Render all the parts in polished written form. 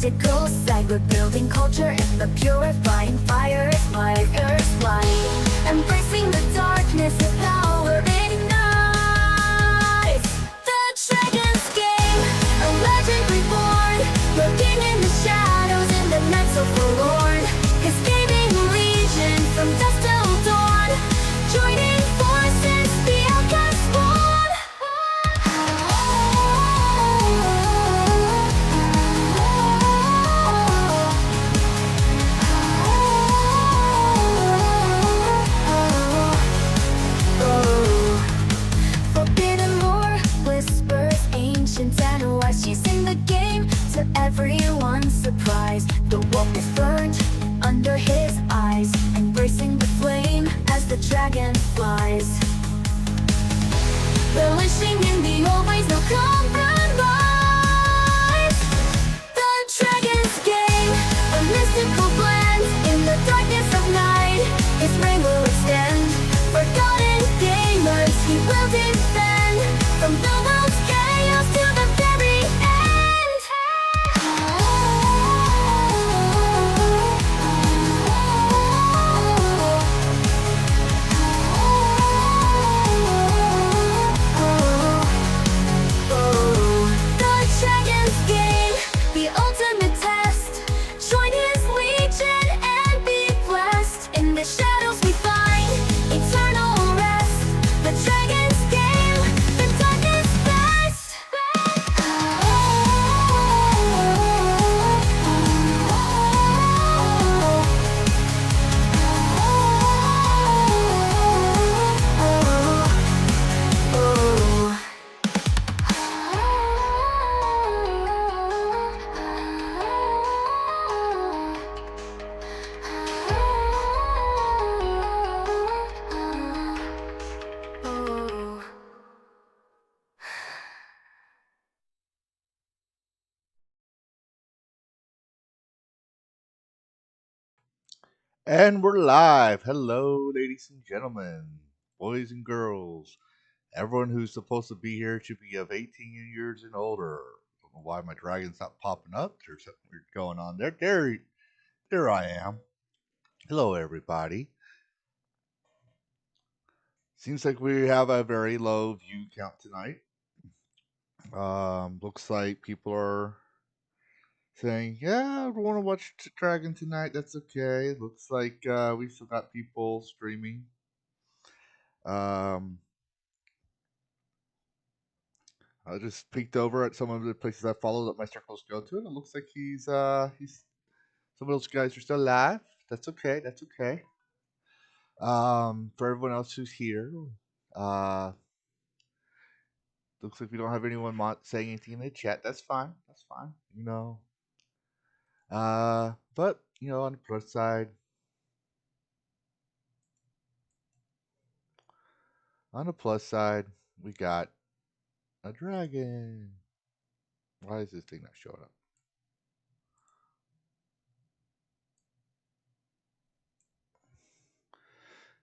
apocalyptical side. We're building culture in the purifying fire. Earth's flying, embracing the darkness of power ignites. The Dragon's Game, a legend reborn, lurking in the shadows in the night so forlorn. Escaping legion from dusk till dawn, joining forces, the outcast spawn. Forbidden lore whispers ancient and wise. She's in the game to everyone's surprise. The wolf is burnt under his eyes, embracing the flame as the dragon flies. Relishing in the old ways, no compromise. The Dragon's Game, a mystical blend in the darkness of night. His reign will extend. Forgotten gamers he will defend, from the world's chaos to the very end. The Dragon's Game, the ultimate test. Join his legion and be blessed. In the shadows we find eternal rest. The Dragon's Game, the darkest best. And we're live. Hello, ladies and gentlemen, boys and girls. Everyone who's supposed to be here should be of 18 years and older. Don't know why my dragon's not popping up. There's something weird going on there. There I am. Hello, everybody. Seems like we have a very low view count tonight. Looks like people are saying, "Yeah, I want to watch Dragon tonight. That's okay." Looks like we still got people streaming. Um, I just peeked over at some of the places I follow that my circles go to, and it looks like he's some of those guys are still alive. That's okay. That's okay. For everyone else who's here, uh, looks like we don't have anyone saying anything in the chat. That's fine. That's fine. But on the plus side, we got a dragon. Why is this thing not showing up?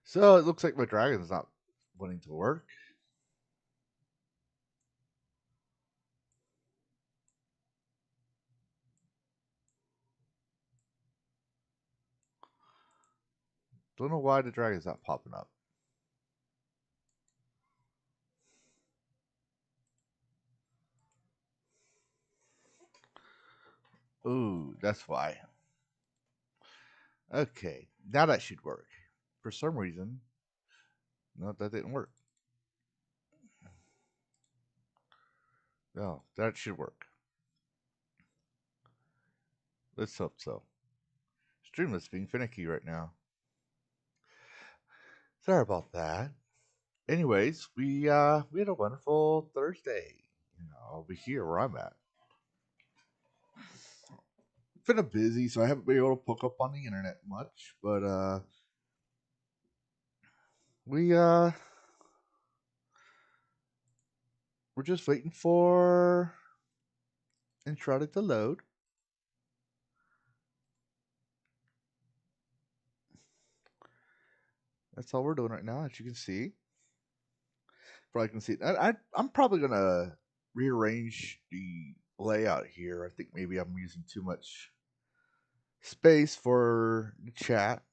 So it looks like my dragon's not wanting to work. Don't know why the dragon's not popping up. Ooh, that's why. Okay, now that should work. For some reason, no, that didn't work. No, that should work. Let's hope so. Streamless being finicky right now. Sorry about that. Anyways, we had a wonderful Thursday. Over here where I'm at. Been a busy, so I haven't been able to poke up on the internet much, but we're just waiting for Enshrouded to load. That's all we're doing right now, as you can see. Probably can see. I'm probably gonna rearrange the layout here. I think maybe I'm using too much space for the chat.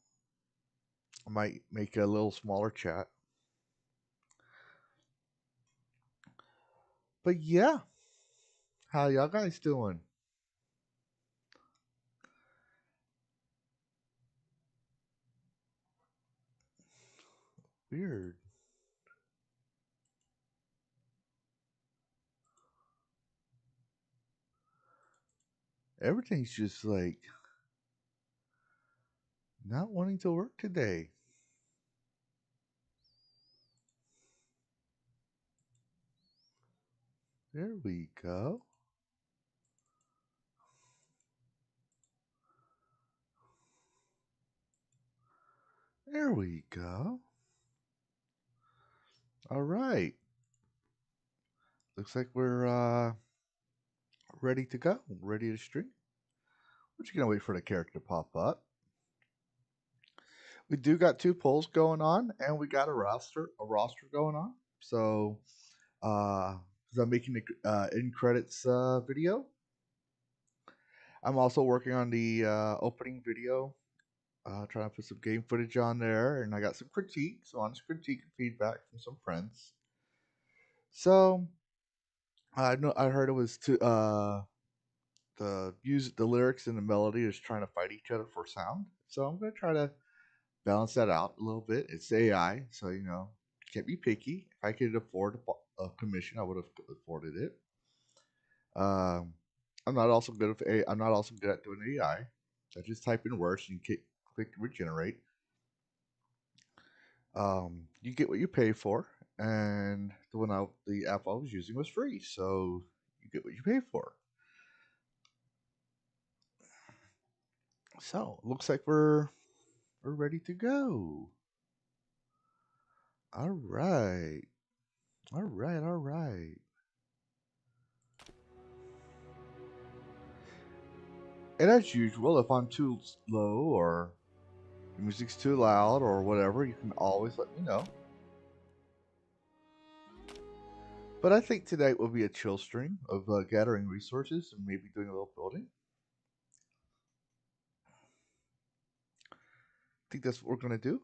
I might make a little smaller chat. But yeah, how y'all guys doing? Weird. Everything's just like not wanting to work today. There we go. There we go. All right. Looks like we're ready to go. Ready to stream. We're just gonna wait for the character to pop up. We do got two polls going on, and we got a roster going on. So, uh, 'cause I'm making the end credits video. I'm also working on the opening video, trying to put some game footage on there, and I got some critiques, honest critique and feedback from some friends. So I know I heard it was the lyrics and the melody is trying to fight each other for sound. So I'm gonna try to balance that out a little bit. It's AI, so can't be picky. If I could afford a commission, I would have afforded it. Um, I'm not also good at doing AI. I just type in words and click regenerate. You get what you pay for, and the app I was using was free, so you get what you pay for. So looks like we're ready to go. All right, all right, all right. And as usual, if I'm too low or the music's too loud or whatever, you can always let me know. But I think today will be a chill stream of gathering resources and maybe doing a little building. I think that's what we're going to do.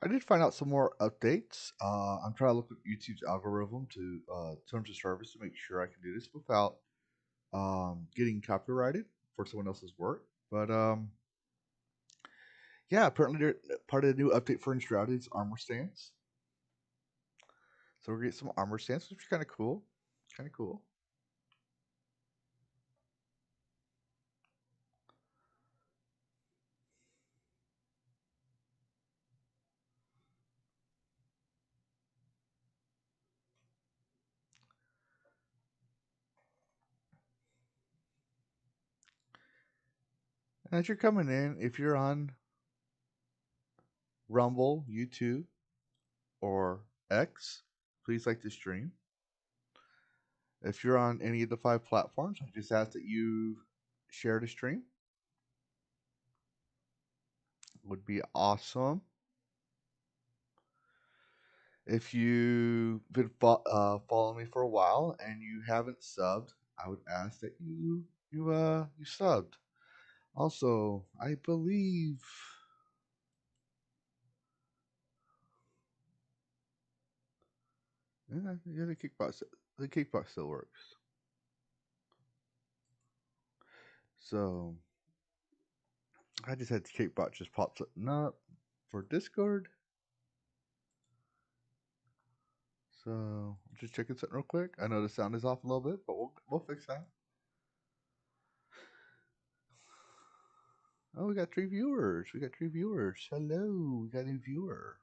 I did find out some more updates. I'm trying to look at YouTube's algorithm to terms of service to make sure I can do this without getting copyrighted for someone else's work. But yeah, apparently part of the new update for Enshrouded is armor stance. So we're gonna get some armor stance, which is kind of cool. Kind of cool. As you're coming in, if you're on Rumble, YouTube, or X, please like the stream. If you're on any of the 5 platforms, I just ask that you share the stream. Would be awesome. If you've been following me for a while and you haven't subbed, I would ask that you subbed. Also, I believe Yeah, the kickbox still works. So I just had the kickbox just pops up. Not for Discord. So I'm just checking something real quick. I know the sound is off a little bit, but we'll fix that. Oh, we got 3 viewers. We got 3 viewers. Hello, we got a viewer.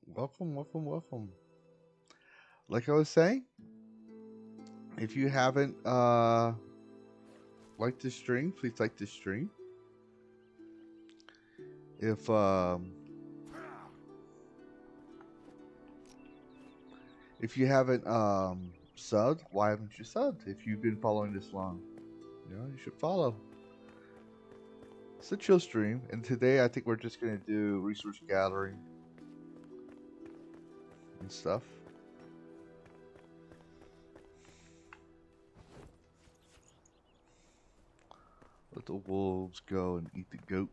Welcome, welcome, welcome. Like I was saying, if you haven't liked this stream, please like this stream. If you haven't subbed, why haven't you subbed? If you've been following this long, you should follow. It's a chill stream, and today I think we're just gonna do resource gathering and stuff. Let the wolves go and eat the goat.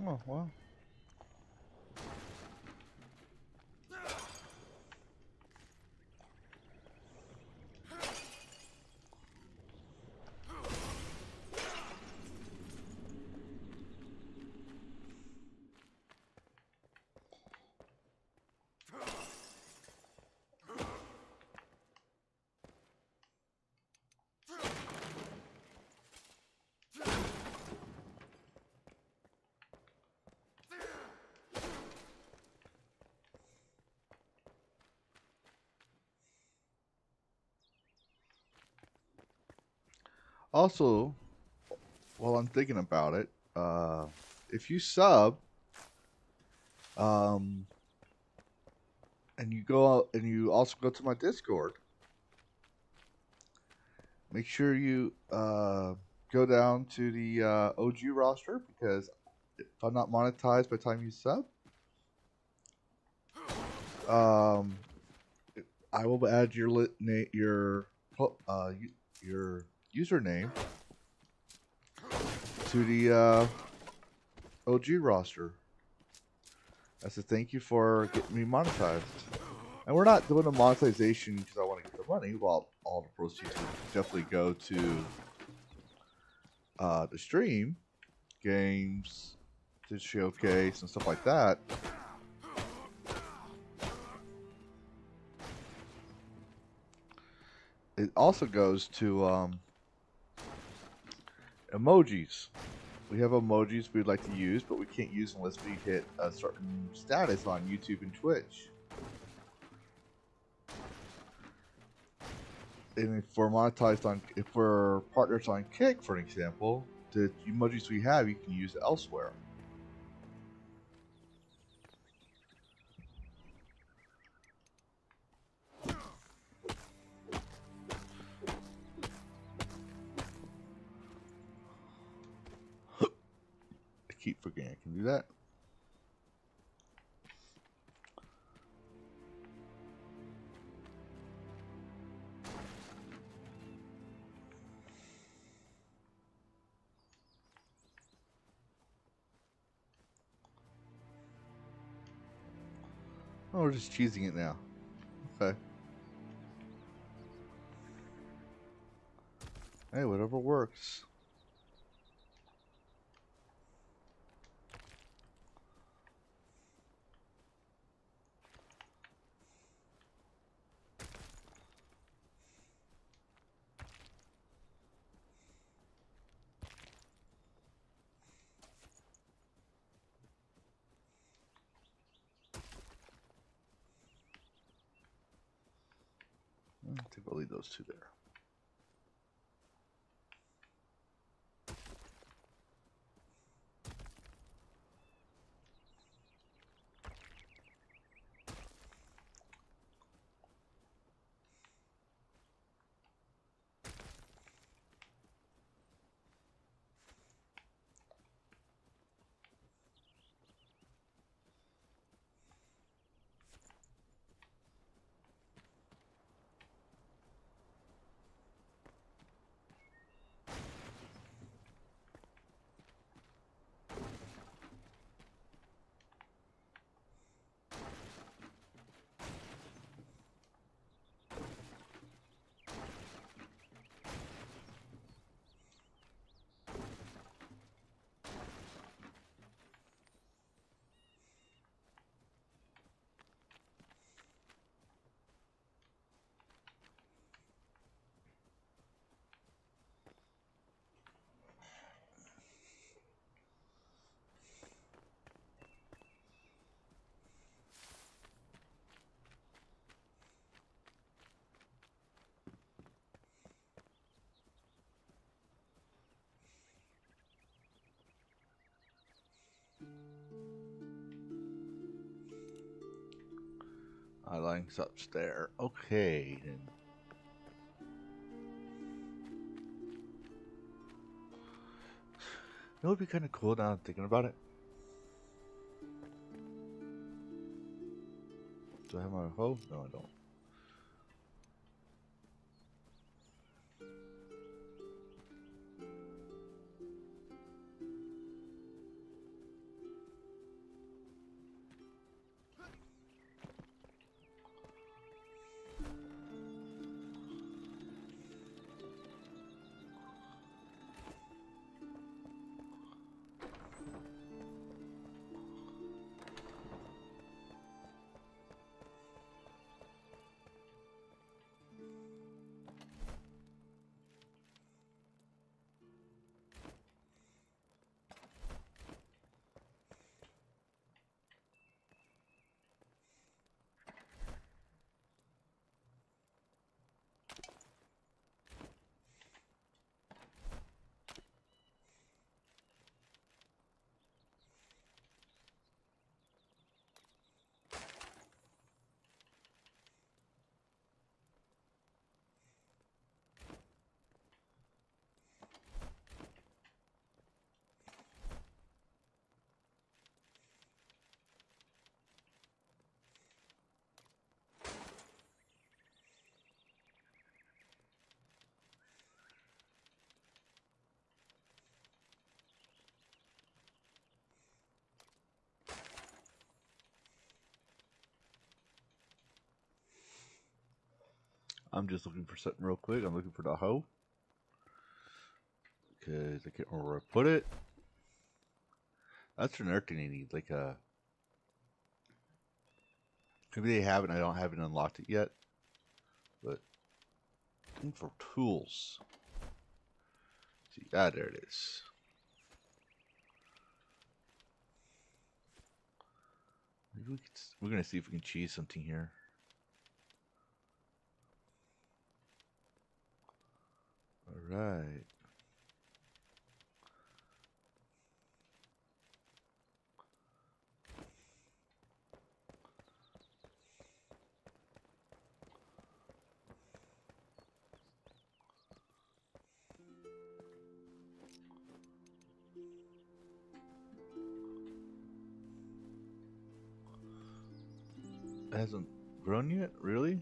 Oh, wow. Also, while I'm thinking about it, if you sub, and you go out and you also go to my Discord, make sure you go down to the OG roster, because if I'm not monetized by the time you sub, I will add your your username to the OG roster as a thank you for getting me monetized. And we're not doing the monetization because I want to get the money. Well, all the proceeds will definitely go to the stream, games, to showcase, and stuff like that. It also goes to emojis. We have emojis we'd like to use, but we can't use unless we hit a certain status on YouTube and Twitch. And if we're monetized if we're partners on Kick, for example, the emojis we have you can use elsewhere. I keep forgetting I can do that. Oh, we're just cheesing it now. Okay. Hey, whatever works. I think I'll leave those two there. Lines upstairs. Okay, then. It would be kind of cool now I'm thinking about it. Do I have my hoe? No, I don't. I'm just looking for something real quick. I'm looking for the hoe. Because I can't remember where I put it. That's another thing they need. Like maybe they have it and I don't have it unlocked it yet. But looking for tools. See, there it is. Maybe we're gonna see if we can cheese something here. All right. It hasn't grown yet? Really?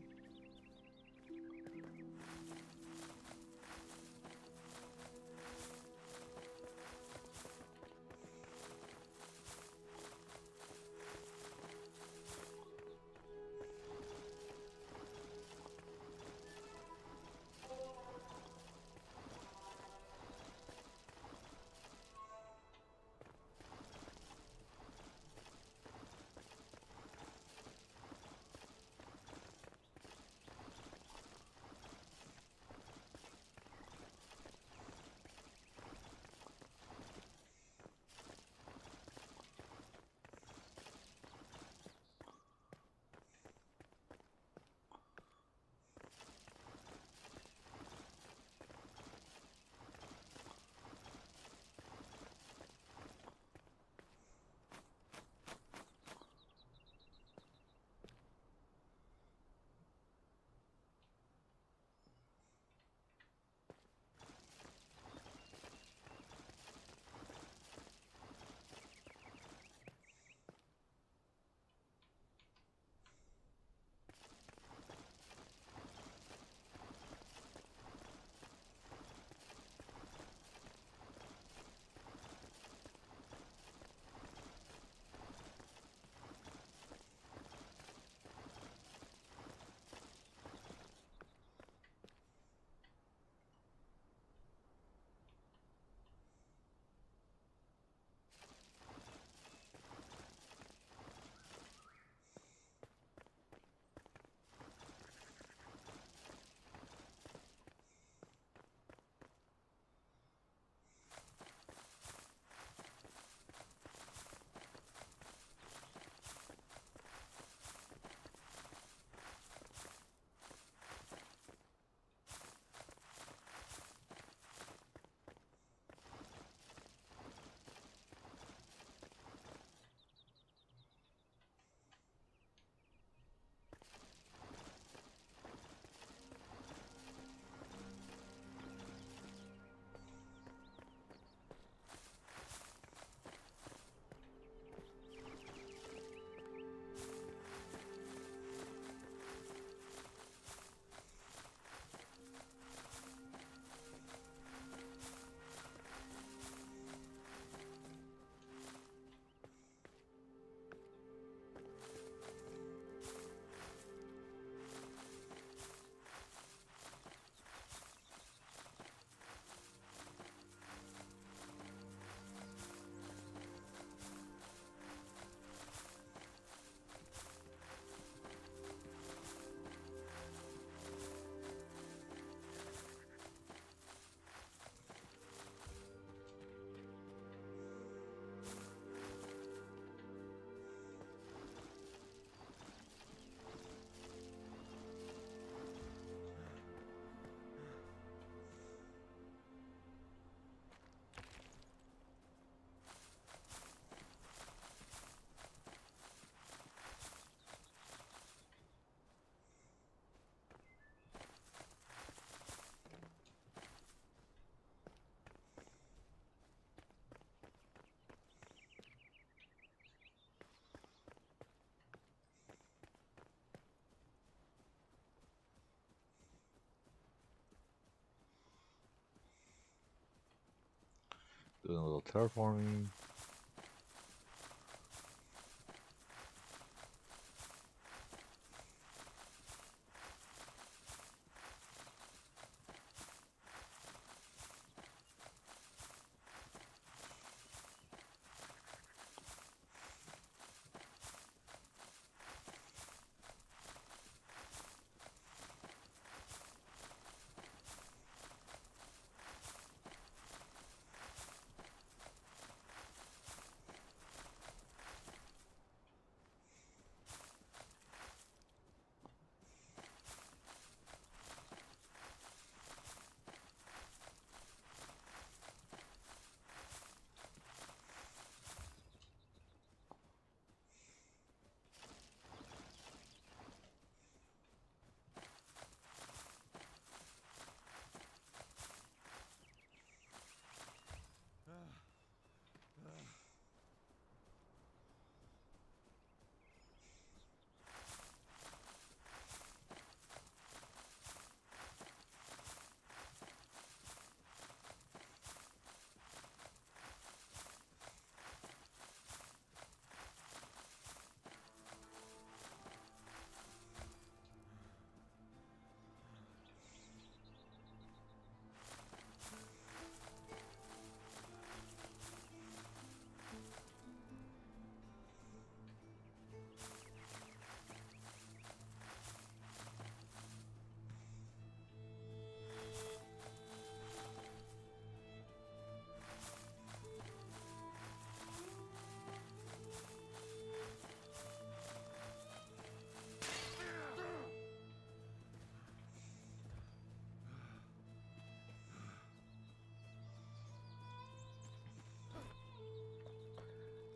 Doing a little terraforming.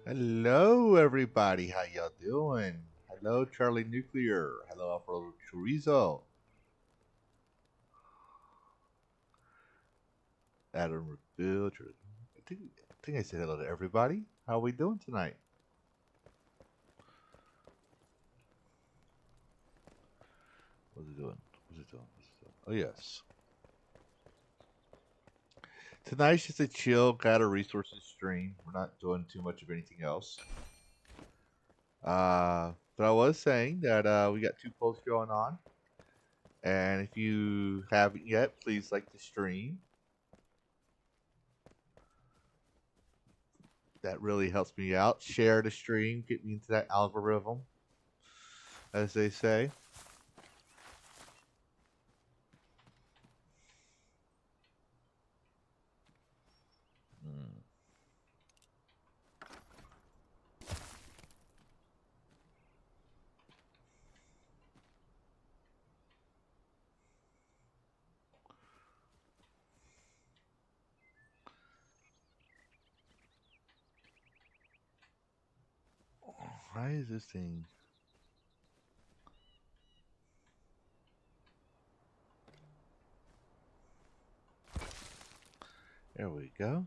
Hello, everybody. How y'all doing? Hello, Charlie Nuclear. Hello, Alfredo Chorizo. Adam Bill. I think I said hello to everybody. How are we doing tonight? What's it doing? What's it doing? What's it doing? Oh, yes. Tonight's just a chill kind of resources stream. We're not doing too much of anything else. But I was saying that we got 2 posts going on. And if you haven't yet, please like the stream. That really helps me out. Share the stream, get me into that algorithm, as they say. Why is this thing? There we go.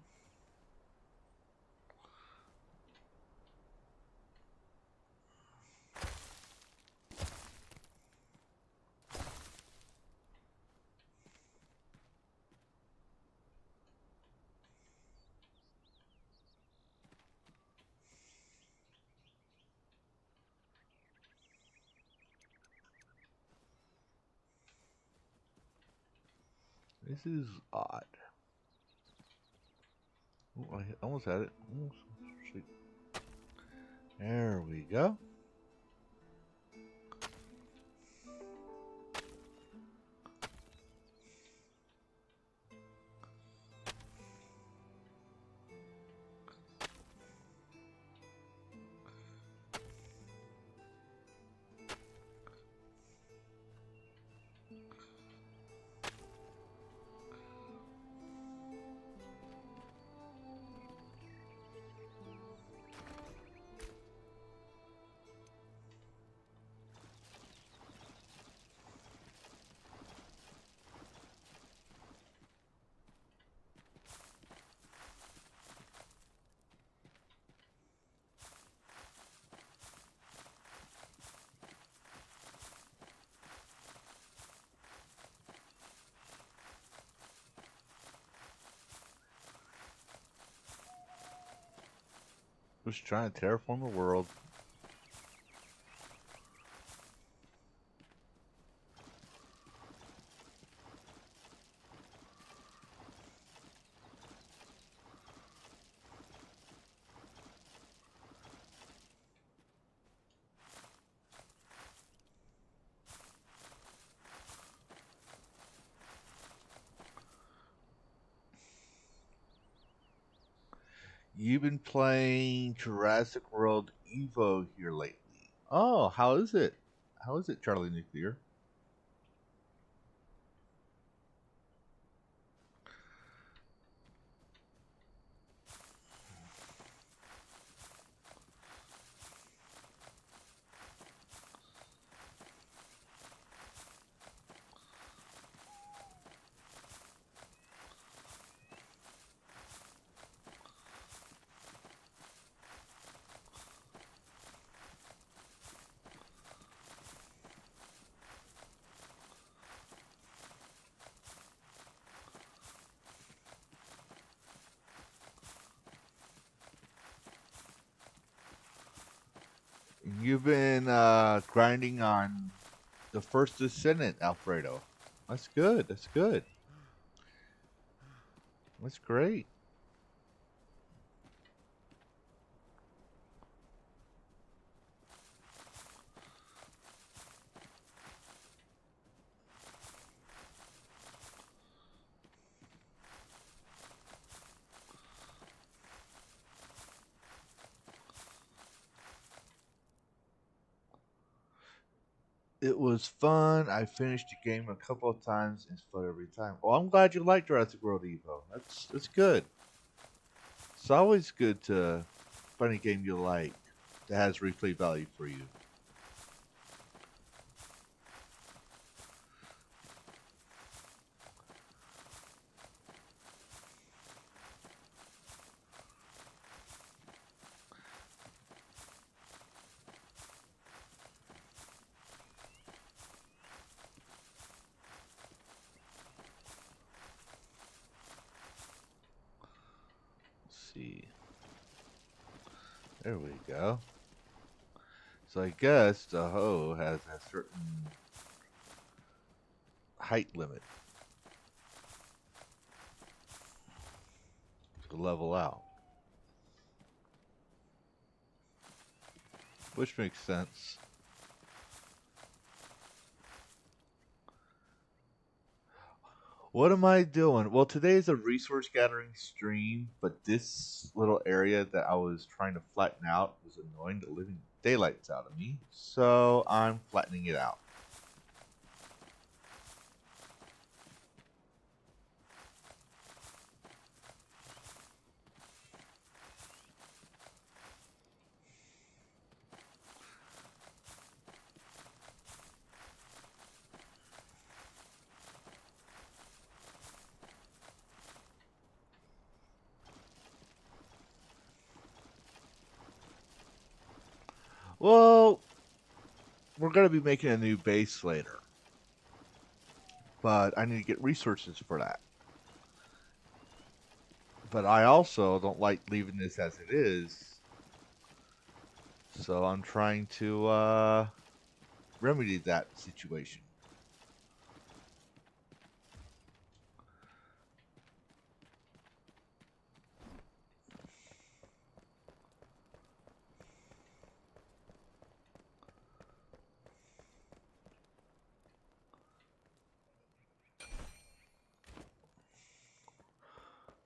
This is odd. Oh, I almost had it. Almost. Sweet. There we go. Just trying to terraform the world. You've been playing Jurassic World Evo here lately. Oh, how is it? How is it, Charlie Nuclear? You've been grinding on the first Descendant, Alfredo. That's good. That's good. That's great. It was fun. I finished the game a couple of times. It's fun every time. Well, I'm glad you like Jurassic World Evo. That's good. It's always good to find a game you like that has replay value for you. Let's see. There we go. So I guess the hoe has a certain height limit to level out, which makes sense. What am I doing? Well, today is a resource gathering stream, but this little area that I was trying to flatten out was annoying the living daylights out of me, so I'm flattening it out. Well, we're going to be making a new base later, but I need to get resources for that. But I also don't like leaving this as it is, so I'm trying to remedy that situation.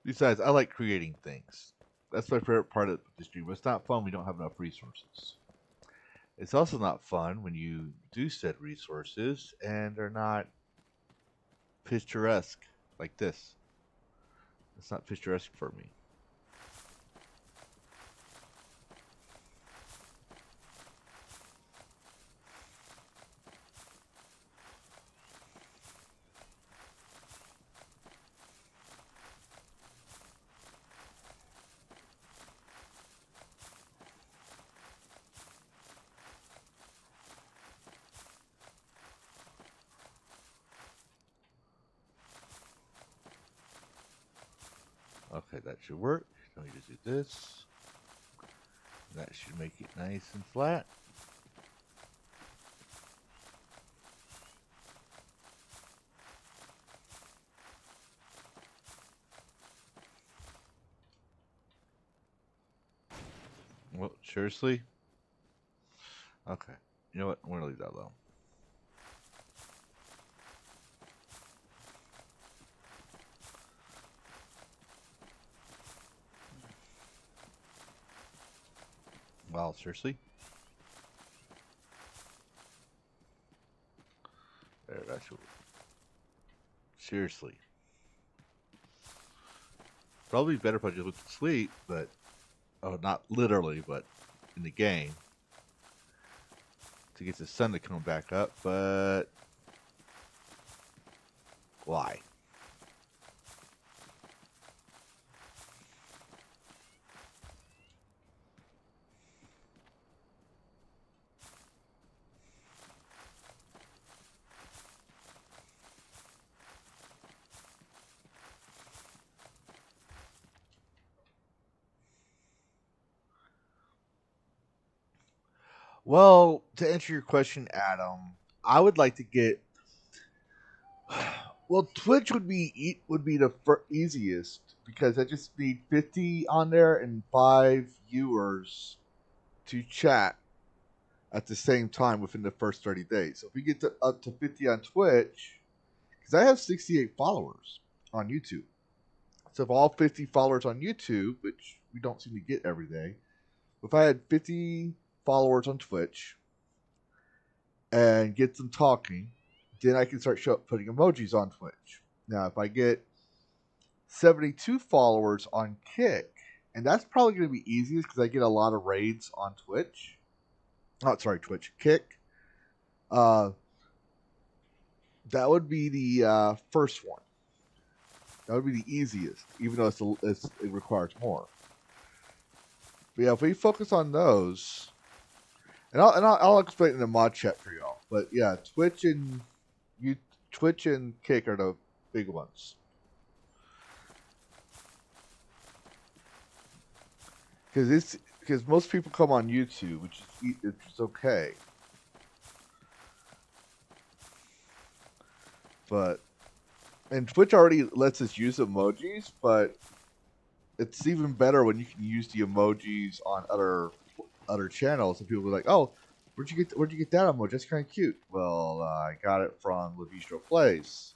Besides, I like creating things. That's my favorite part of the stream. It's not fun when we don't have enough resources. It's also not fun when you do said resources and they're not picturesque like this. It's not picturesque for me. Okay, that should work. Let me just do this. That should make it nice and flat. Well, seriously? Okay. You know what? I'm going to leave that alone. Wow, seriously? There, that's what. Seriously. Probably better if I just went to sleep, but. Oh, not literally, but in the game. To get the sun to come back up, but. Why? Well, to answer your question, Adam, I would like to get. Well, Twitch would be the easiest because I just need 50 on there and 5 viewers to chat at the same time within the first 30 days. So if we get up to 50 on Twitch, because I have 68 followers on YouTube. So if all 50 followers on YouTube, which we don't seem to get every day, if I had 50 followers on Twitch and get them talking, then I can start putting emojis on Twitch. Now, if I get 72 followers on Kick, and that's probably going to be easiest because I get a lot of raids on Twitch. Oh, sorry, Twitch. Kick. Uh, that would be the first one. That would be the easiest, even though it requires more. But yeah, if we focus on those, and I'll explain in the mod chat for y'all. But yeah, Twitch and Kick are the big ones. Because most people come on YouTube, which is okay. But and Twitch already lets us use emojis, but it's even better when you can use the emojis on other channels, and people are like, "Oh, where'd you get that emoji? That's kind of cute." Well, I got it from Lavistro Plays.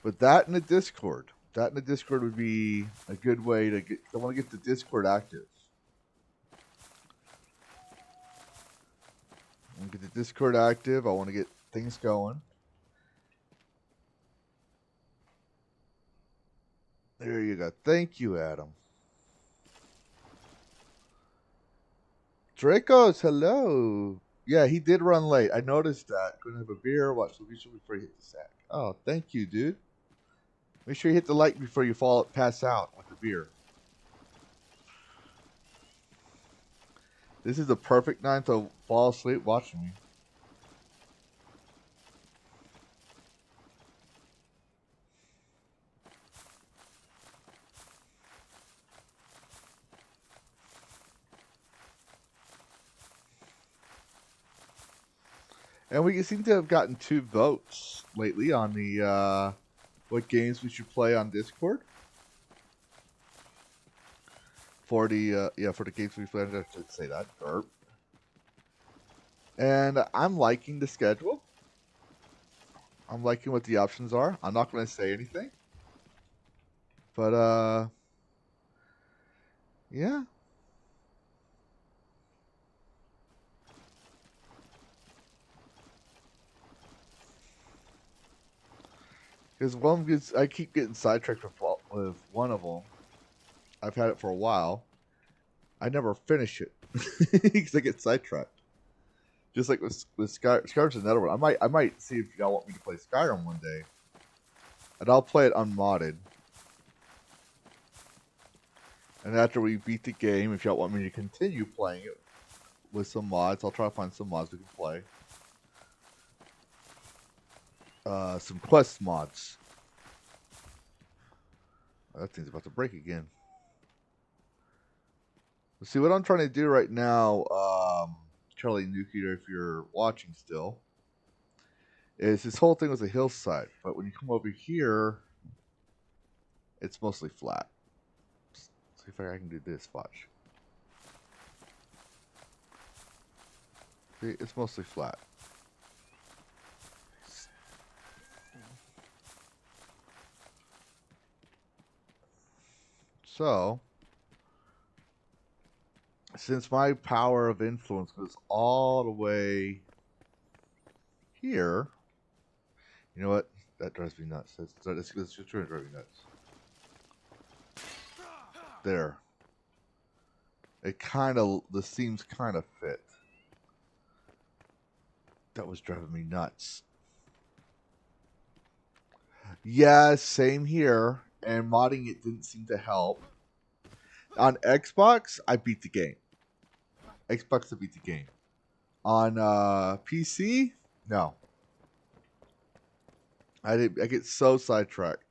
But that in the Discord. That in the Discord would be a good way to get. I want to get the Discord active. I want to get the Discord active. I want to get things going. There you go. Thank you, Adam. Dracos, hello. Yeah, he did run late. I noticed that. Couldn't have a beer. Watch the video before you hit the sack. Oh, thank you, dude. Make sure you hit the like before you pass out with the beer. This is the perfect night to fall asleep watching me. And we seem to have gotten 2 votes lately on the what games we should play on Discord. For the for the games we play, I should say that. Derp. And I'm liking the schedule. I'm liking what the options are. I'm not going to say anything. But yeah. Because I keep getting sidetracked with one of them. I've had it for a while. I never finish it because I get sidetracked. Just like with Skyrim's another one. I might see if y'all want me to play Skyrim one day, and I'll play it unmodded. And after we beat the game, if y'all want me to continue playing it with some mods, I'll try to find some mods we can play. some quest mods. Oh, that thing's about to break again. Let's see what I'm trying to do right now, Charlie Nuclear, if you're watching still, is this whole thing was a hillside, but when you come over here, it's mostly flat. Let's see if I can do this, watch. See, it's mostly flat. So, since my power of influence goes all the way here, you know what? That drives me nuts. That's just trying to drive me nuts. There. The seams kind of fit. That was driving me nuts. Yeah, same here. And modding it didn't seem to help. On Xbox, I beat the game. Xbox, I beat the game. On PC, no. I get so sidetracked.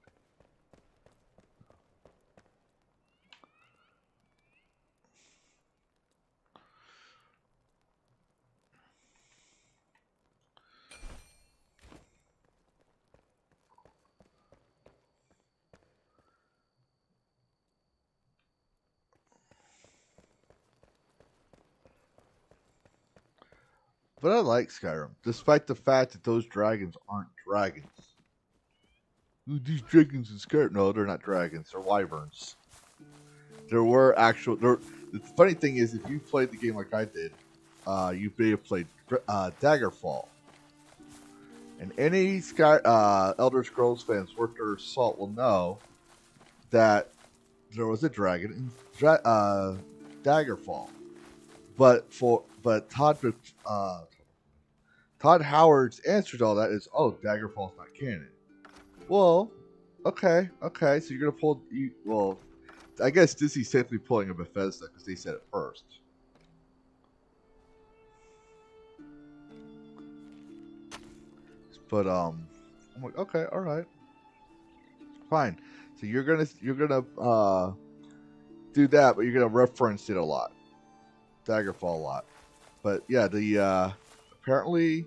But I like Skyrim, despite the fact that those dragons aren't dragons. Ooh, these dragons in Skyrim. No, they're not dragons. They're wyverns. There were actual. The funny thing is, if you played the game like I did, you may have played Daggerfall. And any Elder Scrolls fans worth their salt will know that there was a dragon in Daggerfall. But Todd Howard's answer to all that is, oh, Daggerfall's not canon. Well, okay. So you're gonna well, I guess Disney's technically pulling a Bethesda because they said it first. But I'm like, okay, all right, fine. So you're gonna do that, but you're gonna reference it a lot, Daggerfall a lot. But yeah, the apparently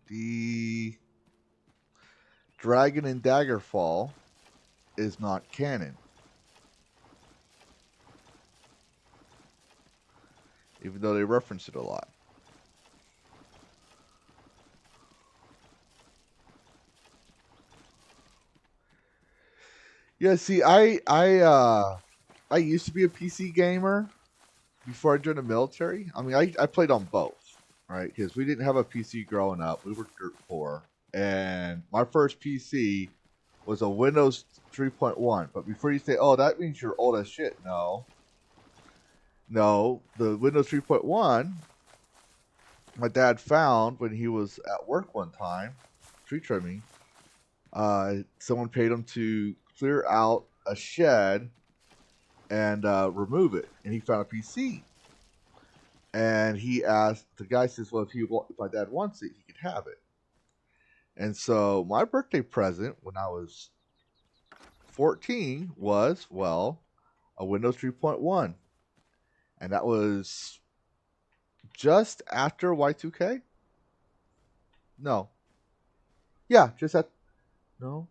the dragon in Daggerfall is not canon, even though they reference it a lot. Yeah, see, I used to be a PC gamer before I joined the military. I mean, I played on both, right? Because we didn't have a PC growing up. We were dirt poor. And my first PC was a Windows 3.1. But before you say, oh, that means you're old as shit. No. No, the Windows 3.1, my dad found when he was at work one time, tree trimming. Someone paid him to clear out a shed and remove it, and he found a PC. And he asked, the guy says, well, if my dad wants it, he could have it. And so my birthday present when I was 14 was, well, a Windows 3.1. And that was just after Y2K? No. Yeah, just at, no.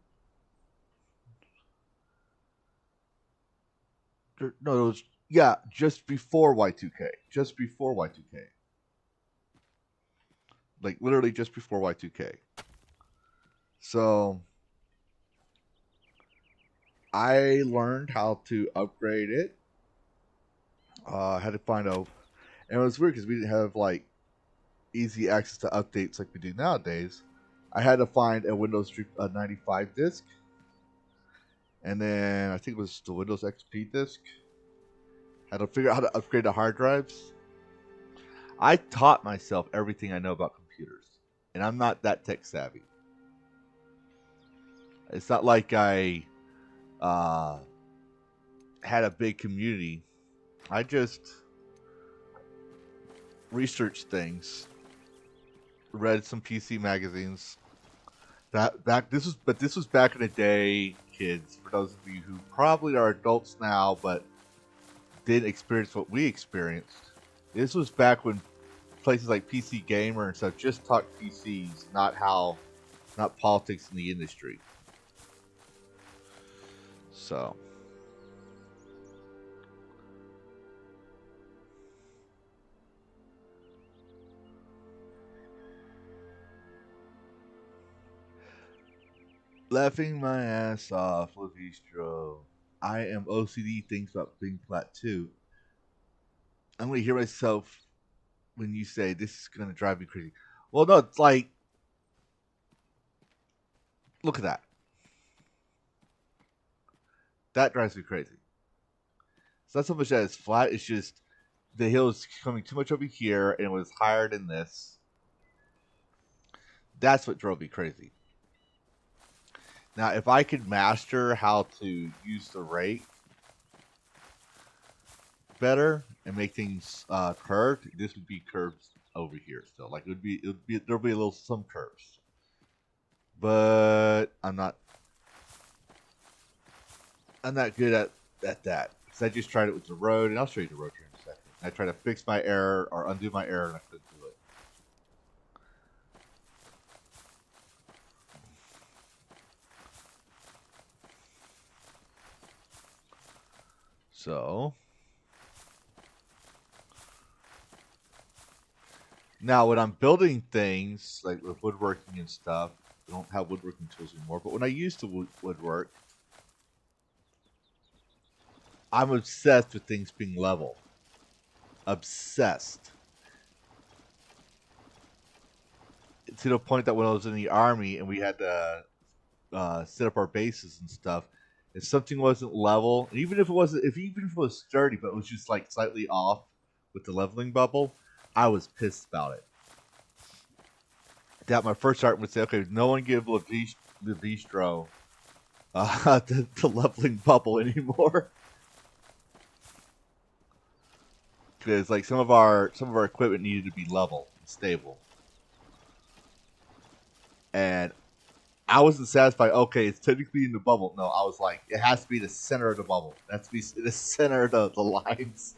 No, it was, yeah, just before Y2K. Just before Y2K. Like, literally just before Y2K. So, I learned how to upgrade it. I had to find and it was weird because we didn't have, like, easy access to updates like we do nowadays. I had to find a Windows 95 disk. And then I think it was the Windows XP disk. Had to figure out how to upgrade the hard drives. I taught myself everything I know about computers. And I'm not that tech savvy. It's not like I had a big community. I just researched things. read some PC magazines. This was back in the day, kids. For those of you who probably are adults now, but didn't experience what we experienced. This was back when places like PC Gamer and stuff just talked PCs, not politics in the industry. So. Laughing my ass off, Lavistro. I am OCD thinks about being flat too. I'm gonna hear myself when you say this is gonna drive me crazy. Well, no, it's like, look at that. That drives me crazy. It's not so much that it's flat, it's just the hill is coming too much over here and it was higher than this. That's what drove me crazy. Now, if I could master how to use the rake better and make things curved, this would be curves over here still. Like there'll be some curves, but I'm not good at that because I just tried it with the road, and I'll show you the road here in a second. I tried to fix my error or undo my error, and I couldn't do it. So now when I'm building things like with woodworking and stuff, I don't have woodworking tools anymore, but when I used to woodwork, I'm obsessed with things being level. Obsessed. To the point that when I was in the army and we had to set up our bases and stuff, if something wasn't level, even if it was sturdy, but it was just like slightly off with the leveling bubble, I was pissed about it. That my first sergeant would say, "Okay, no one give Lavistro the leveling bubble anymore," because like some of our equipment needed to be level and stable, and I wasn't satisfied. Okay, it's technically in the bubble. No, I was like, it has to be the center of the bubble. It has to be the center of the lines.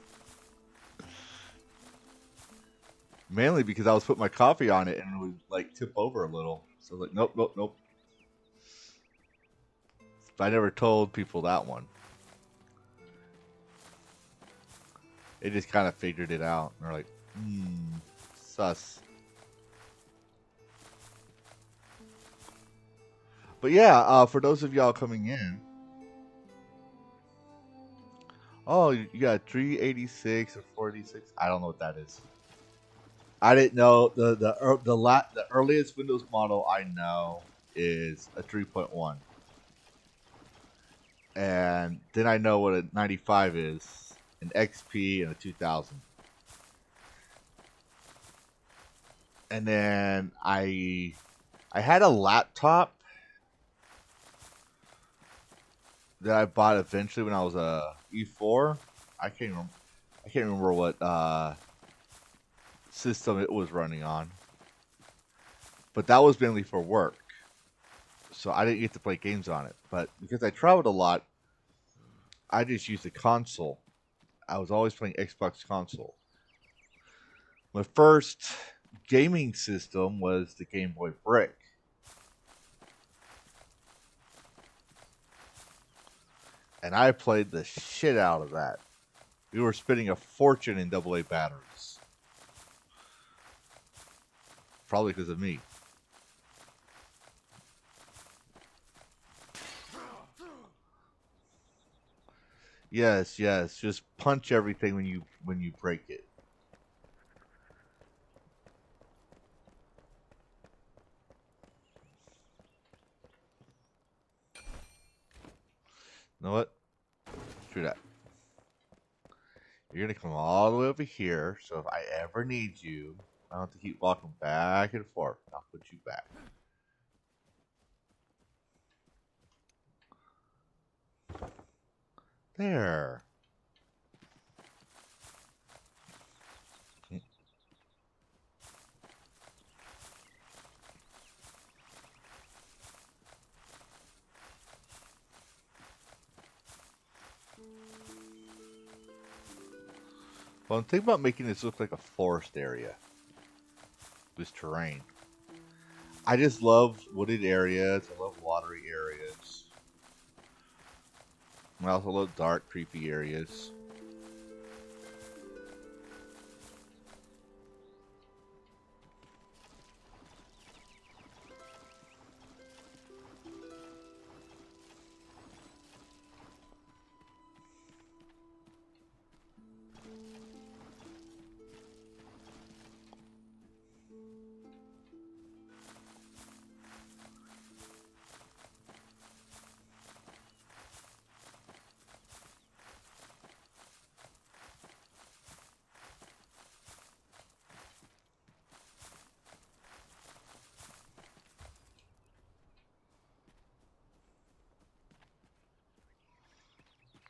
Mainly because I was putting my coffee on it and it would like tip over a little. So I was like, nope. But I never told people that one. They just kind of figured it out. And they're like, sus. But yeah, for those of y'all coming in, oh, you got 386 or 486. I don't know what that is. I didn't know the earliest Windows model I know is a 3.1, and then I know what a 95 is, an XP, and a 2000. And then I had a laptop that I bought eventually when I was a E4. I can't remember what system it was running on, but that was mainly for work, so I didn't get to play games on it. But because I traveled a lot, I just used a console. I was always playing Xbox console. My first gaming system was the Game Boy Brick. And I played the shit out of that. We were spending a fortune in AA batteries. Probably because of me. Yes. Just punch everything when you break it. You know what? Screw that. You're gonna come all the way over here, so if I ever need you, I don't have to keep walking back and forth. I'll put you back. There. Well, I'm thinking about making this look like a forest area. This terrain. I just love wooded areas. I love watery areas. I also love dark, creepy areas.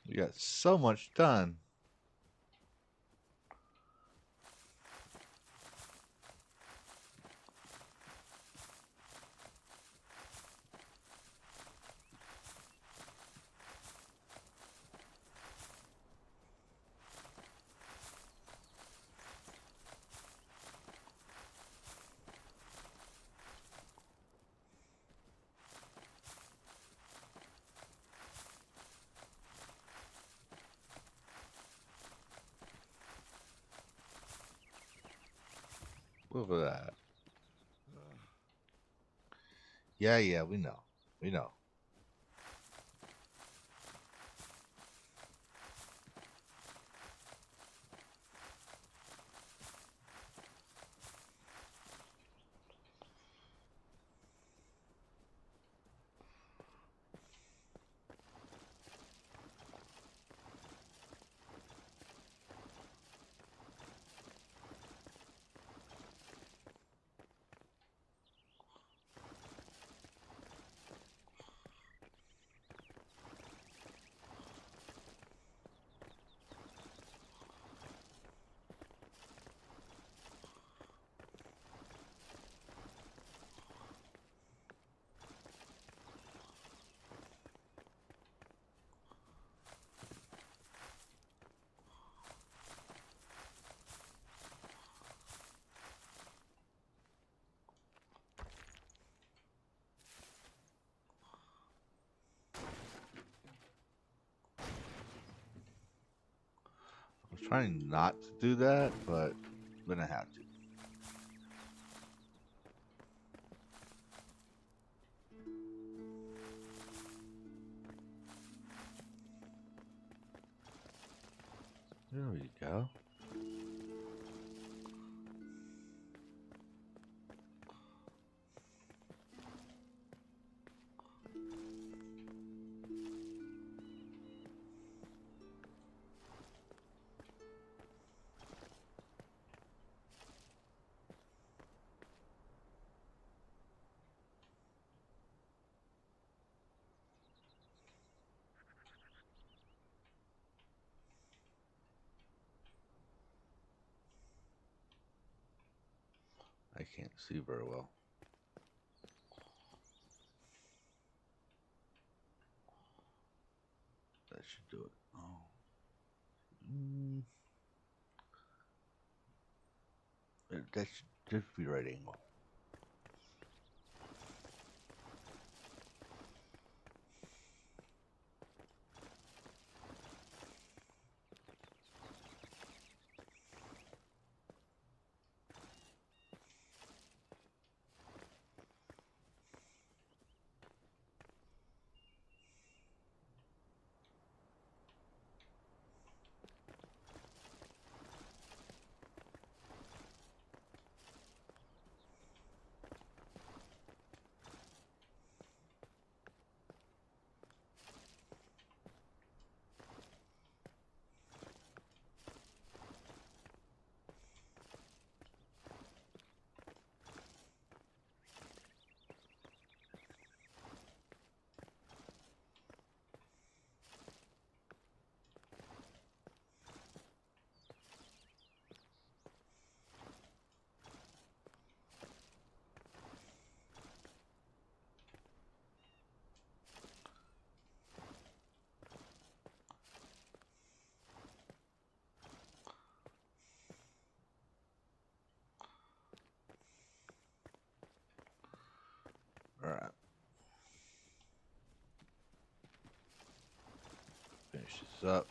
We got so much done. Look at that. Yeah, yeah, we know. We know. I was trying not to do that, but I'm gonna have to. There we go. I can't see very well. That should do it. Oh. That should just be right angle. Alright. Finish this up.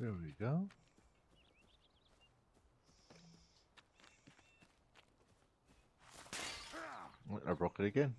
There we go. I broke it again.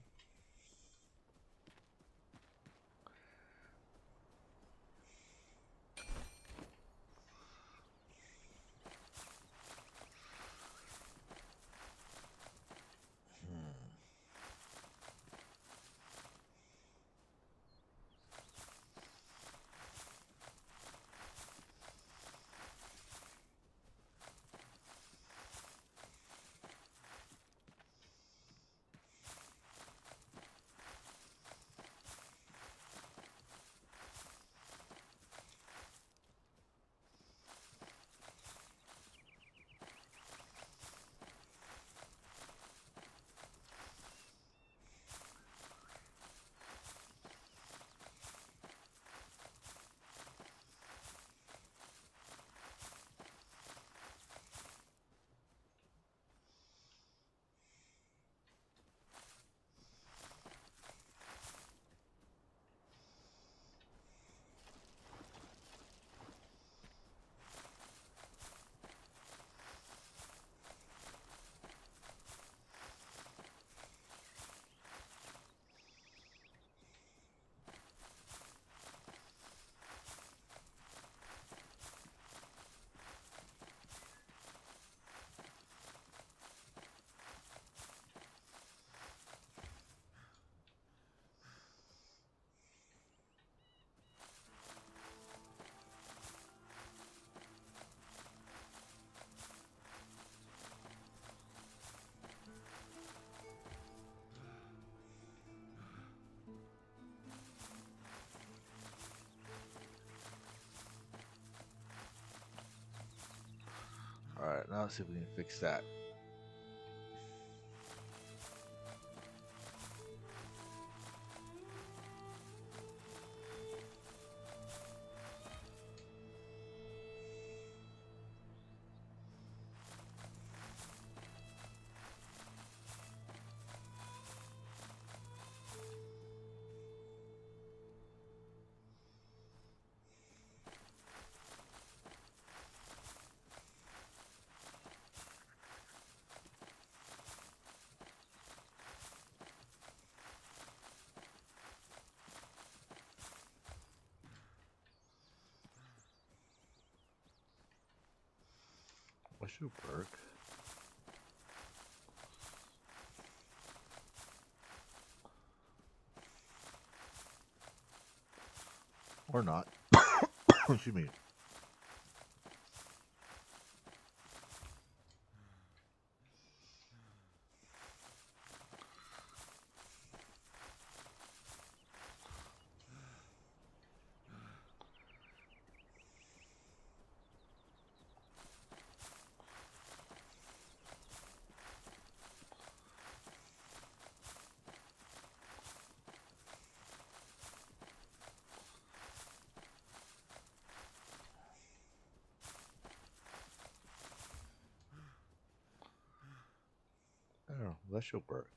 Alright, now let's see if we can fix that. What should work? Or not. Excuse me. Oh, that should work.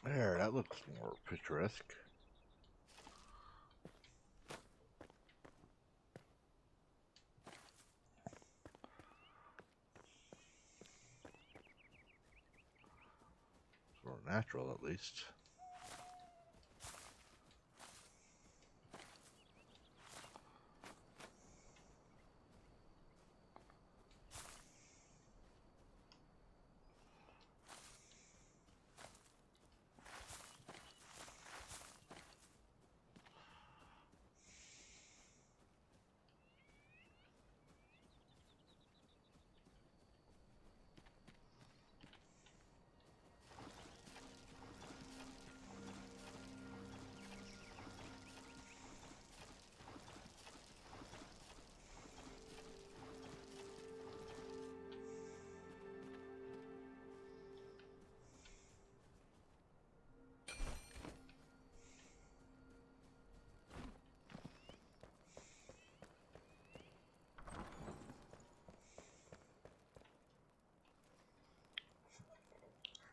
There, that looks more picturesque. It's more natural, at least.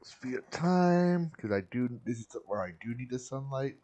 Speed up time, because this is where I do need the sunlight.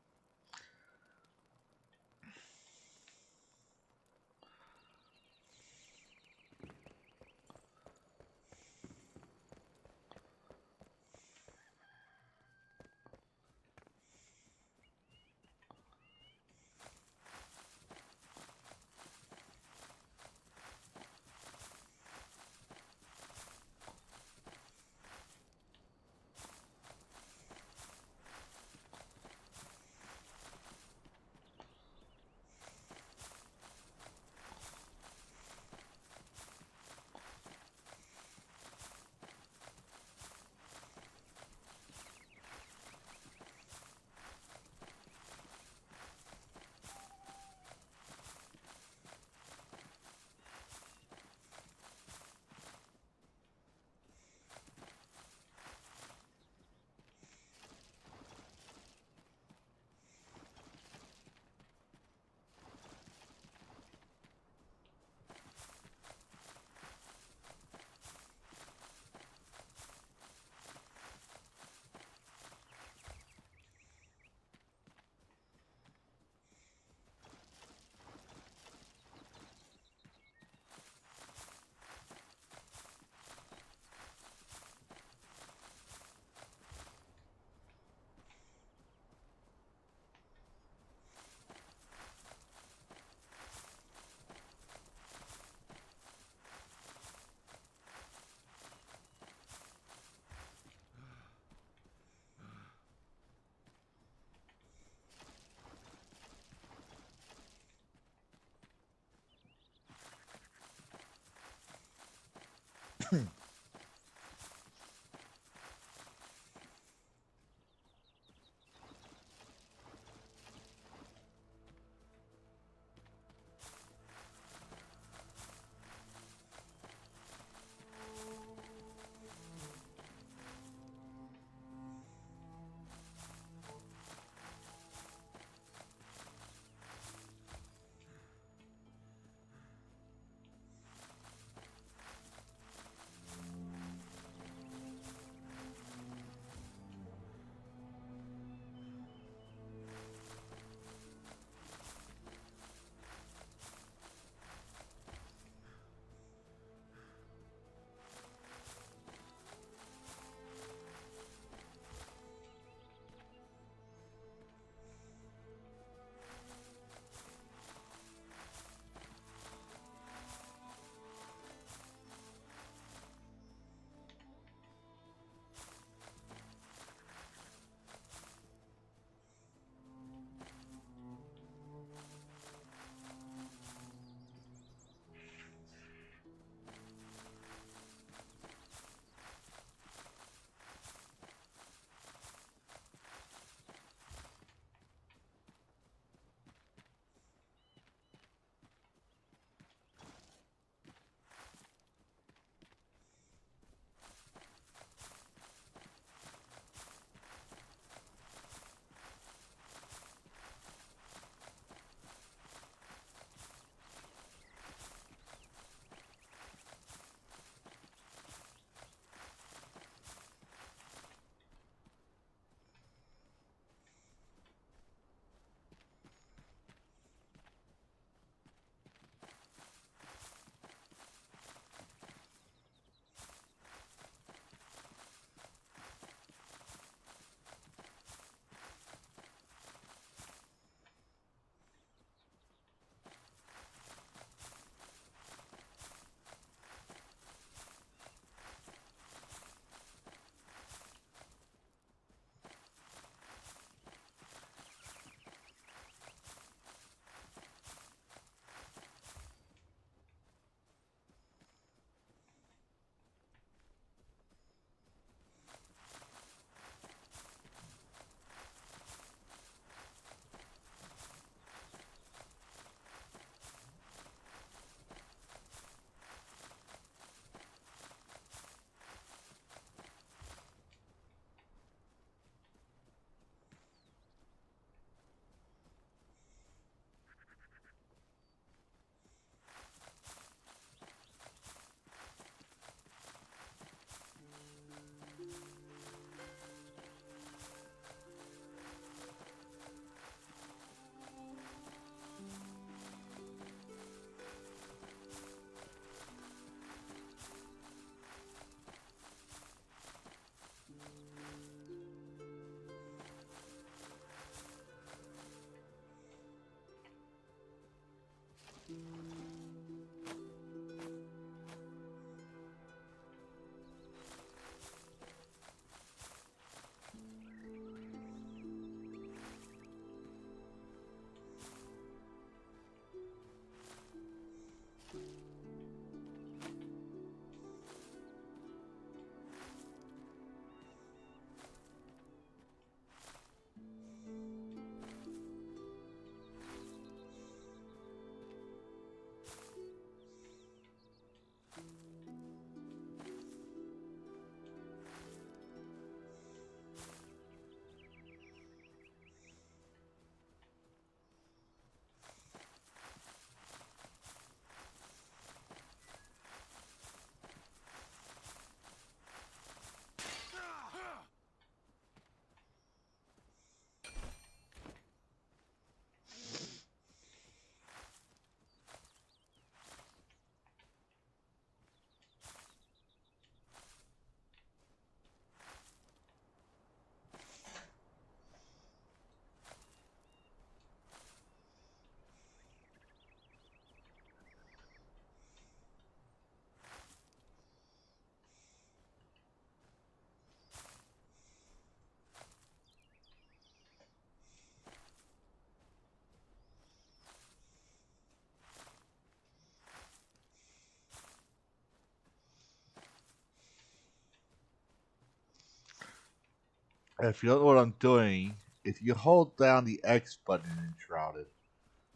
If you don't know what I'm doing, if you hold down the X button in Enshrouded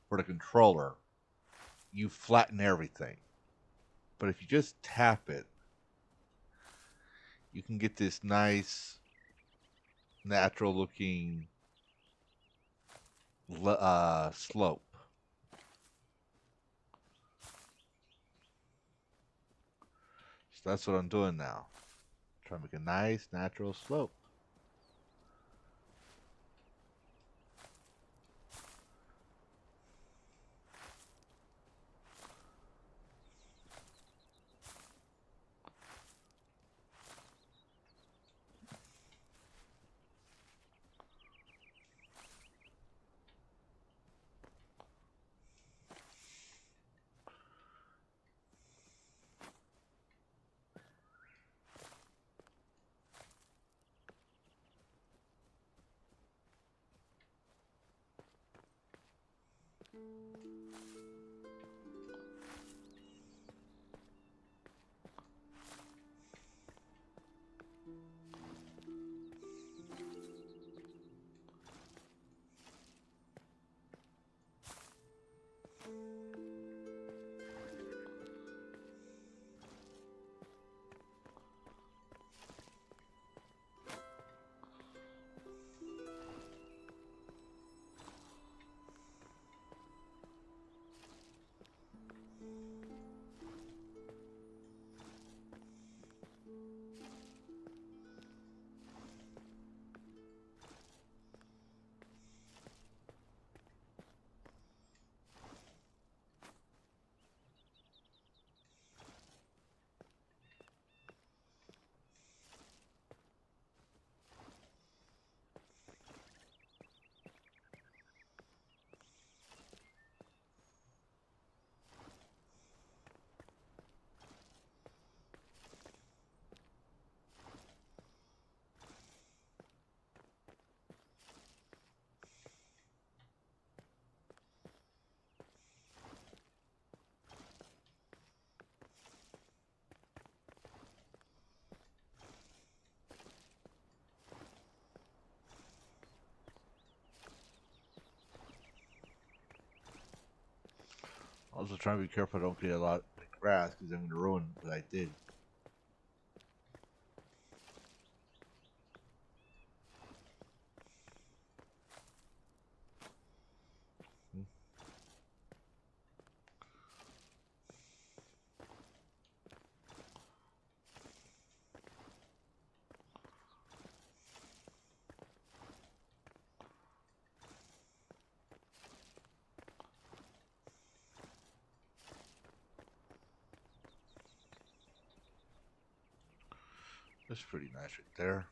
for the controller, you flatten everything. But if you just tap it, you can get this nice, natural looking slope. So that's what I'm doing now. Trying to make a nice, natural slope. Also trying to be careful I don't get a lot of grass because I'm going to ruin what I did. That's pretty nice right there.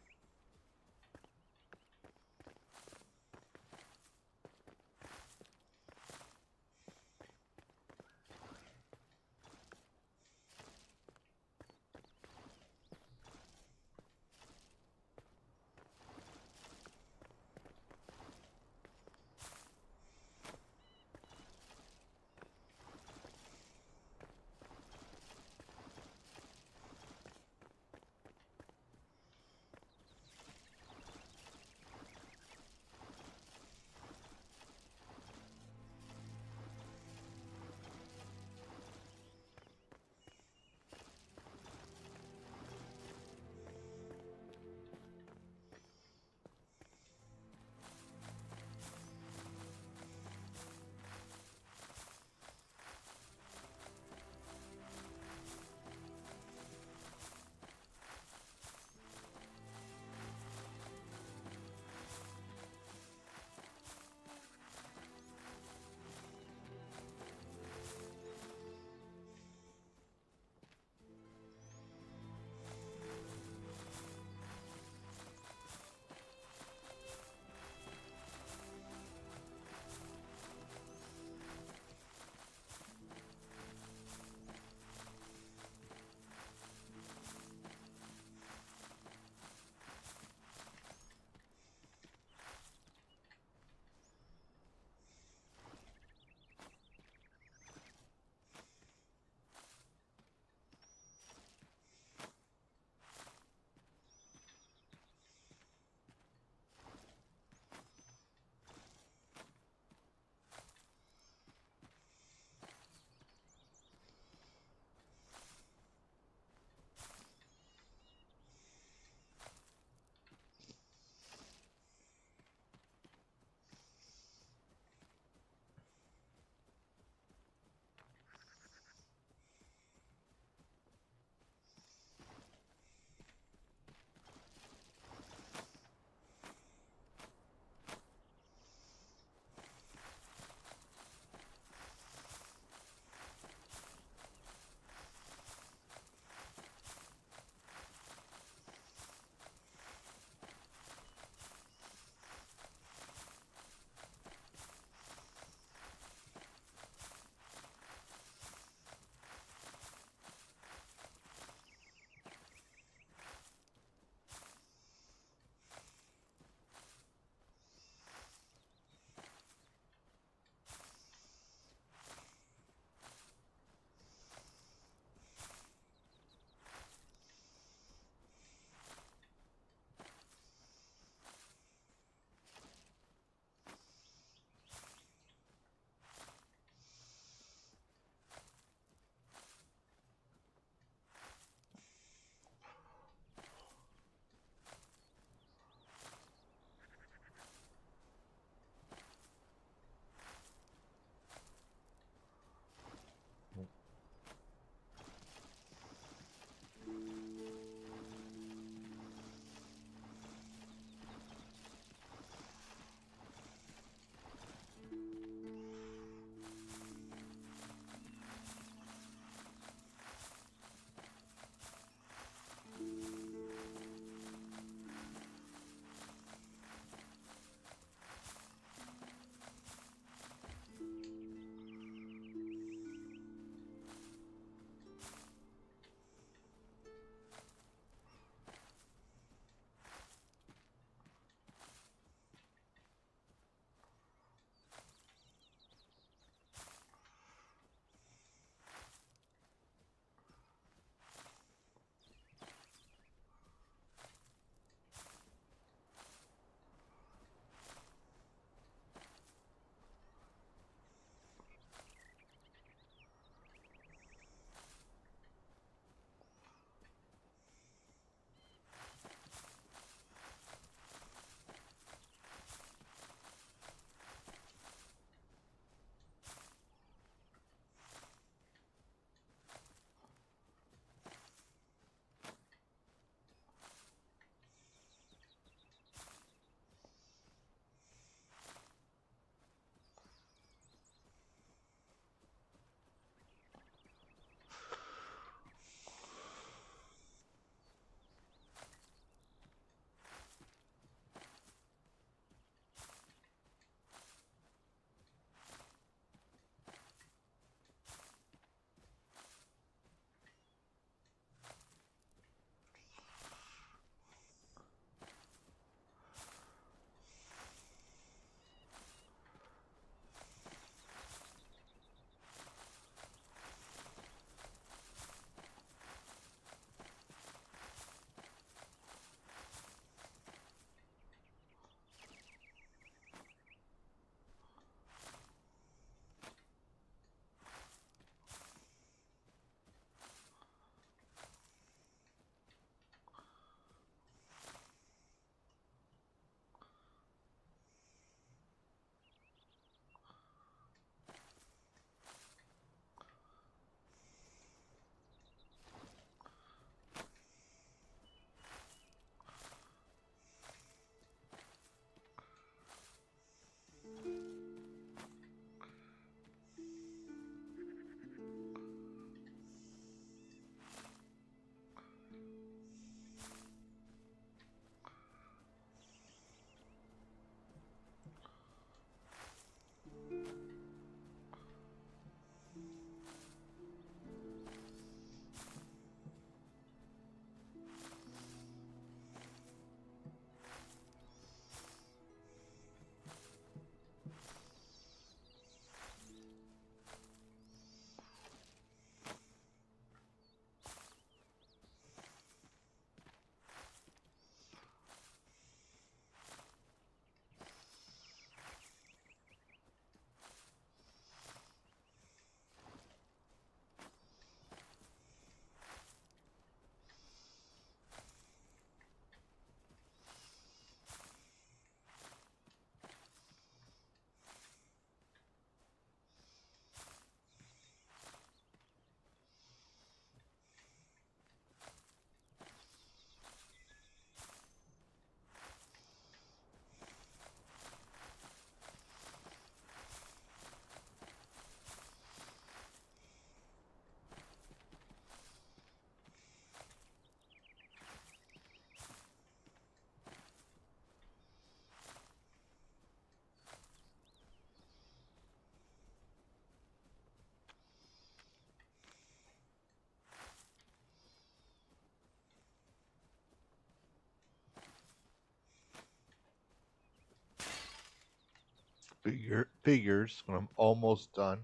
Figures when I'm almost done.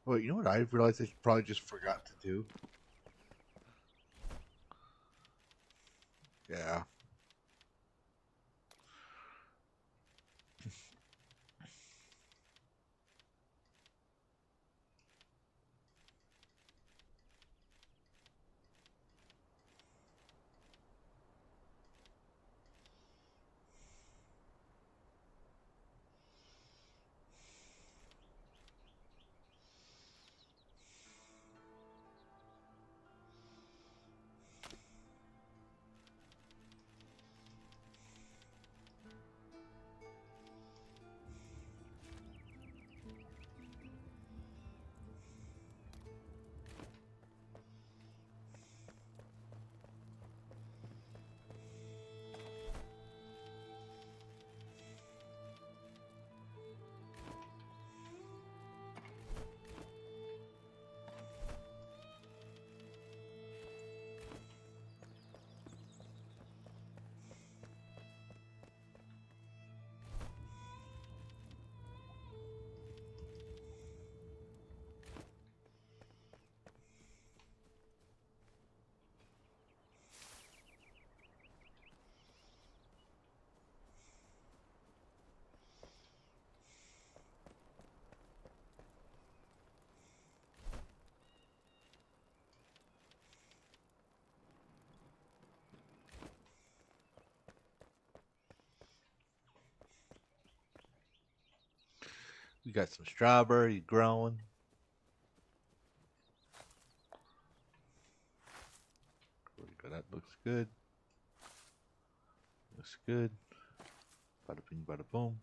Well, you know what I realized I probably just forgot to do? Yeah. We got some strawberry growing. That looks good. Looks good. Bada bing, bada boom.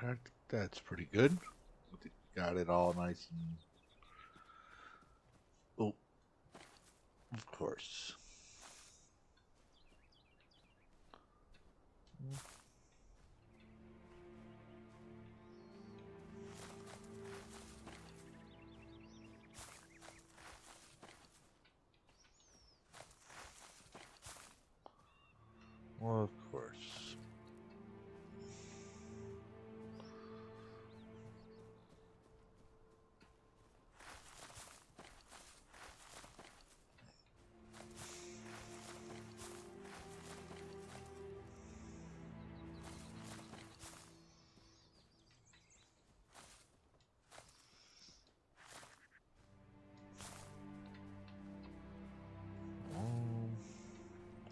I think that's pretty good. I think we got it all nice and. Oh, of course. Well, of course.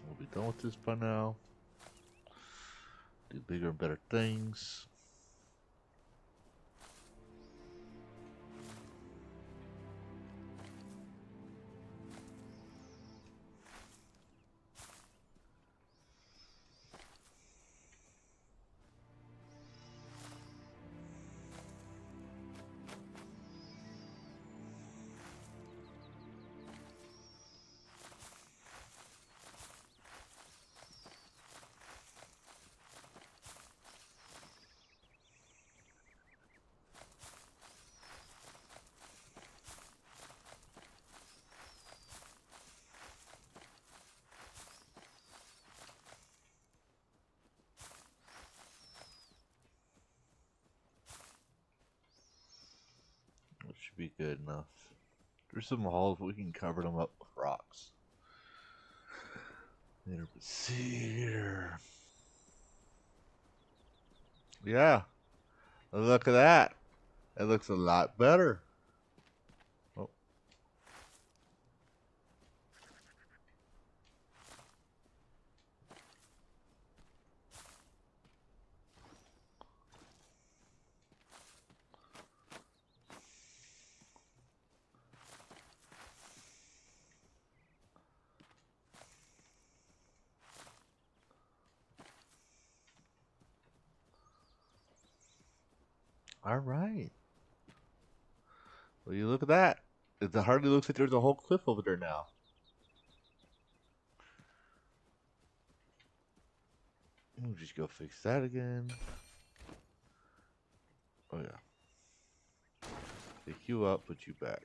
We'll be done with this by now. Do bigger and better things. That should be good enough. There's some holes, but we can cover them up with rocks. Let's see here. Yeah, look at that. It looks a lot better. Oh. All right. Well, you look at that. It hardly looks like there's a whole cliff over there now. We'll just go fix that again. Oh yeah. Pick you up, put you back.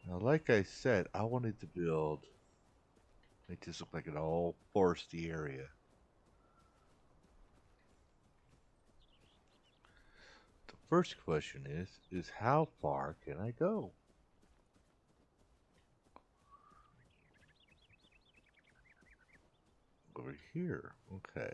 Now, like I said, I wanted to build, make this look like an all foresty area. The first question is how far can I go? Over here, okay.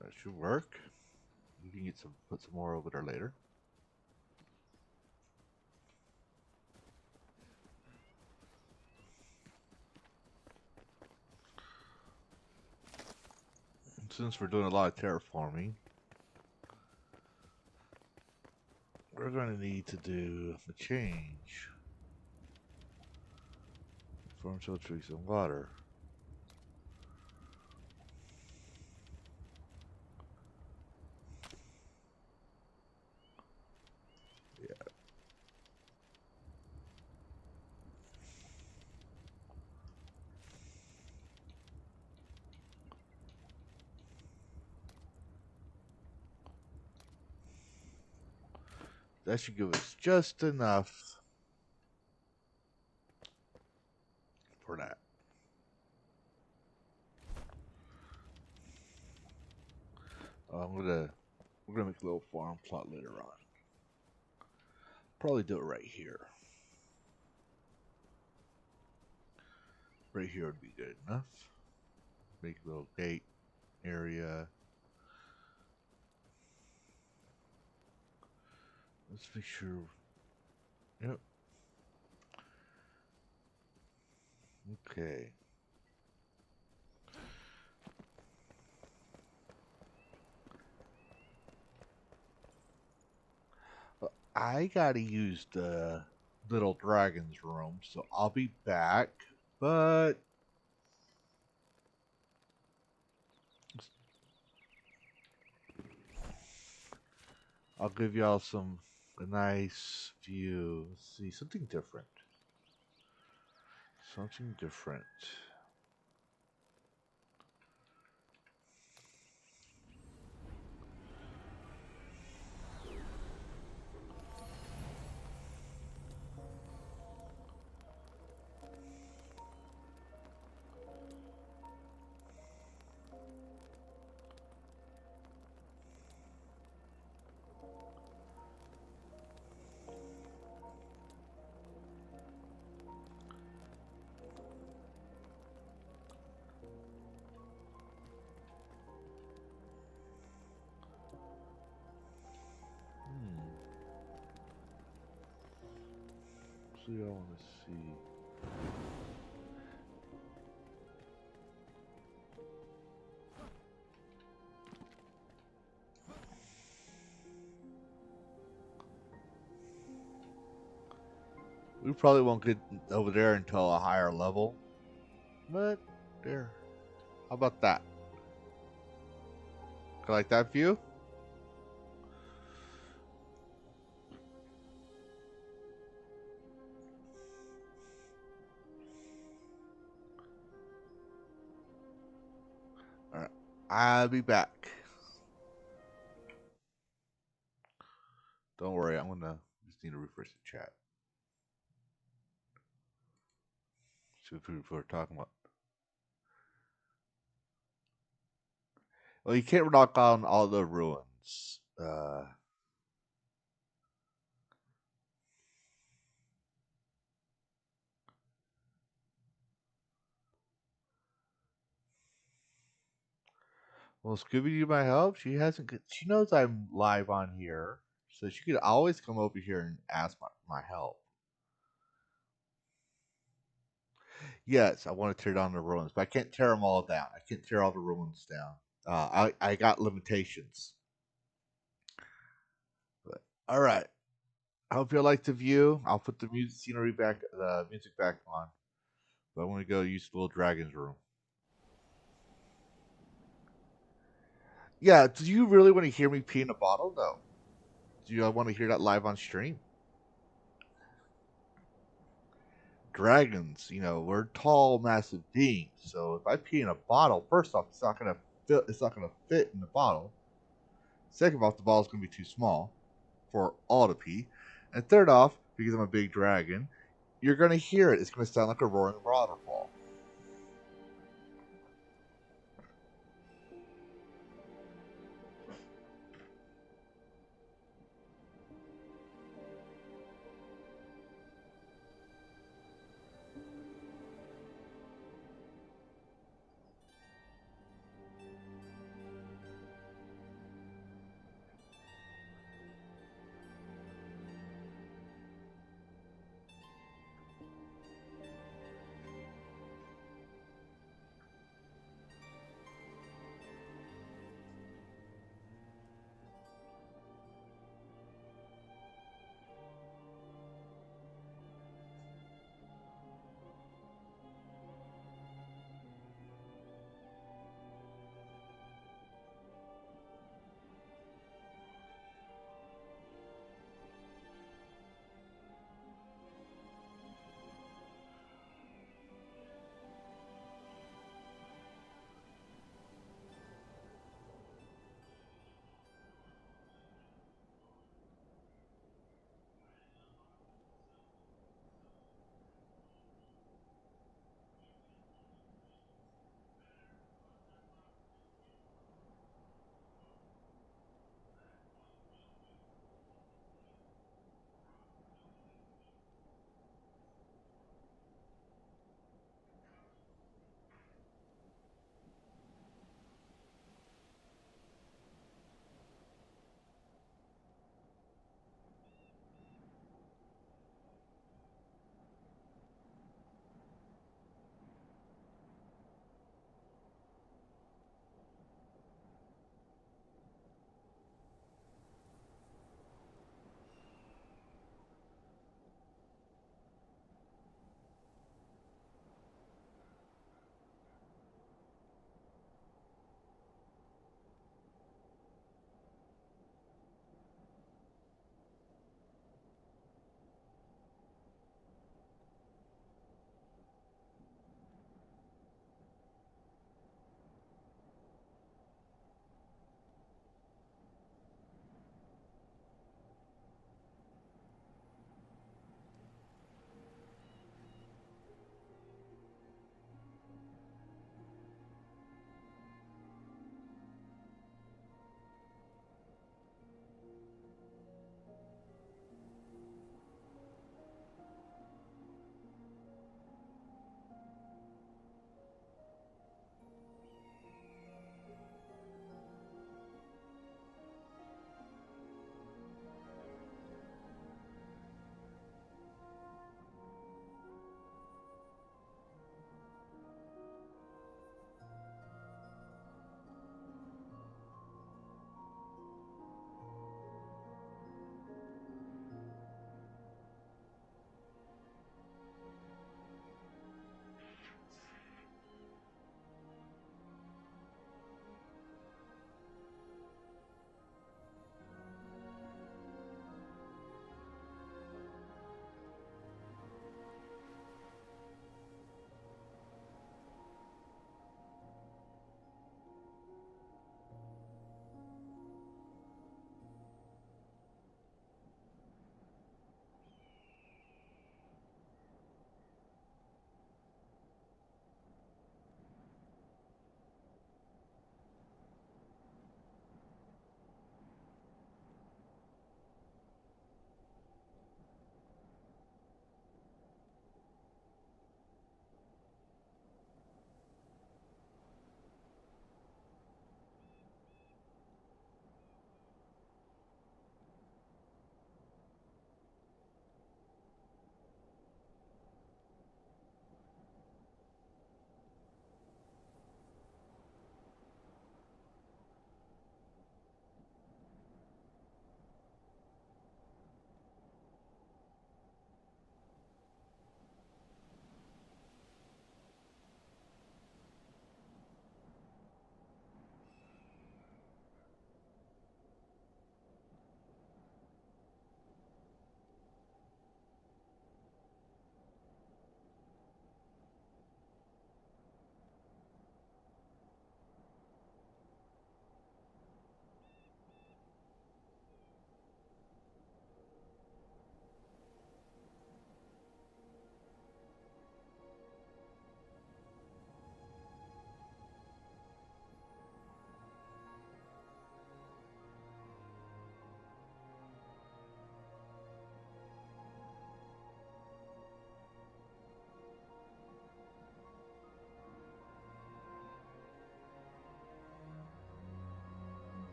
That should work. We can get put some more over there later. And since we're doing a lot of terraforming, we're going to need to do a change. Form soil trees and water. that should give us just enough for that. We're gonna make a little farm plot later on. Probably do it right here. Right here would be good enough. Make a little gate area. Let's make sure. Yep. Okay. Well, I gotta use the little dragon's room, so I'll be back. But I'll give y'all a nice view. Let's see, something different. Something different. So I want to see. We probably won't get over there until a higher level. But there. How about that? Like that view? Alright. I'll be back. Don't worry, I'm gonna just need to refresh the chat. See what people are talking about. Well, you can't knock down all the ruins. Well, Scooby Doo my help. She hasn't. She knows I'm live on here, so she could always come over here and ask my help. Yes, I want to tear down the ruins, but I can't tear them all down. I can't tear all the ruins down. I got limitations. But all right. I hope you like the view. I'll put the music back on. But I'm gonna go use the little dragon's room. Yeah, do you really want to hear me pee in a bottle? No. Do you want to hear that live on stream? Dragons, we're tall, massive beings. So if I pee in a bottle, first off, it's not gonna fit in the bottle. Second off, the bottle's gonna be too small for all to pee. And third off, because I'm a big dragon, you're gonna hear it. It's gonna sound like a roaring waterfall.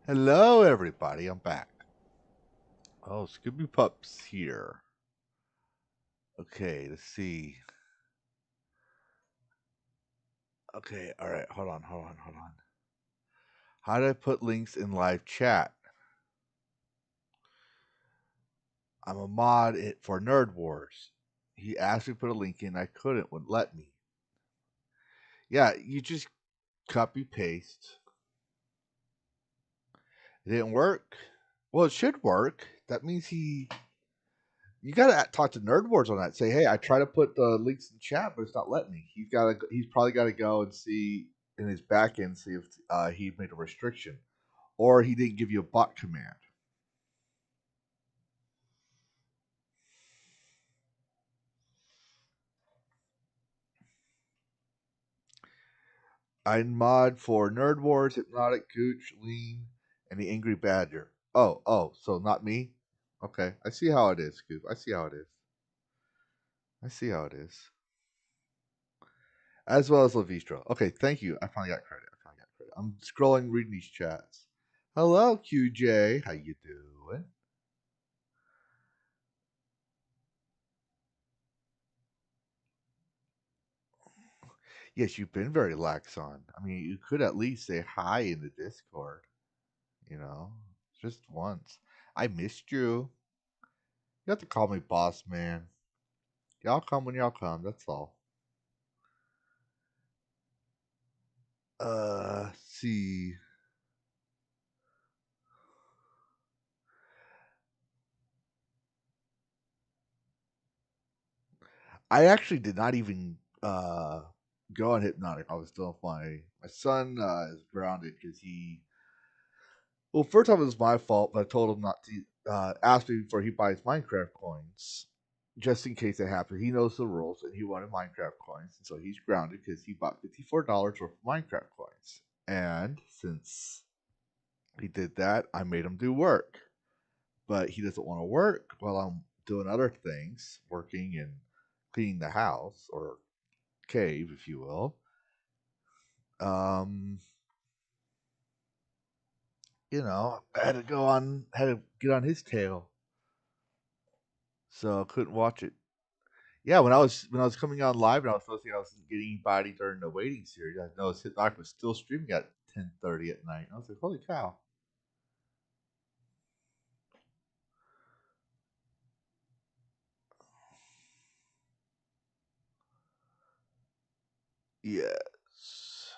Hello, everybody. I'm back. Oh, Scooby Pup's here. Okay, let's see. Okay, all right. Hold on. How do I put links in live chat? I'm a mod for Nerd Wars. He asked me to put a link in. I couldn't. Wouldn't let me. Yeah, you just copy paste. It didn't work. Well, it should work. That means he. You gotta talk to Nerd Wars on that. Say, hey, I try to put the links in chat, but it's not letting me. He's got to. He's probably got to go and see in his backend see if he made a restriction, or he didn't give you a bot command. I mod for Nerd Wars, Hypnotic Gooch, Lean, and the Angry Badger. Oh, so not me? Okay, I see how it is, Scoop. I see how it is. I see how it is. As well as Lavistro. Okay, thank you. I finally got credit. I'm scrolling, reading these chats. Hello, QJ. How you doing? Yes, you've been very lax on. I mean, you could at least say hi in the Discord. You know, just once. I missed you. You have to call me boss, man. Y'all come when y'all come. That's all. See. I actually did not even go on Hypnotic. I was still my son is grounded because he. Well, first off, it was my fault, but I told him not to ask me before he buys Minecraft coins, just in case it happened. He knows the rules, and he wanted Minecraft coins, and so he's grounded because he bought $54 worth of Minecraft coins. And since he did that, I made him do work, but he doesn't want to work while I'm doing other things, working and cleaning the house or cave, if you will. Um, I had to get on his tail, so I couldn't watch it. Yeah, when I was coming on live and I was noticing I wasn't getting anybody during the waiting series, I noticed Hitlock was still streaming at 10:30 at night. I was like, holy cow! Yes,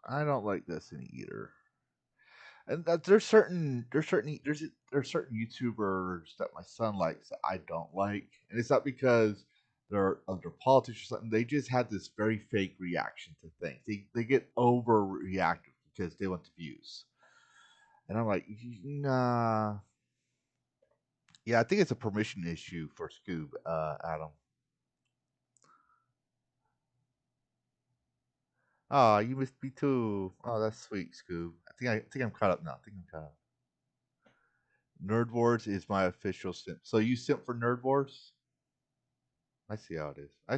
I don't like this any either. And that there's certain YouTubers that my son likes that I don't like, and it's not because they're under politics or something. They just had this very fake reaction to things. They get overreactive because they want the views, and I'm like, nah. Yeah, I think it's a permission issue for Scoob, Adam. Oh, you missed me too. Oh, that's sweet, Scoob. I think I'm caught up now. I think I'm caught up. Nerd Wars is my official simp. So you simp for Nerd Wars? I see how it is. I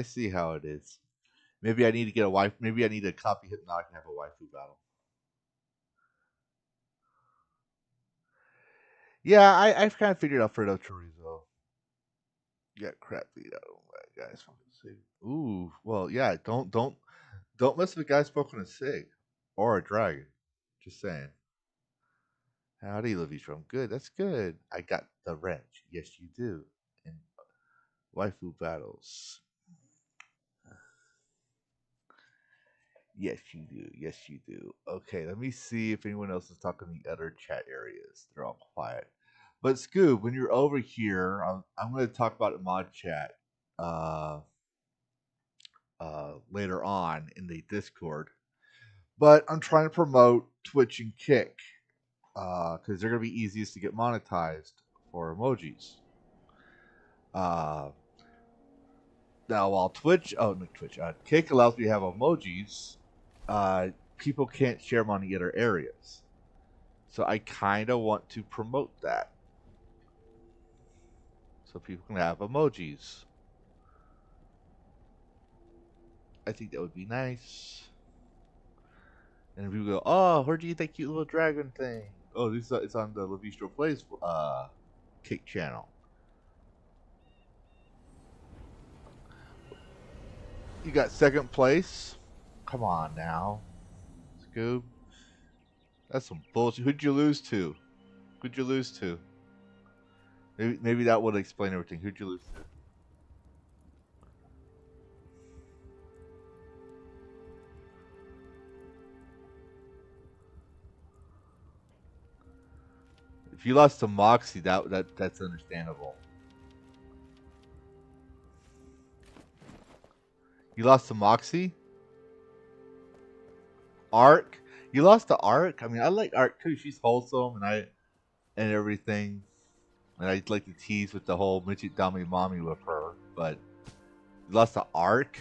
see how it is. Maybe I need to get a wife. Maybe I need to copy Hypnotic and have a waifu battle. Yeah, I've kind of figured out Fredo Chorizo. Yeah, crap beat out of that guy's fucking sig. Ooh, well, yeah. Don't mess with a guy smoking a cig or a dragon. Just saying. Howdy, Lavistro. I'm good. That's good. I got the wrench. Yes, you do. And waifu battles. Yes, you do. Yes, you do. Okay, let me see if anyone else is talking in the other chat areas. They're all quiet. But Scoob, when you're over here, I'm going to talk about a mod chat uh, later on in the Discord. But I'm trying to promote Twitch and Kick because they're going to be easiest to get monetized for emojis. Uh, Now, while Kick allows me to have emojis, uh, people can't share them on the other areas. So I kind of want to promote that so people can have emojis. I think that would be nice. And people go, "Oh, where'd you get that cute little dragon thing?" Oh, this it's on the Lavistro Plays Kick channel. You got second place. Come on now, Scoob. That's some bullshit. Who'd you lose to? Who'd you lose to? Maybe that would explain everything. Who'd you lose to? If you lost to Moxie, that's understandable. You lost to Moxie? Ark? You lost to Ark? I mean, I like Ark too. She's wholesome and everything. And I like to tease with the whole midget dummy mommy with her. But you lost to Ark?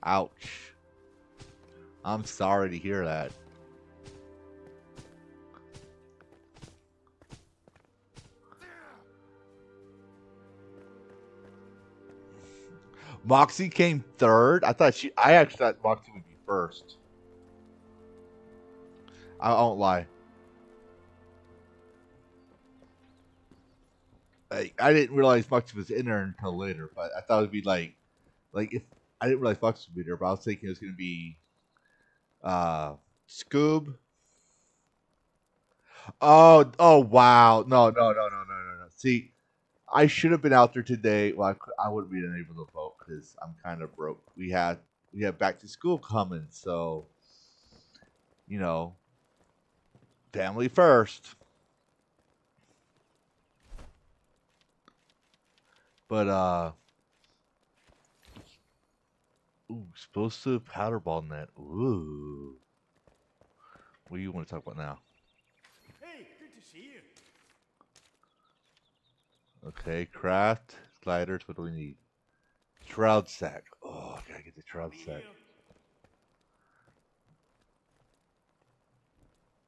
Ouch. I'm sorry to hear that. Moxie came third. I actually thought Moxie would be first. I won't lie. I didn't realize Moxie was in there until later, but I thought it would be like if I didn't realize Moxie would be there, but I was thinking it was gonna be Scoob. Oh wow. No. See, I should have been out there today. Well, I wouldn't be able to vote because I'm kind of broke. We have back to school coming, so you know, family first. But ooh, explosive powder ball net. Ooh, what do you want to talk about now? Hey, good to see you. Okay, craft gliders. What do we need? Shroud sack. Oh, I gotta get the shroud sack.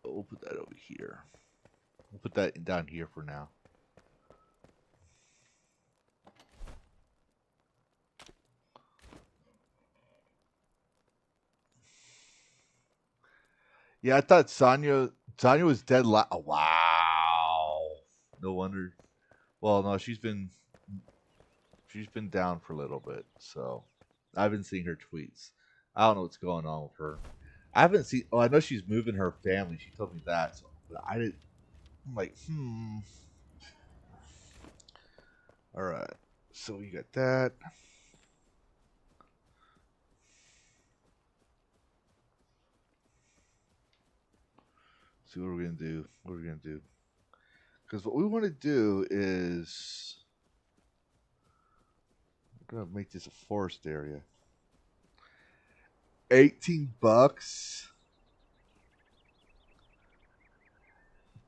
We'll put that over here. We'll put that down here for now. Yeah, I thought Sonya was dead. Oh, wow. No wonder. Well, no, she's been down for a little bit, so I haven't seen her tweets. I don't know what's going on with her. I haven't seen. Oh, I know she's moving her family. She told me that, so, but I didn't. I'm like, All right. So we got that. See what we're gonna do. What we're gonna do. Because what we want to do is we're gonna make this a forest area. $18.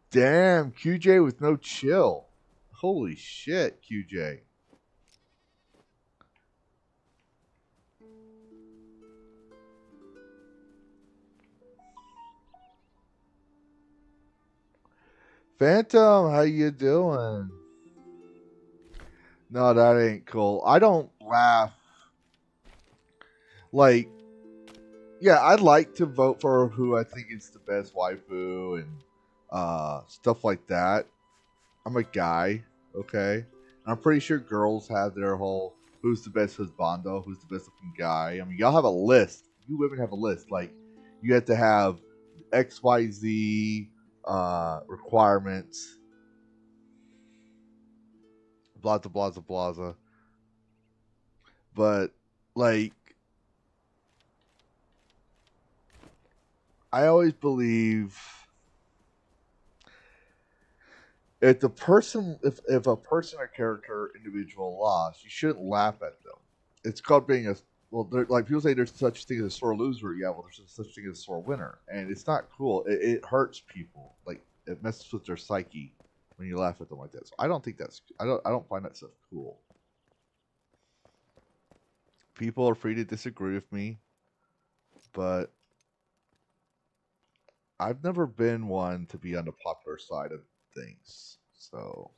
Damn, QJ with no chill. Holy shit, QJ. Phantom, how you doing? No, that ain't cool. I don't laugh. Like, yeah, I'd like to vote for who I think is the best waifu and stuff like that. I'm a guy, okay? And I'm pretty sure girls have their whole who's the best husbando, who's the best looking guy. I mean, y'all have a list. You women have a list. Like, you have to have XYZ requirements. Blaza, blaza, blaza. But, like, I always believe if if a person or character individual lost, you shouldn't laugh at them. It's called being a well. Like people say, there's such thing as a sore loser. Yeah, well, there's such thing as a sore winner, and it's not cool. It hurts people. Like it messes with their psyche when you laugh at them like that. So I don't think that's I don't find that stuff cool. People are free to disagree with me, but I've never been one to be on the popular side of things. So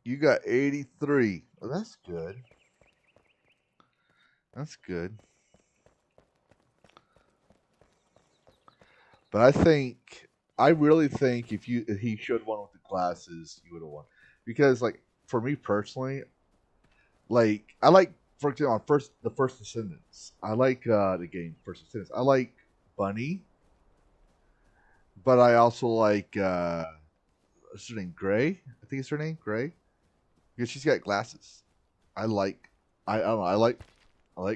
you got 83. Well, that's good. That's good. But I really think if he should won with the glasses, he would have won. Because like for me personally, like I like for example on the first Descendants. I like the game First Descendants. I like Bunny, but I also like what's her name? Gray? I think it's her name, Gray. Because she's got glasses. I like I don't know, I like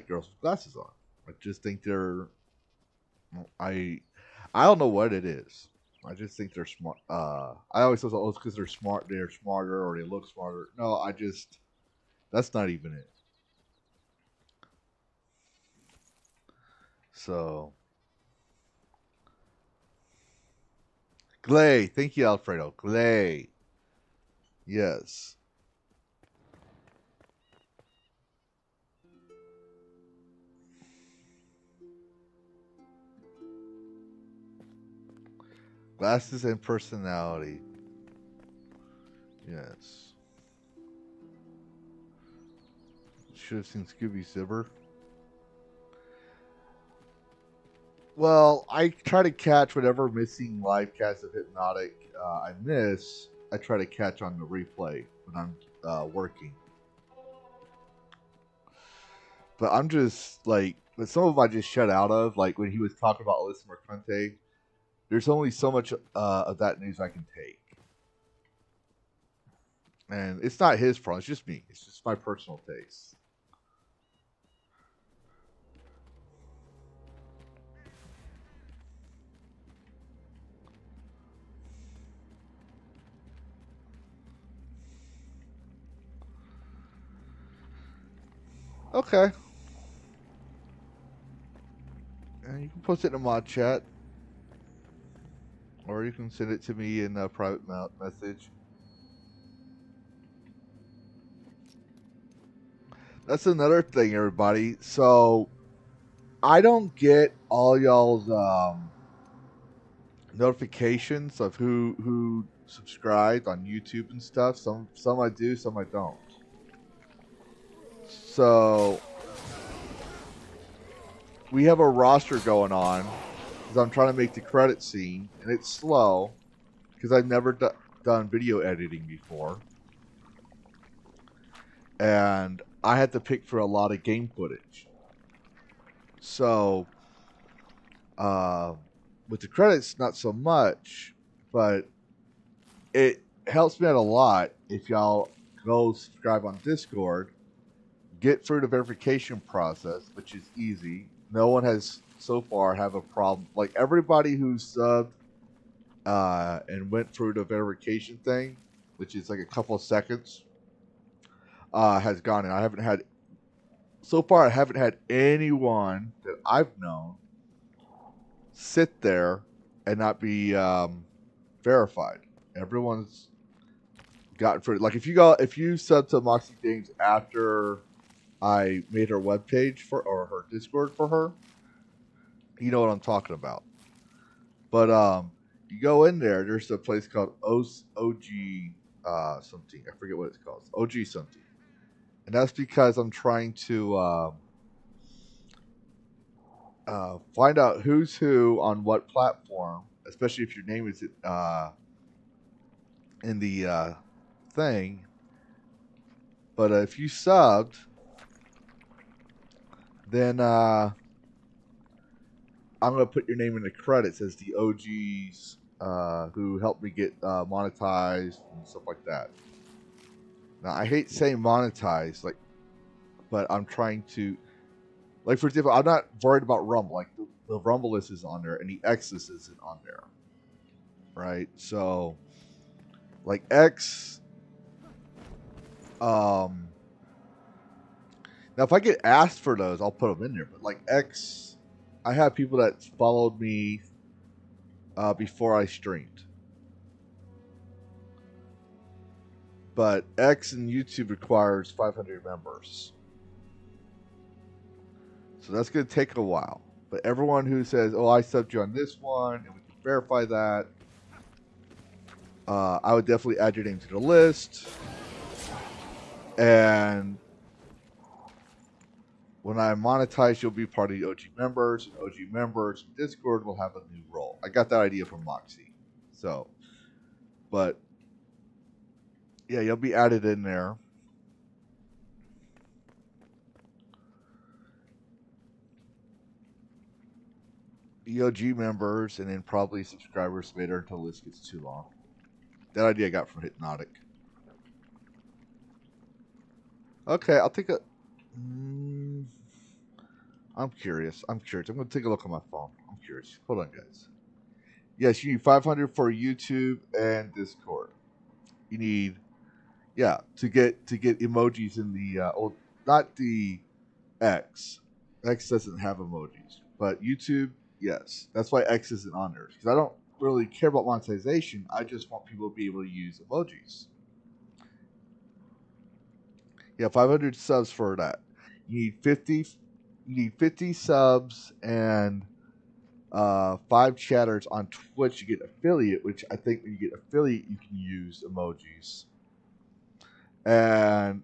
girls with glasses on. I just think they're I I don't know what it is. I just think they're smart. I always thought, oh, it's because they're smart. They're smarter, or they look smarter. No, that's not even it. So, Glay, thank you, Alfredo. Glay, yes. Glasses and personality. Yes. Should have seen Scooby Zibber. Well, I try to catch whatever missing live cast of Hypnotic I miss. I try to catch on the replay when I'm working. But I'm just like, but some of them I just shut out of. Like when he was talking about Alyssa Mercante, there's only so much of that news I can take. And it's not his problem, it's just me. It's just my personal taste. Okay. And you can post it in a mod chat. Or you can send it to me in a private message. That's another thing, everybody. So, I don't get all y'all's notifications of who subscribed on YouTube and stuff. Some I do, some I don't. So we have a roster going on because I'm trying to make the credit scene, and it's slow because I've never done video editing before, and I had to pick for a lot of game footage. So with the credits, not so much, but it helps me out a lot if y'all go subscribe on Discord, get through the verification process, which is easy. No one has so far have a problem. Like everybody who subbed and went through the verification thing, which is like a couple of seconds, has gone in. I haven't had anyone that I've known sit there and not be verified. Everyone's gotten through it. Like if you sub to Moxie Games after I made her webpage or her Discord for her, you know what I'm talking about. But you go in there, there's a place called OG something. I forget what it's called. OG something. And that's because I'm trying to find out who's who on what platform, especially if your name is in the thing. But if you subbed, then I'm going to put your name in the credits as the OGs who helped me get monetized and stuff like that. Now, I hate saying monetized, but I'm trying to, like, for example, I'm not worried about Rumble. Like, the Rumble list is on there, and the X list isn't on there, right? So, like, X, now, if I get asked for those, I'll put them in there. But, like, X, I have people that followed me before I streamed. But X and YouTube requires 500 members. So that's going to take a while. But everyone who says, oh, I subbed you on this one, and we can verify that, I would definitely add your name to the list. And when I monetize, you'll be part of the OG members, and OG members in Discord will have a new role. I got that idea from Moxie. So, but yeah, you'll be added in there. EOG members, and then probably subscribers later until this gets too long. That idea I got from Hypnotic. Okay, I'll take a... I'm curious. I'm going to take a look on my phone. I'm curious. Hold on, guys. Yes, you need 500 for YouTube and Discord. You need... Yeah, to get emojis in the... old, not the X. X doesn't have emojis. But YouTube... Yes, that's why X isn't on there. Because I don't really care about monetization. I just want people to be able to use emojis. Yeah, 500 subs for that. You need 50. You need 50 subs and 5 chatters on Twitch to get affiliate. Which I think when you get affiliate, you can use emojis. And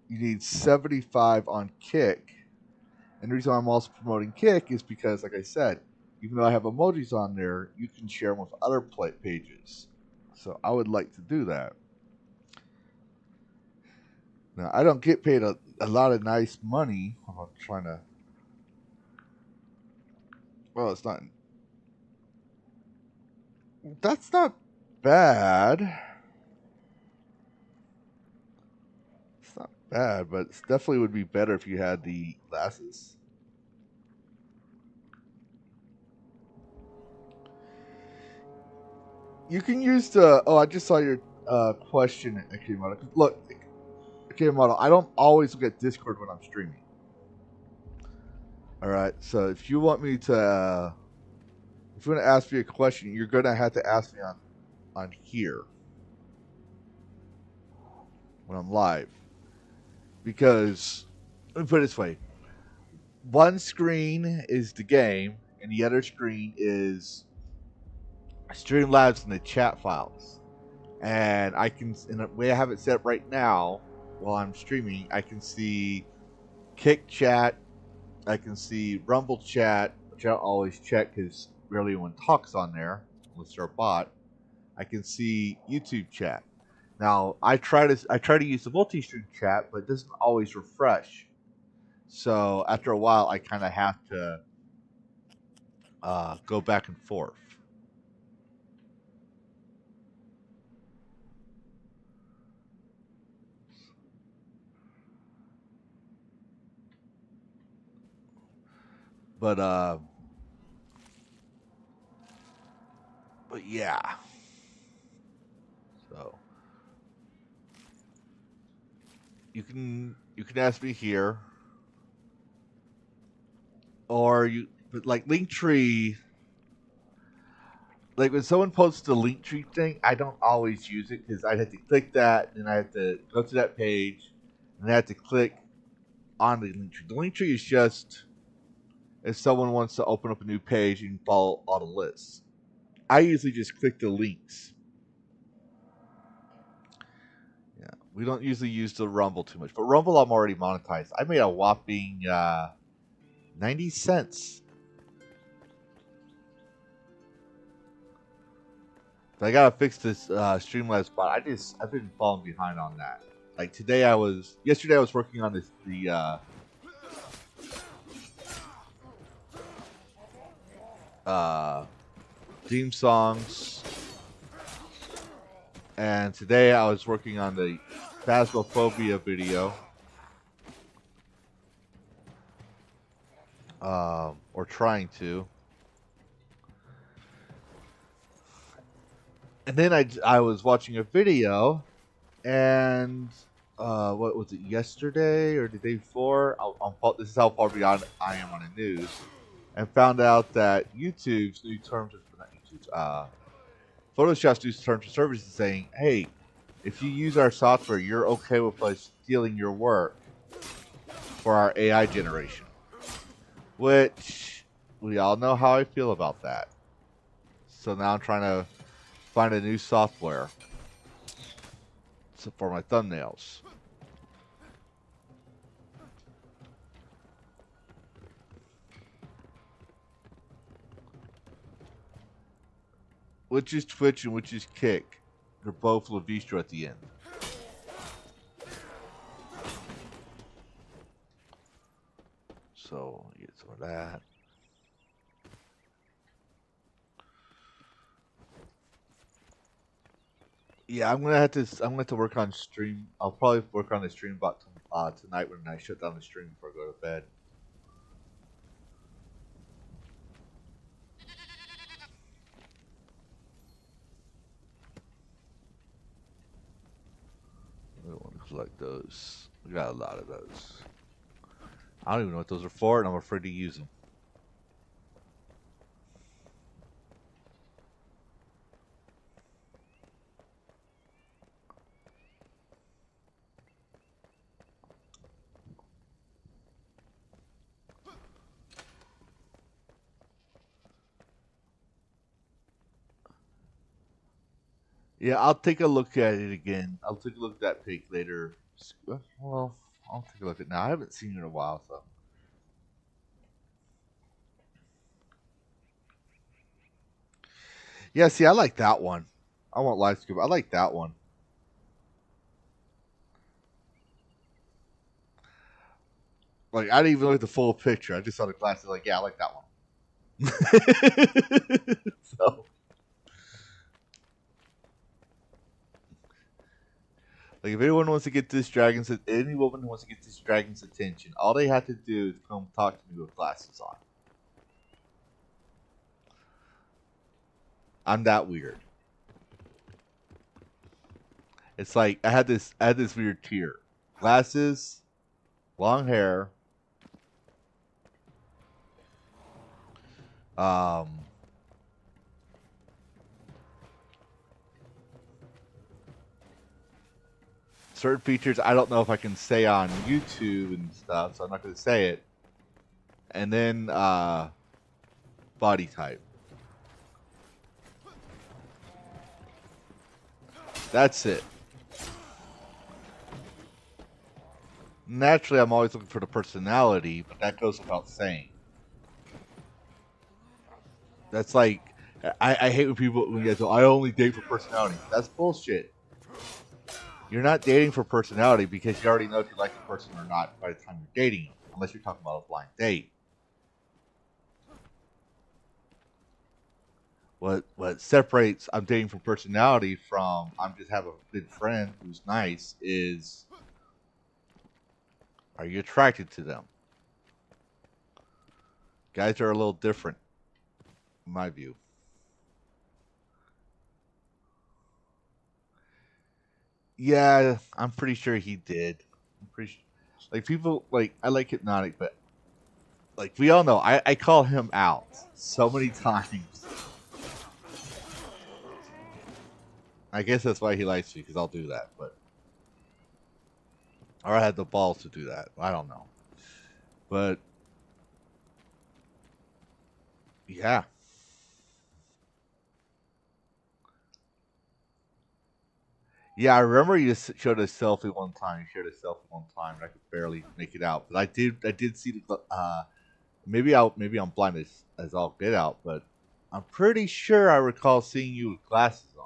you need 75 on Kick. And the reason why I'm also promoting Kick is because, like I said, even though I have emojis on there, you can share them with other pages. So I would like to do that. Now, I don't get paid a lot of nice money. I'm trying to... Well, it's not... That's not bad. It's not bad, but it definitely would be better if you had the glasses. You can use the... Oh, I just saw your question, Akimoto. Look, Akimoto, I don't always look at Discord when I'm streaming. Alright, so if you want me to... if you want to ask me a question, you're going to have to ask me on here. When I'm live. Because, let me put it this way. One screen is the game, and the other screen is... Streamlabs and the chat files, and I can, in the way I have it set up right now, while I'm streaming, I can see Kick chat, I can see Rumble chat, which I don't always check because rarely anyone talks on there unless they're a bot. I can see YouTube chat. Now I try to use the multi-stream chat, but it doesn't always refresh. So after a while, I kind of have to go back and forth. But yeah. So you can ask me here, or but like Linktree. Like when someone posts the Linktree thing, I don't always use it because I have to click that, and I have to go to that page, and I have to click on the Linktree. The Linktree is just if someone wants to open up a new page and follow all the lists. I usually just click the links. Yeah, we don't usually use the Rumble too much, but Rumble I'm already monetized. I made a whopping 90 cents. But I gotta fix this Streamlabs bot. I've been falling behind on that. Like yesterday I was working on the theme songs, and today I was working on the Phasmophobia video, or trying to. And then I was watching a video, and what was it, yesterday or the day before? This is how far beyond I am on the news. And found out that YouTube's new terms, not YouTube's, Photoshop's new terms of service is saying, hey, if you use our software, you're okay with us stealing your work for our AI generation. Which, we all know how I feel about that. So now I'm trying to find a new software for my thumbnails. which is Twitch and which is Kick. They're both Lavistro at the end. So get some of that. Yeah, I'm gonna have to work on stream. I'll probably work on the stream about tonight when I shut down the stream before I go to bed. We want to collect those. We got a lot of those. I don't even know what those are for, and I'm afraid to use them. Yeah, I'll take a look at it again. I'll take a look at that pic later. Well, I'll take a look at it now. I haven't seen it in a while, so. Yeah, see, I like that one. I want live scoop. I like that one. Like, I didn't even look at the full picture. I just saw the glasses. Like, yeah, I like that one. So. Like, if anyone wants to get this dragon's, any woman who wants to get this dragon's attention, all they have to do is come talk to me with glasses on. I'm that weird. It's like I had this weird tier: glasses, long hair, certain features I don't know if I can say on YouTube and stuff, so I'm not going to say it. And then body type. That's it. Naturally, I'm always looking for the personality, but that goes without saying. That's like, I hate when people, when you guys go, I only date for personality. That's bullshit. You're not dating for personality because you already know if you like the person or not by the time you're dating, unless you're talking about a blind date. What separates I'm dating for personality from I'm just have a good friend who's nice is, are you attracted to them? Guys are a little different, in my view. Yeah, I'm pretty sure he did. I'm pretty sure. Like, people, like, I like Hypnotic, but, like, we all know, I call him out so many times. I guess that's why he likes me, because I'll do that, but. Or I had the balls to do that. I don't know. But. Yeah. Yeah, I remember you showed a selfie one time. You shared a selfie one time, and I could barely make it out. But I did see the. Maybe I'm blind as all get out, but I'm pretty sure I recall seeing you with glasses on.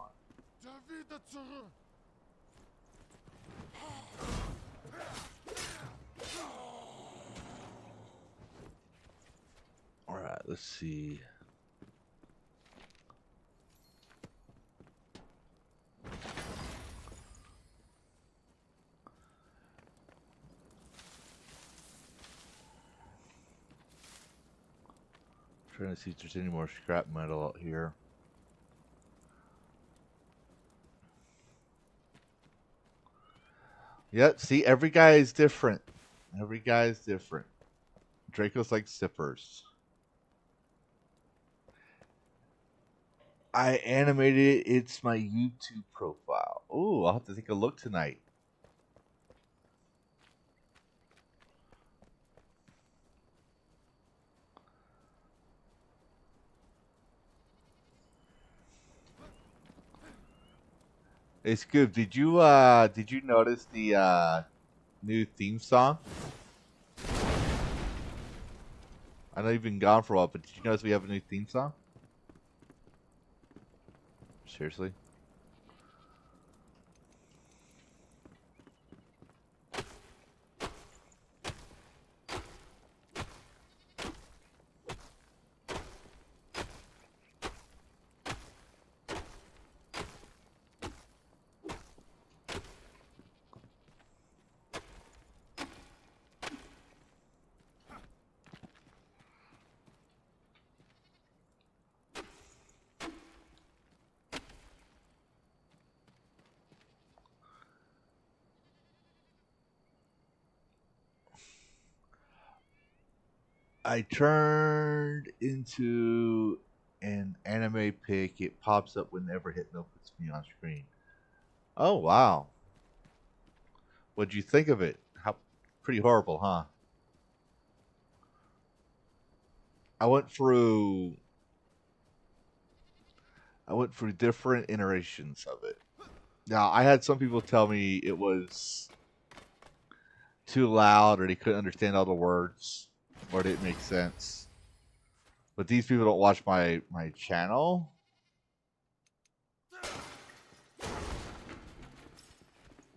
All right, let's see. Trying to see if there's any more scrap metal out here. Yep, see, every guy is different. Every guy is different. Draco's like sippers. I animated it. It's my YouTube profile. Ooh, I'll have to take a look tonight. It's good. Did you notice the new theme song? I know you've been gone for a while, but did you notice we have a new theme song? Seriously? I turned into an anime pic. It pops up whenever Hypno puts me on screen. Oh wow. What'd you think of it? How pretty horrible, huh? I went through I went through different iterations of it. Now I had some people tell me it was too loud or they couldn't understand all the words or it didn't make sense. But these people don't watch my channel.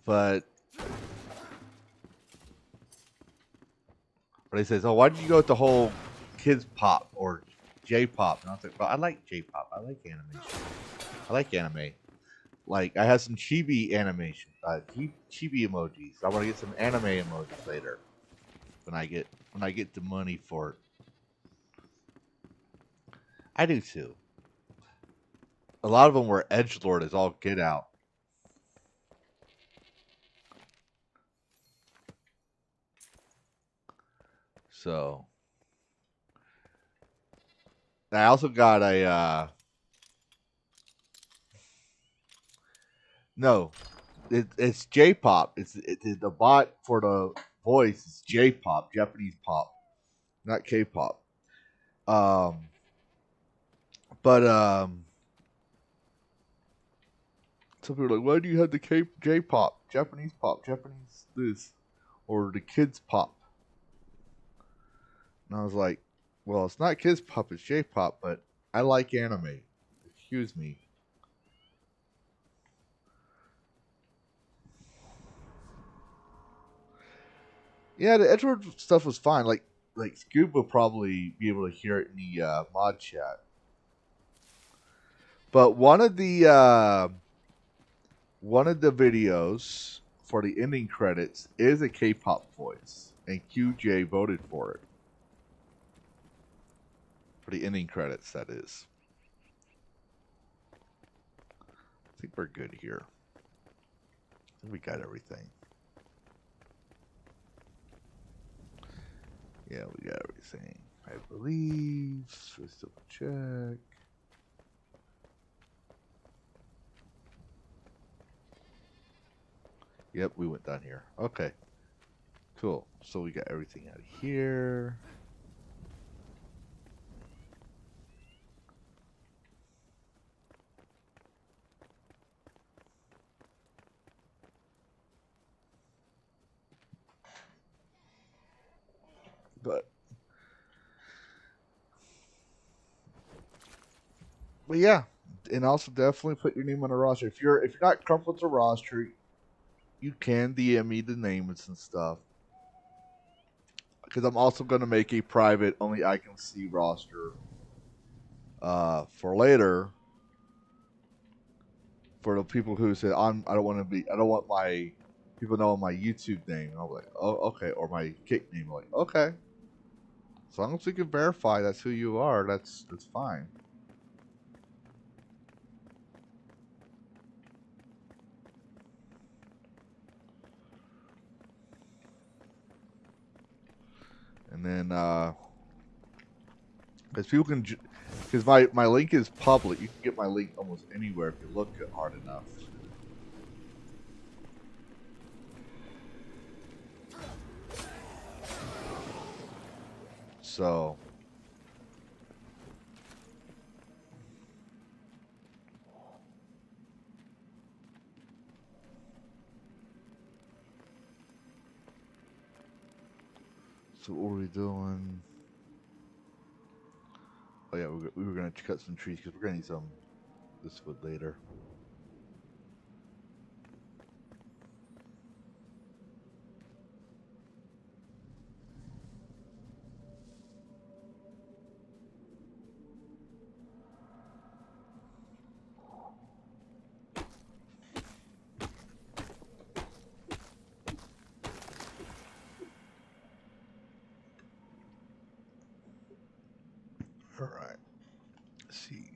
But they says, "Oh, why did you go with the whole kids pop or J-pop?" And I was like, "Well, I like J-pop. I like animation. I like anime. Like, I have some chibi animation, chibi emojis. I want to get some anime emojis later when I get the money for it. I do too. A lot of them were edgelord as all get out. So I also got a no, it's J-pop. It's the bot for the voice is J-pop, Japanese pop, not K-pop. Um, but some people are like, why do you have the J-pop, Japanese pop, Japanese this, or the kids pop? And I was like, well, it's not kids pop, it's J-pop, but I like anime. Excuse me. Yeah, the Edward stuff was fine. Like Scoob will probably be able to hear it in the mod chat. But one of the videos for the ending credits is a K-pop voice, and QJ voted for it for the ending credits. That is. I think we're good here. I think we got everything. Yeah, we got everything. I believe. Let's double check. Yep, we went down here. Okay. Cool. So we got everything out of here. But yeah, and also definitely put your name on the roster. If you're not comfortable with the roster, you can DM me the names and stuff. Because I'm also going to make a private, only I can see roster for later. For the people who say I don't want my people knowing my YouTube name. I'm like, oh, okay, or my kick name. I'm like, okay, as long as we can verify that's who you are, that's fine. And then, because people can, because my link is public. You can get my link almost anywhere if you look hard enough. So, what are we doing? Oh yeah, we were gonna cut some trees because we're gonna need some this wood later. All right. Let's see.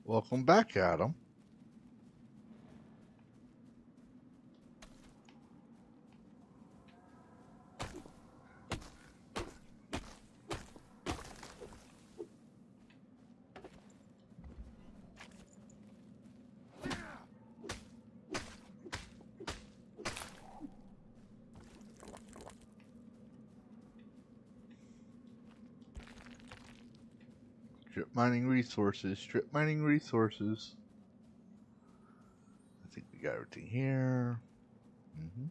Welcome back, Adam. Strip mining resources. Strip mining resources. I think we got everything here. Mm-hmm.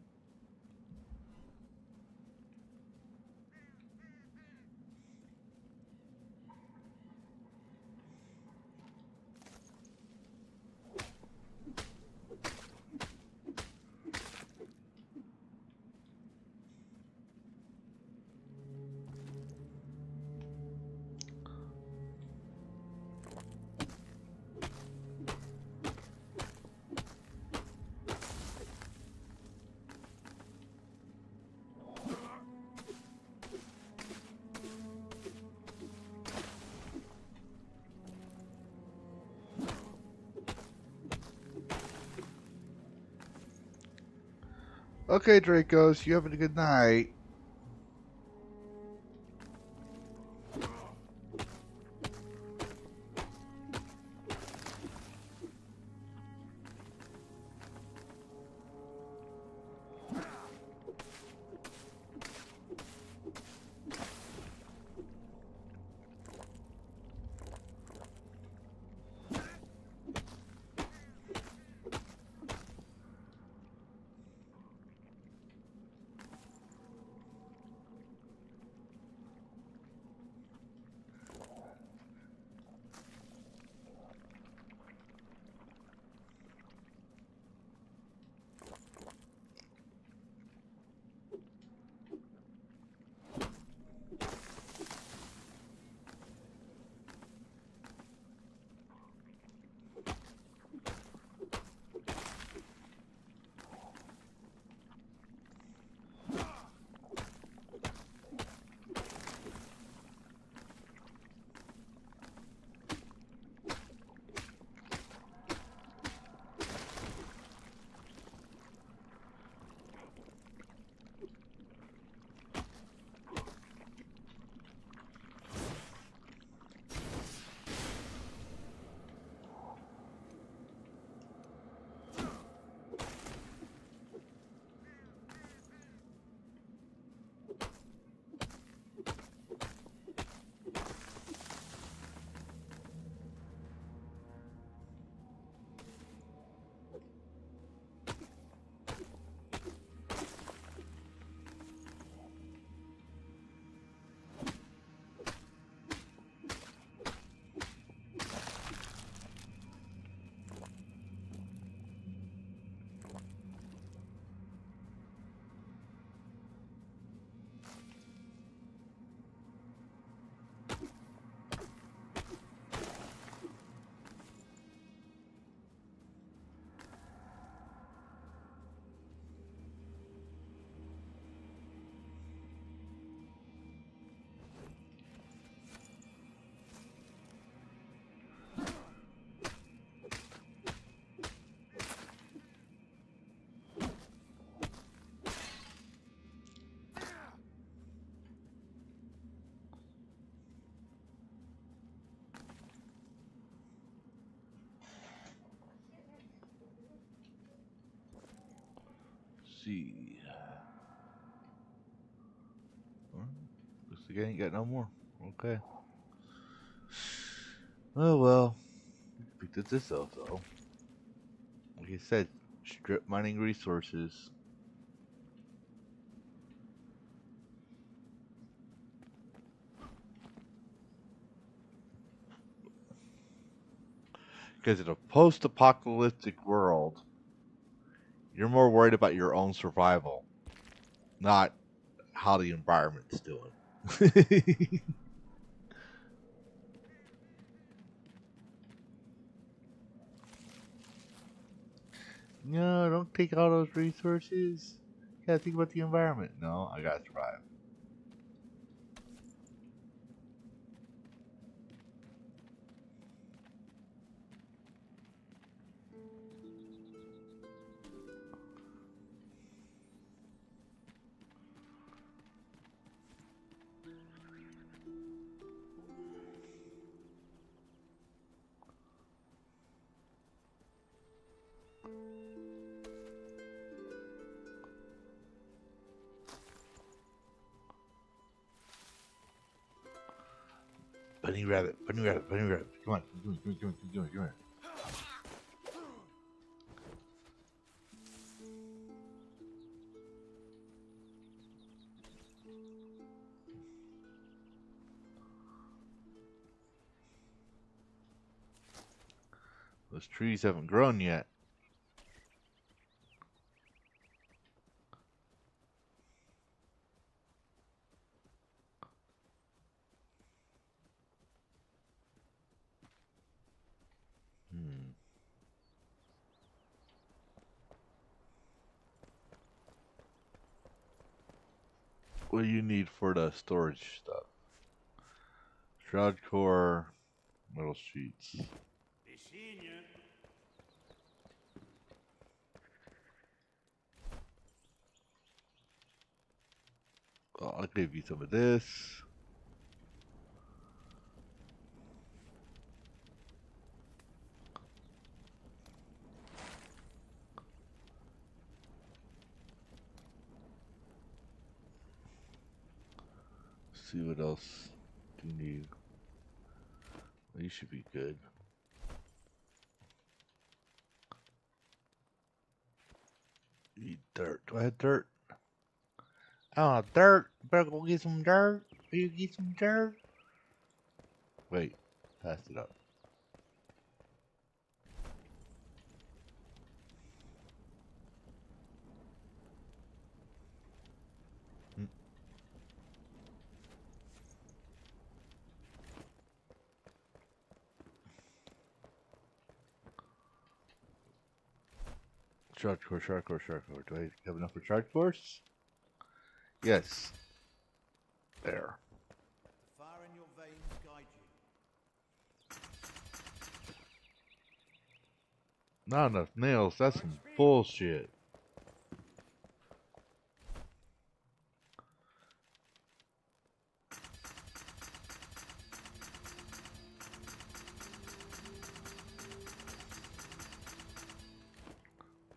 Okay, Dracos, you having a good night. See. Well, looks like I ain't got no more. Okay. Oh well. Picked this up though. Like I said, strip mining resources. Because in a post-apocalyptic world, you're more worried about your own survival, not how the environment's doing. No, don't take all those resources. You gotta think about the environment. No, I gotta survive. Bunny rabbit, bunny rabbit, bunny rabbit. Come on, come here. Those trees haven't grown yet. Hmm. What do you need for the storage stuff? Shroud core, metal sheets. They seen ya. I'll give you some of this. See what else do you need. Well, you should be good. Need dirt. Do I have dirt? Oh, dirt. Better go get some dirt. Better get some dirt. Wait, pass it up. Charge course, charge course, charge course. Do I have enough for charge course? Yes. There. The fire in your veins guide you. Not enough nails. That's some bullshit.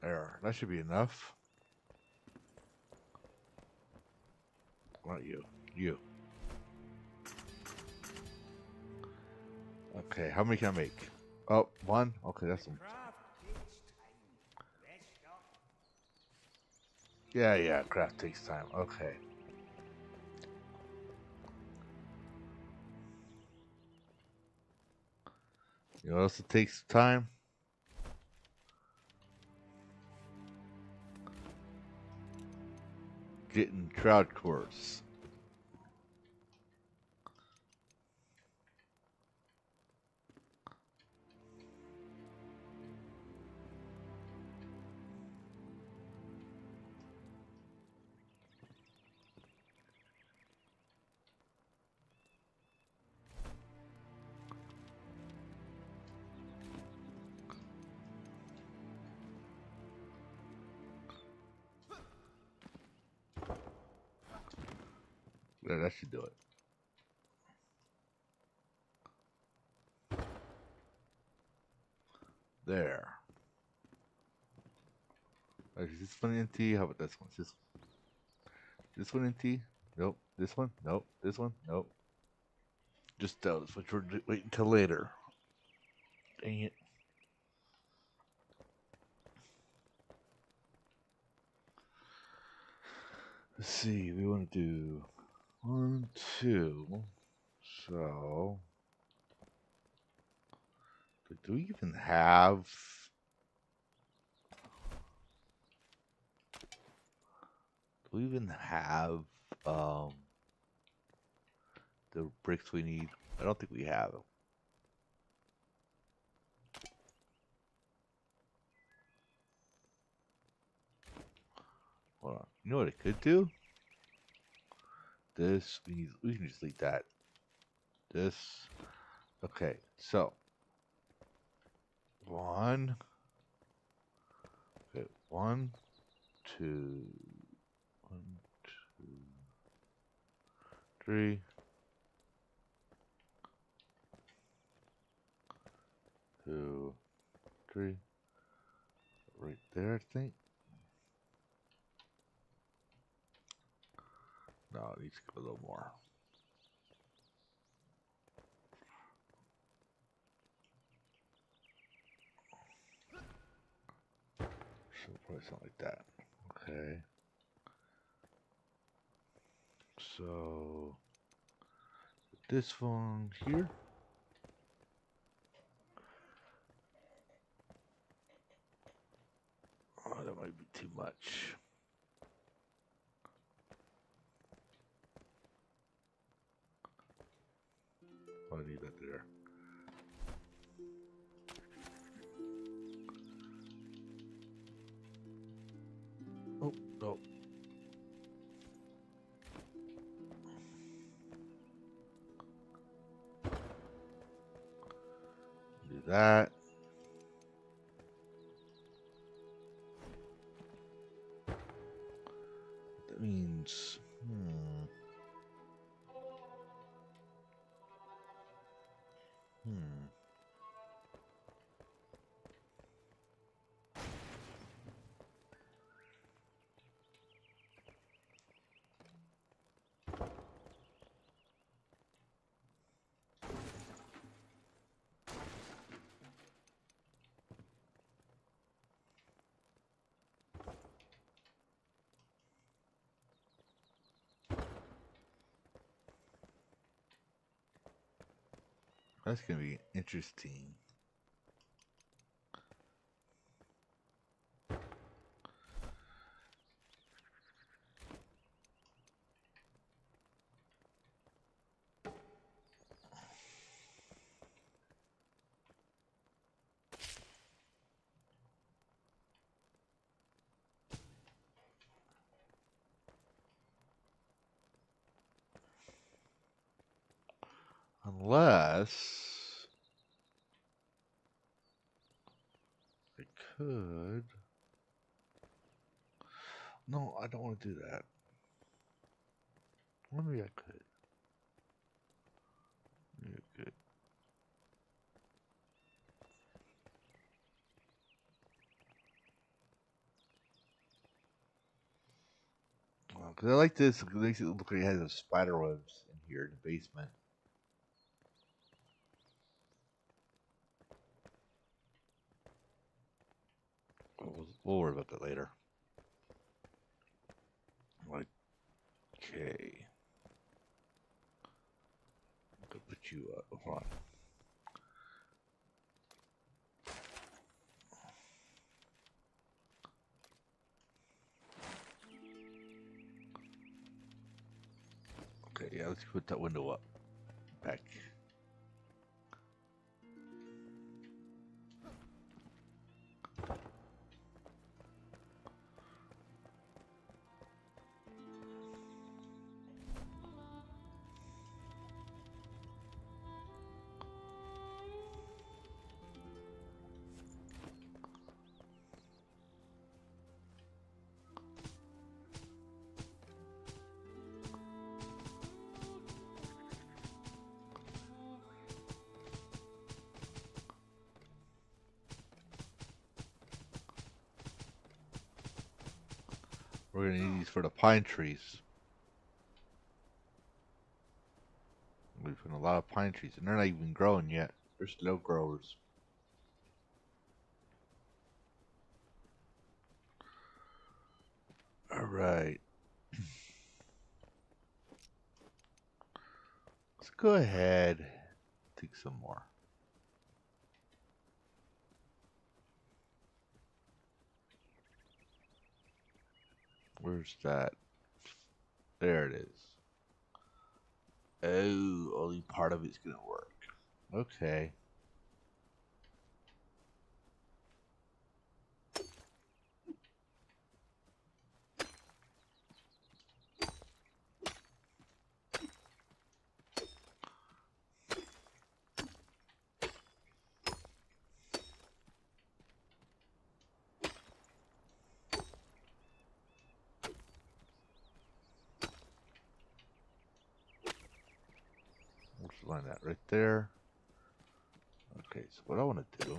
There. That should be enough. Not you. You. Okay, how many can I make? Oh, one? Okay, that's some. Craft takes time. Rest up. Yeah, craft takes time. Okay. You know what else it takes time? Getting trout course. Yeah, that should do it. There. Is this one empty? How about this one? This one empty? Nope. This one? Nope. This one? Nope. Just those, which we're waiting until later. Dang it. Let's see. We want to do 1, 2. So, do we even have? Do we even have the bricks we need? I don't think we have them. Hold on. You know what I could do? This we can just leave that. This. Okay, so 1. Okay, 1, 2, 1, 2, 3. 2, 3. Right there, I think. No, it needs to go a little more. So probably something like that. Okay. So this one here. Oh, that might be too much. I need that there. Oh, no. Do that. That means, That's gonna be interesting. Unless I could. No, I don't want to do that. Maybe I could. Maybe I could. Because I like this. It makes it look like it has spider webs in here in the basement. We'll worry about that later. Okay. I'm gonna put you up. Hold on. Okay, yeah, let's put that window up. Back. We're gonna need these for the pine trees. We've put a lot of pine trees, and they're not even growing yet. They're slow growers. All right. Let's go ahead. Take some more. Where's that? There it is. Oh, only part of it's gonna work. Okay. We'll just line that right there. Okay, so what I want to do.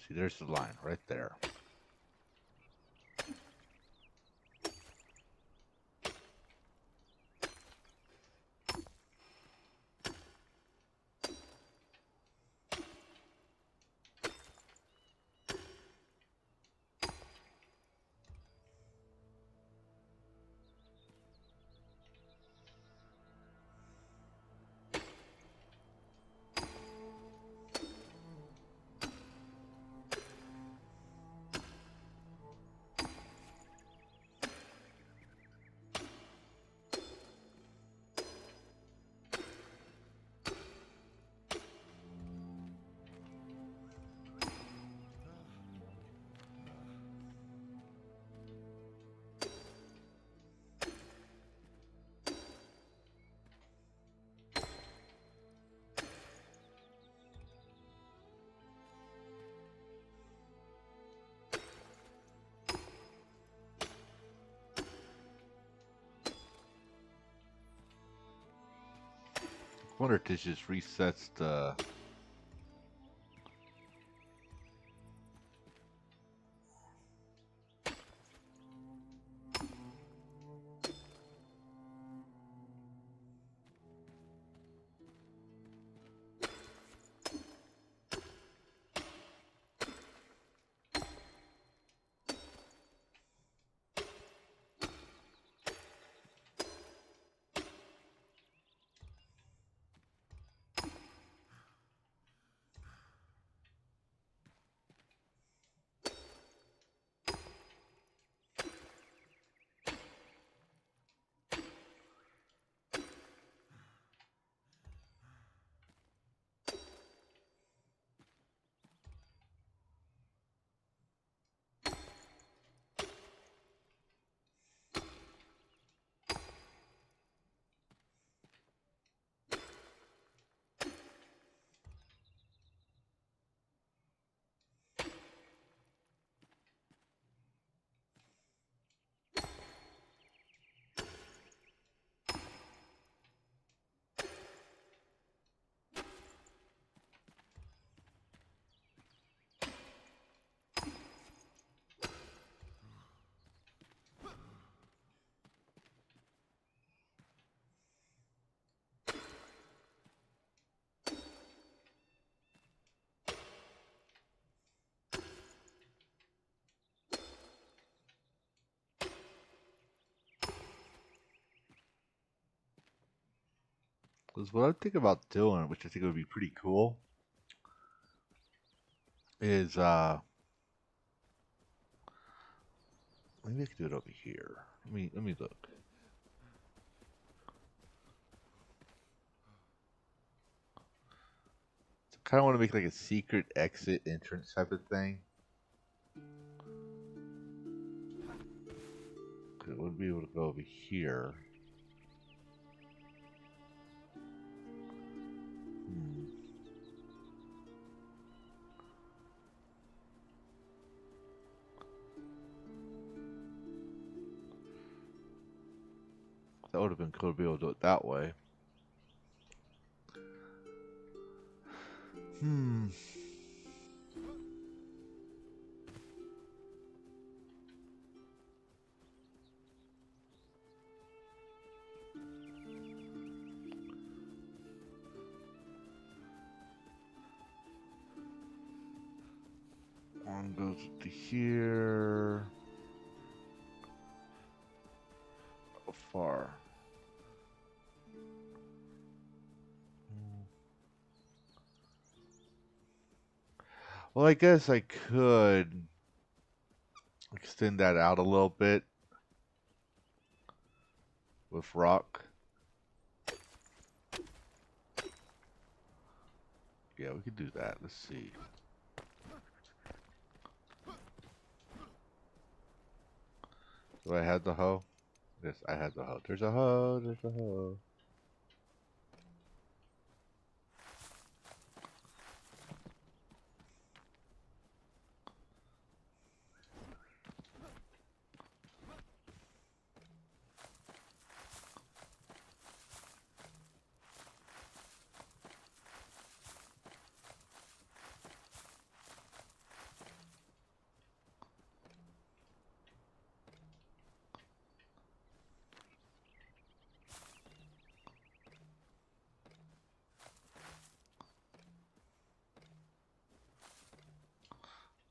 See, there's the line right there. I wonder if this just resets the. Because what I'm thinking about doing, which I think would be pretty cool, is maybe I could do it over here. Let me look. So I kind of want to make like a secret exit entrance type of thing. It would be able to go over here. That would have been cool to be able to do it that way. One goes to here. How far? Well, I guess I could extend that out a little bit with rock. Yeah, we could do that. Let's see. Do I have the hoe? Yes, I had the hoe. There's a hoe. There's a hoe.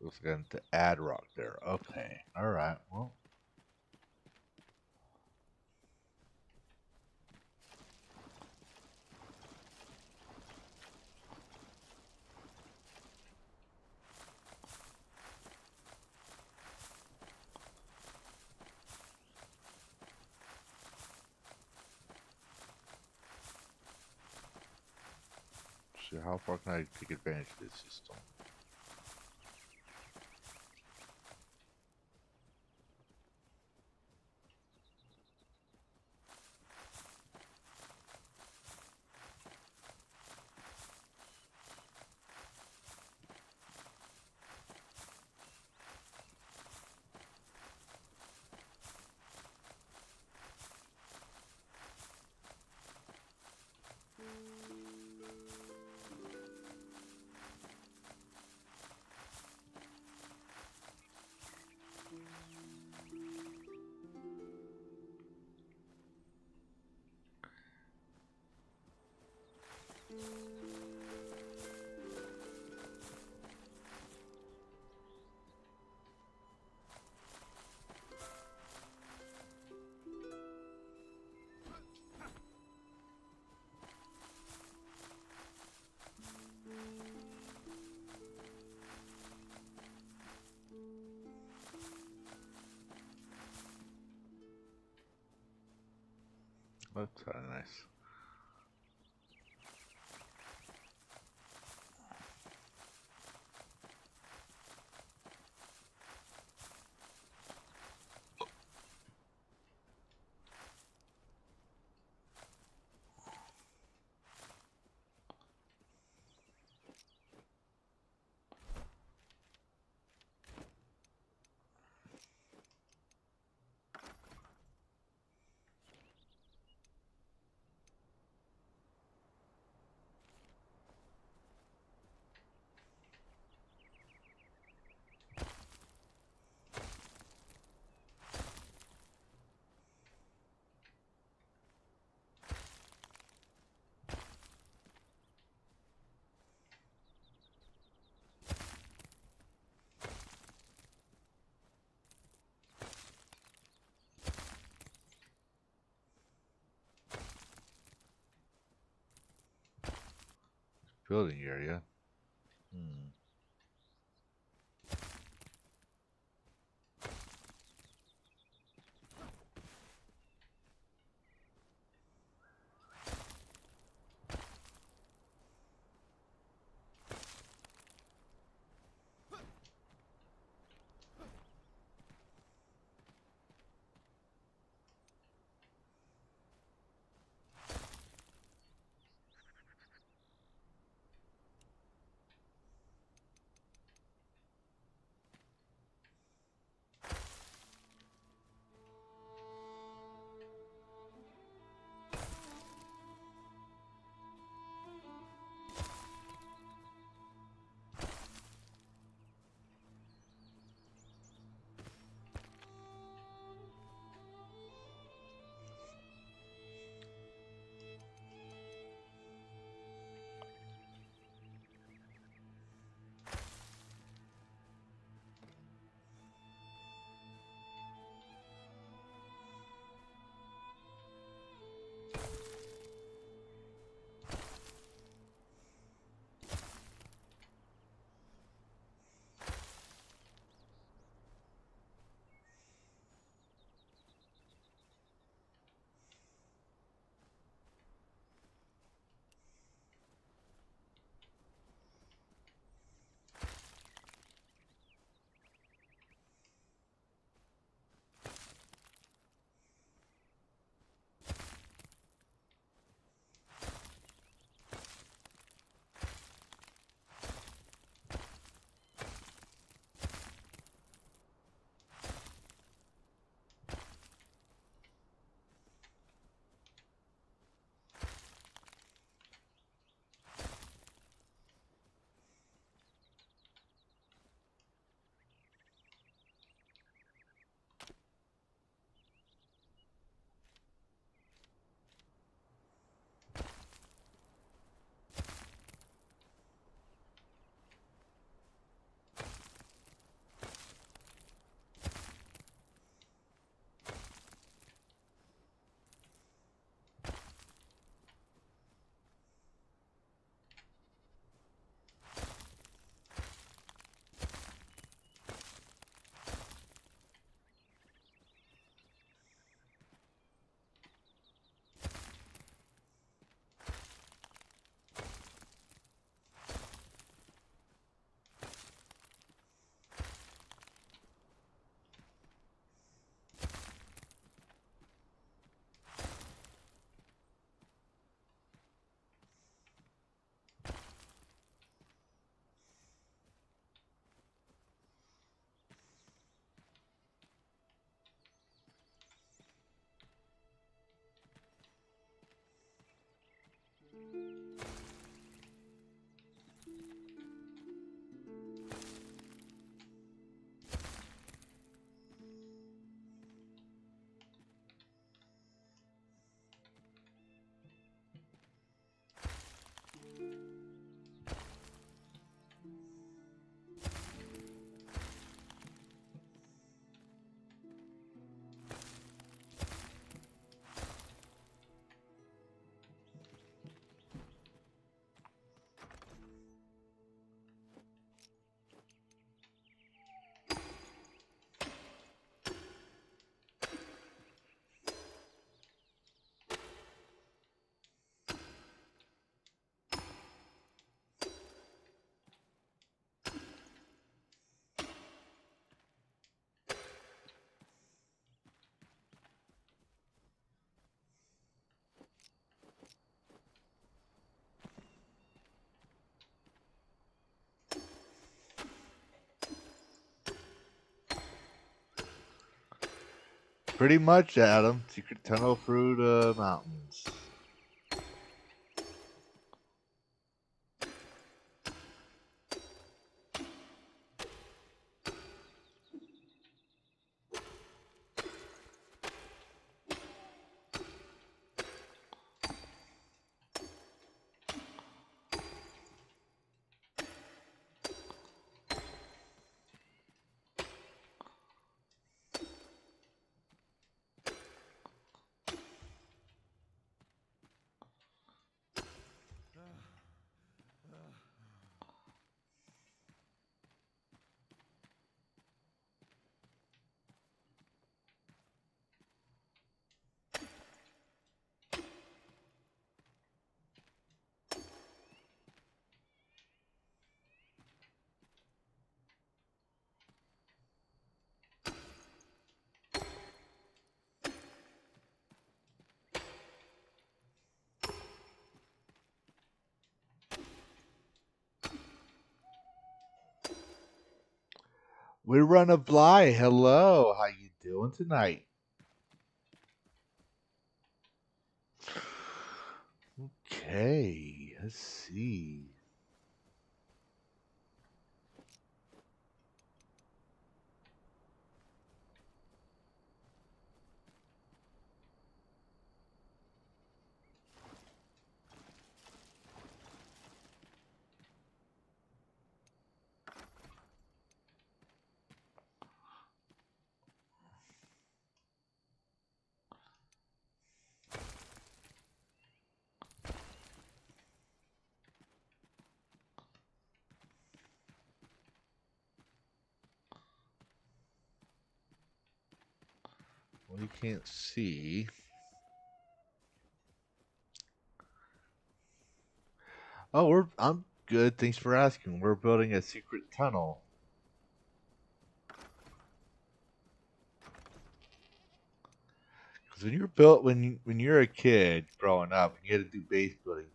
Looks like I need to add rock there. Okay. Alright. Well. See, how far can I take advantage of this system? That's kind of nice. building area. Hmm. Pretty much, Adam. Secret tunnel through the mountains. We run a Bly. Hello, how you doing tonight? Okay, let's see. Well, you can't see. Oh, I'm good. Thanks for asking. We're building a secret tunnel. Because when you're a kid growing up and you had to do base building,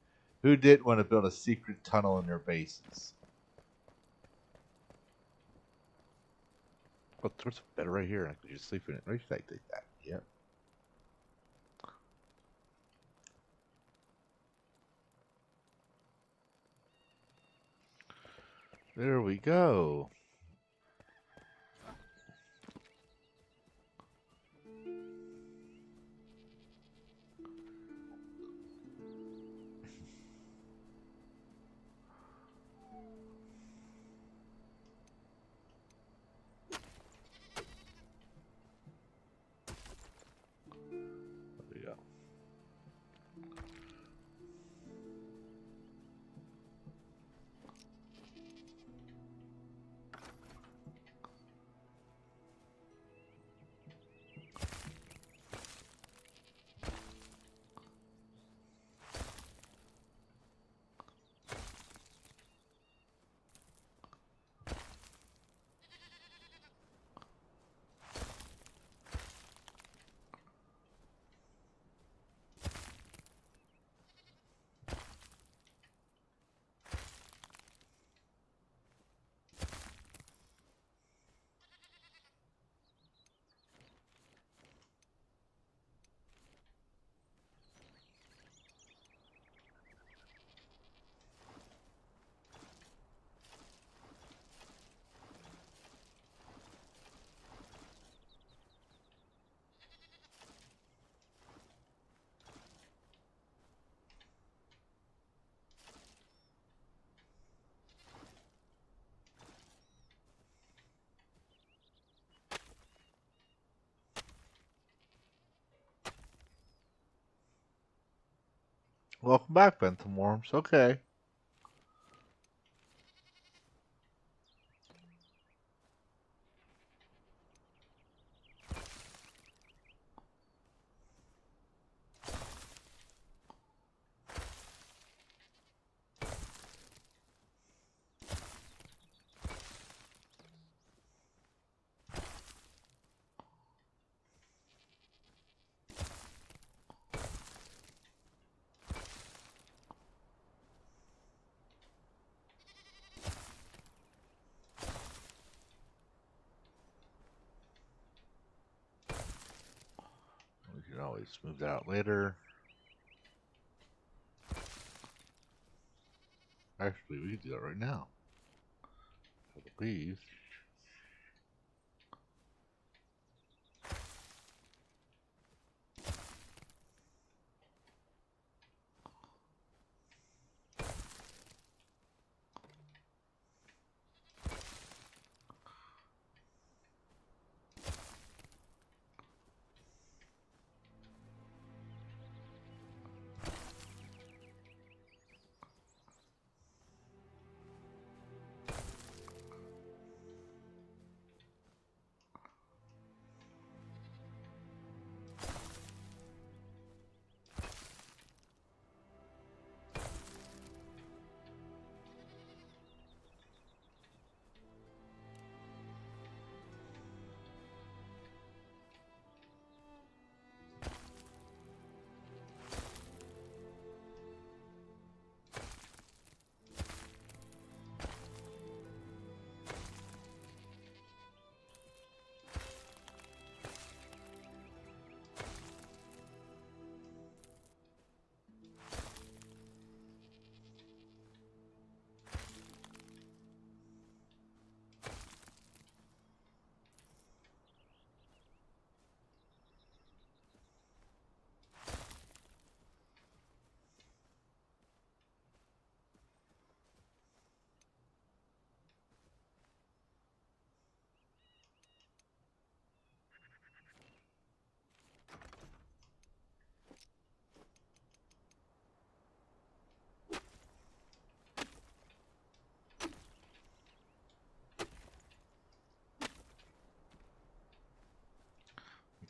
who didn't want to build a secret tunnel in their bases? Oh, there's a bed right here. I could just sleep in it. Where should I take that? Yep. There we go. There we go. Welcome back, Bentham Worms. Okay. We can always move that out later. Actually, we can do that right now. I believe.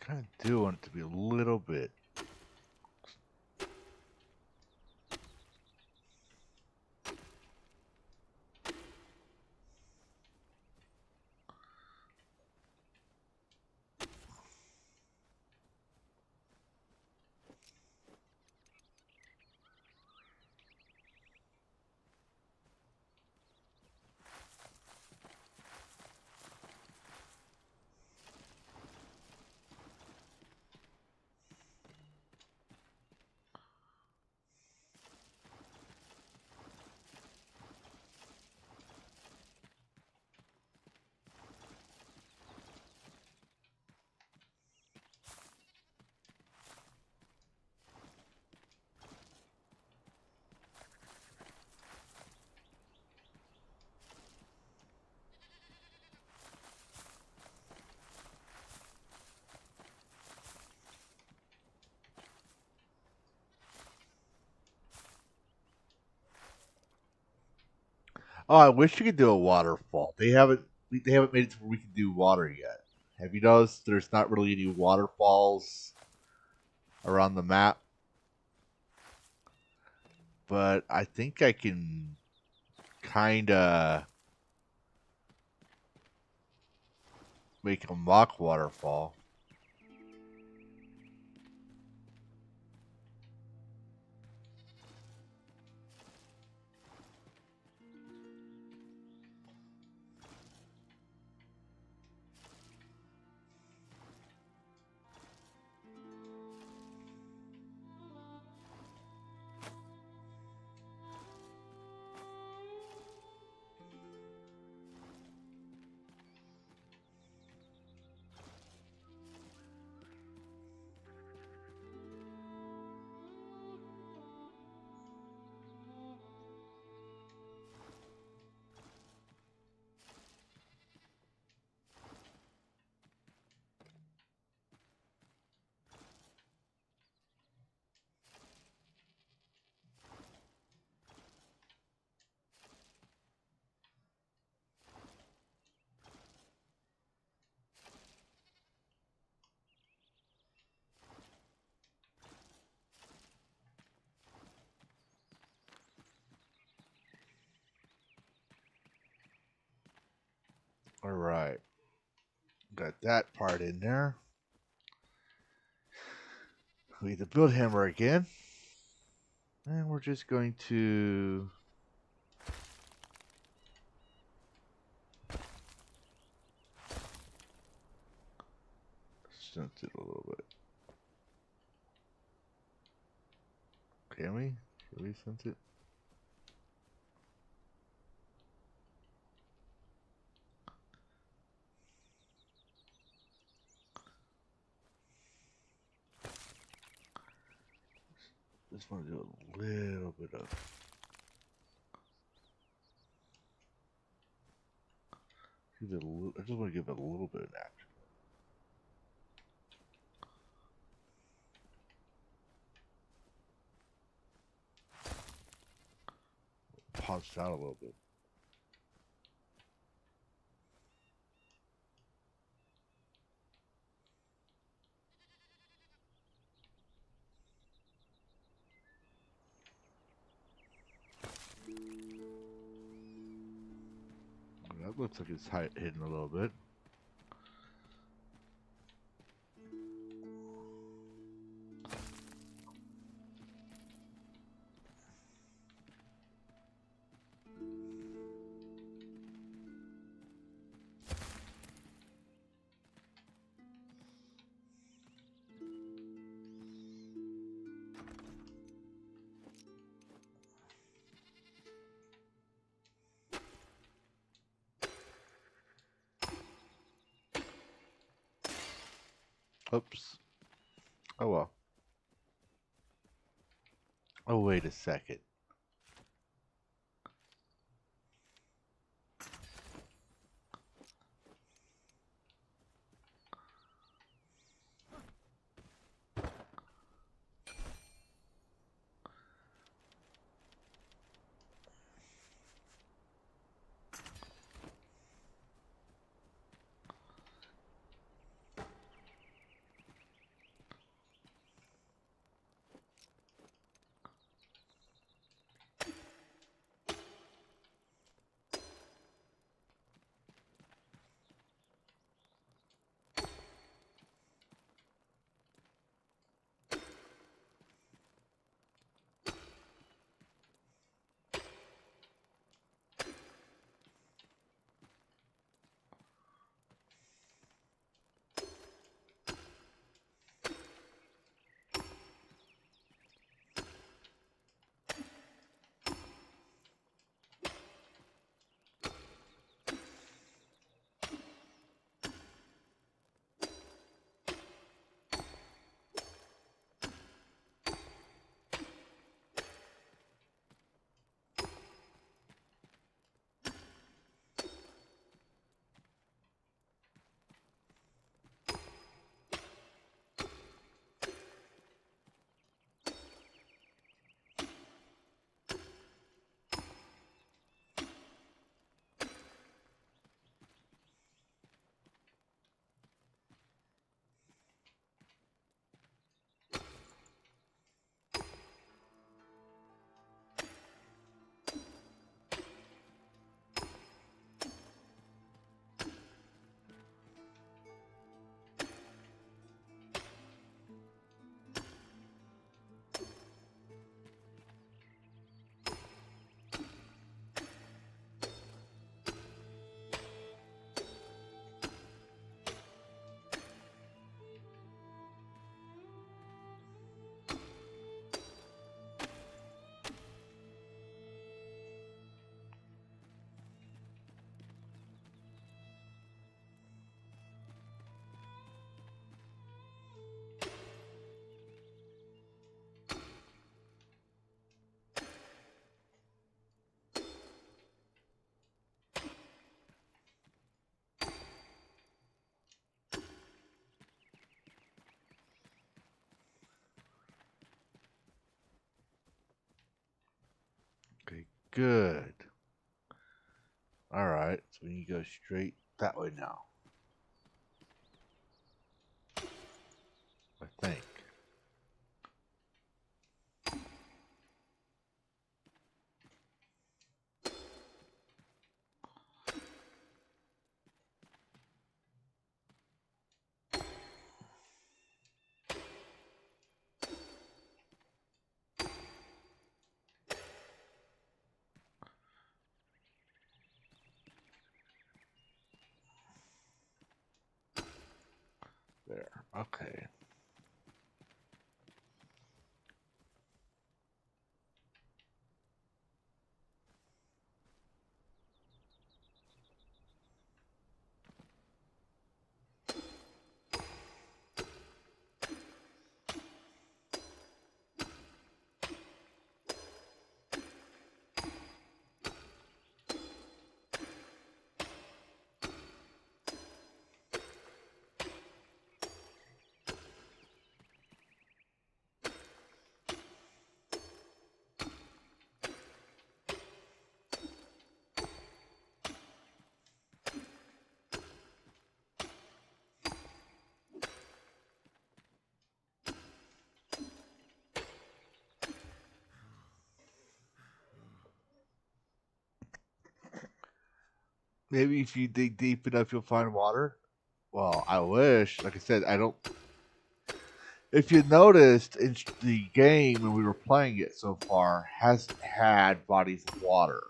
kind of do want it to be a little bit. Oh, I wish you could do a waterfall. They haven't made it to where we can do water yet. Have you noticed there's not really any waterfalls around the map? But I think I can kinda make a mock waterfall. All right, got that part in there. We need the build hammer again, and we're just going to sense it a little bit. Can we? Can we sense it? Just want to do a little bit of. I just want to give it a little bit of action. Punched out a little bit. That looks like it's hidden a little bit. Oops. Oh well. Oh, wait a second. Okay, good. Alright, so we need to go straight that way now. I think. There. Okay. Maybe if you dig deep enough, you'll find water. Well, I wish. Like I said, I don't. If you noticed, in the game when we were playing it so far, hasn't had bodies of water.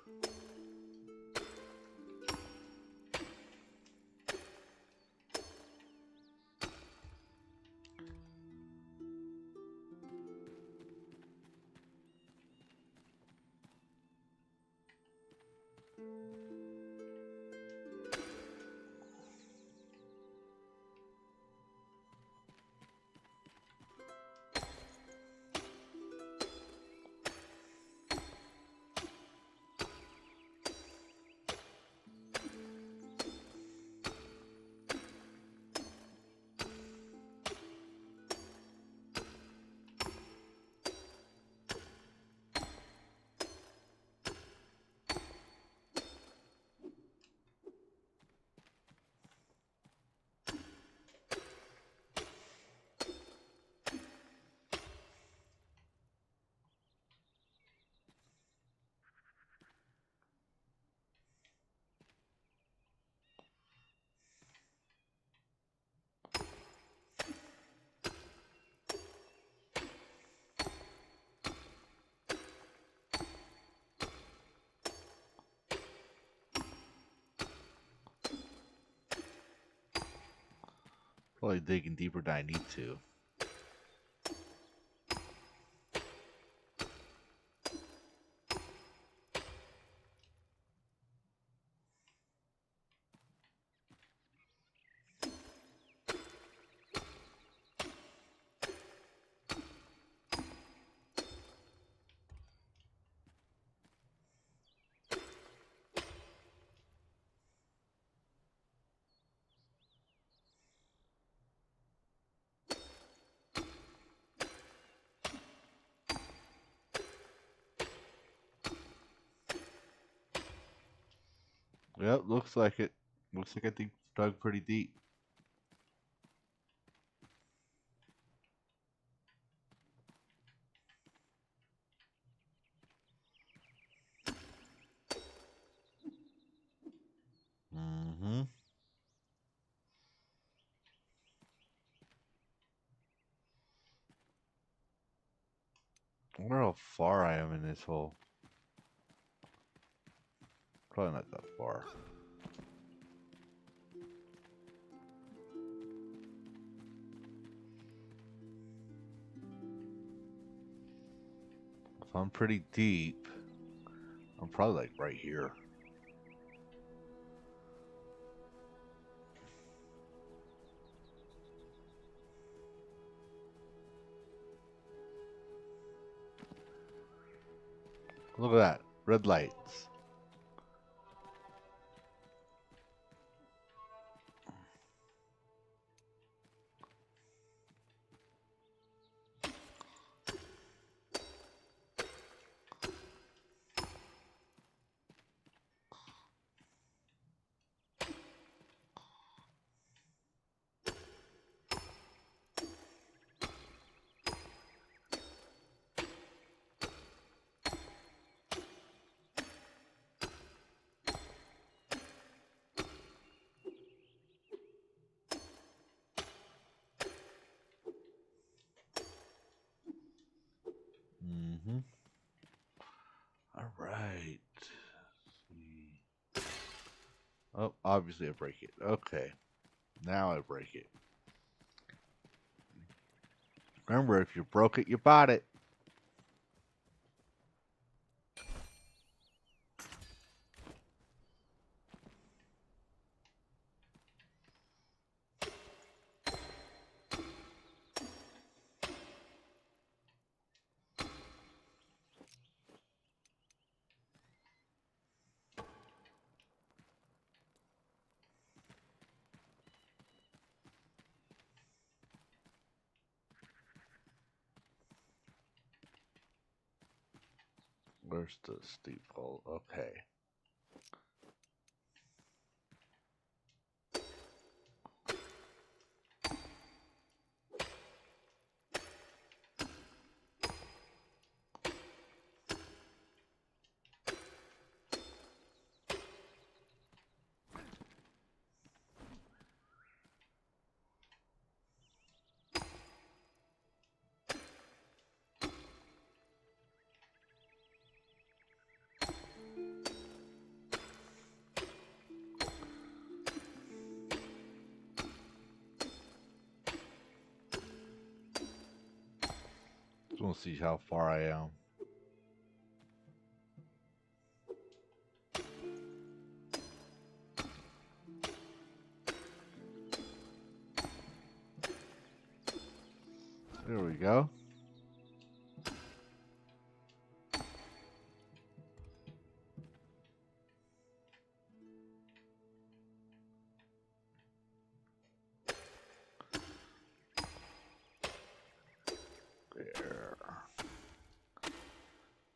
Probably digging deeper than I need to. Yep, looks like it. Looks like I think dug pretty deep. Mm-hmm. I wonder how far I am in this hole. Probably not that far. If I'm pretty deep, I'm probably like right here. Look at that. Red lights. Oh, obviously I break it. Okay. Now I break it. Remember, if you broke it, you bought it. Where's the steep hole? Okay. Just want to see how far I am. There we go. There.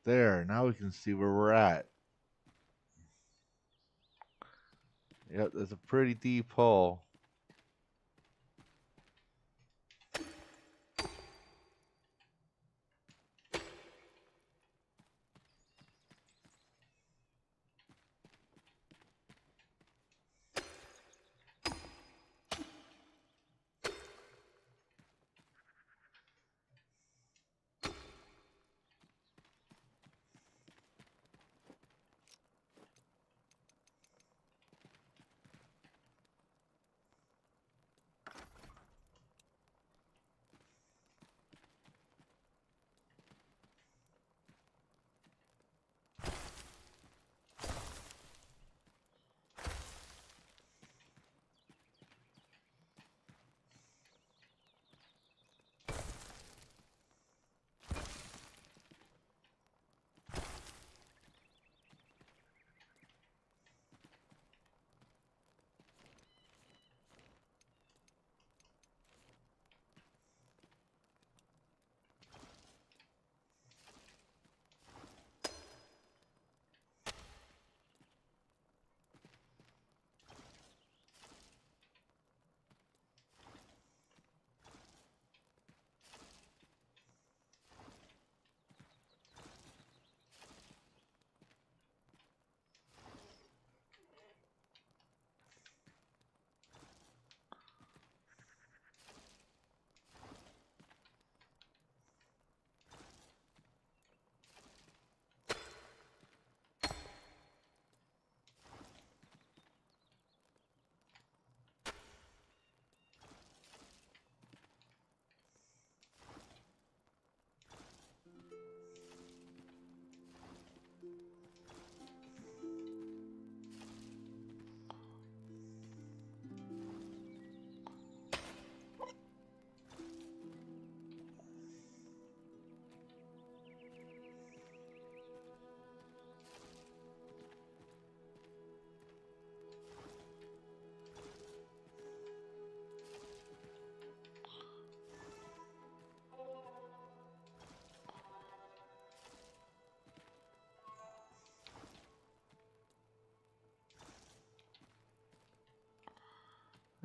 There. Now we can see where we're at. Yep, that's a pretty deep hole.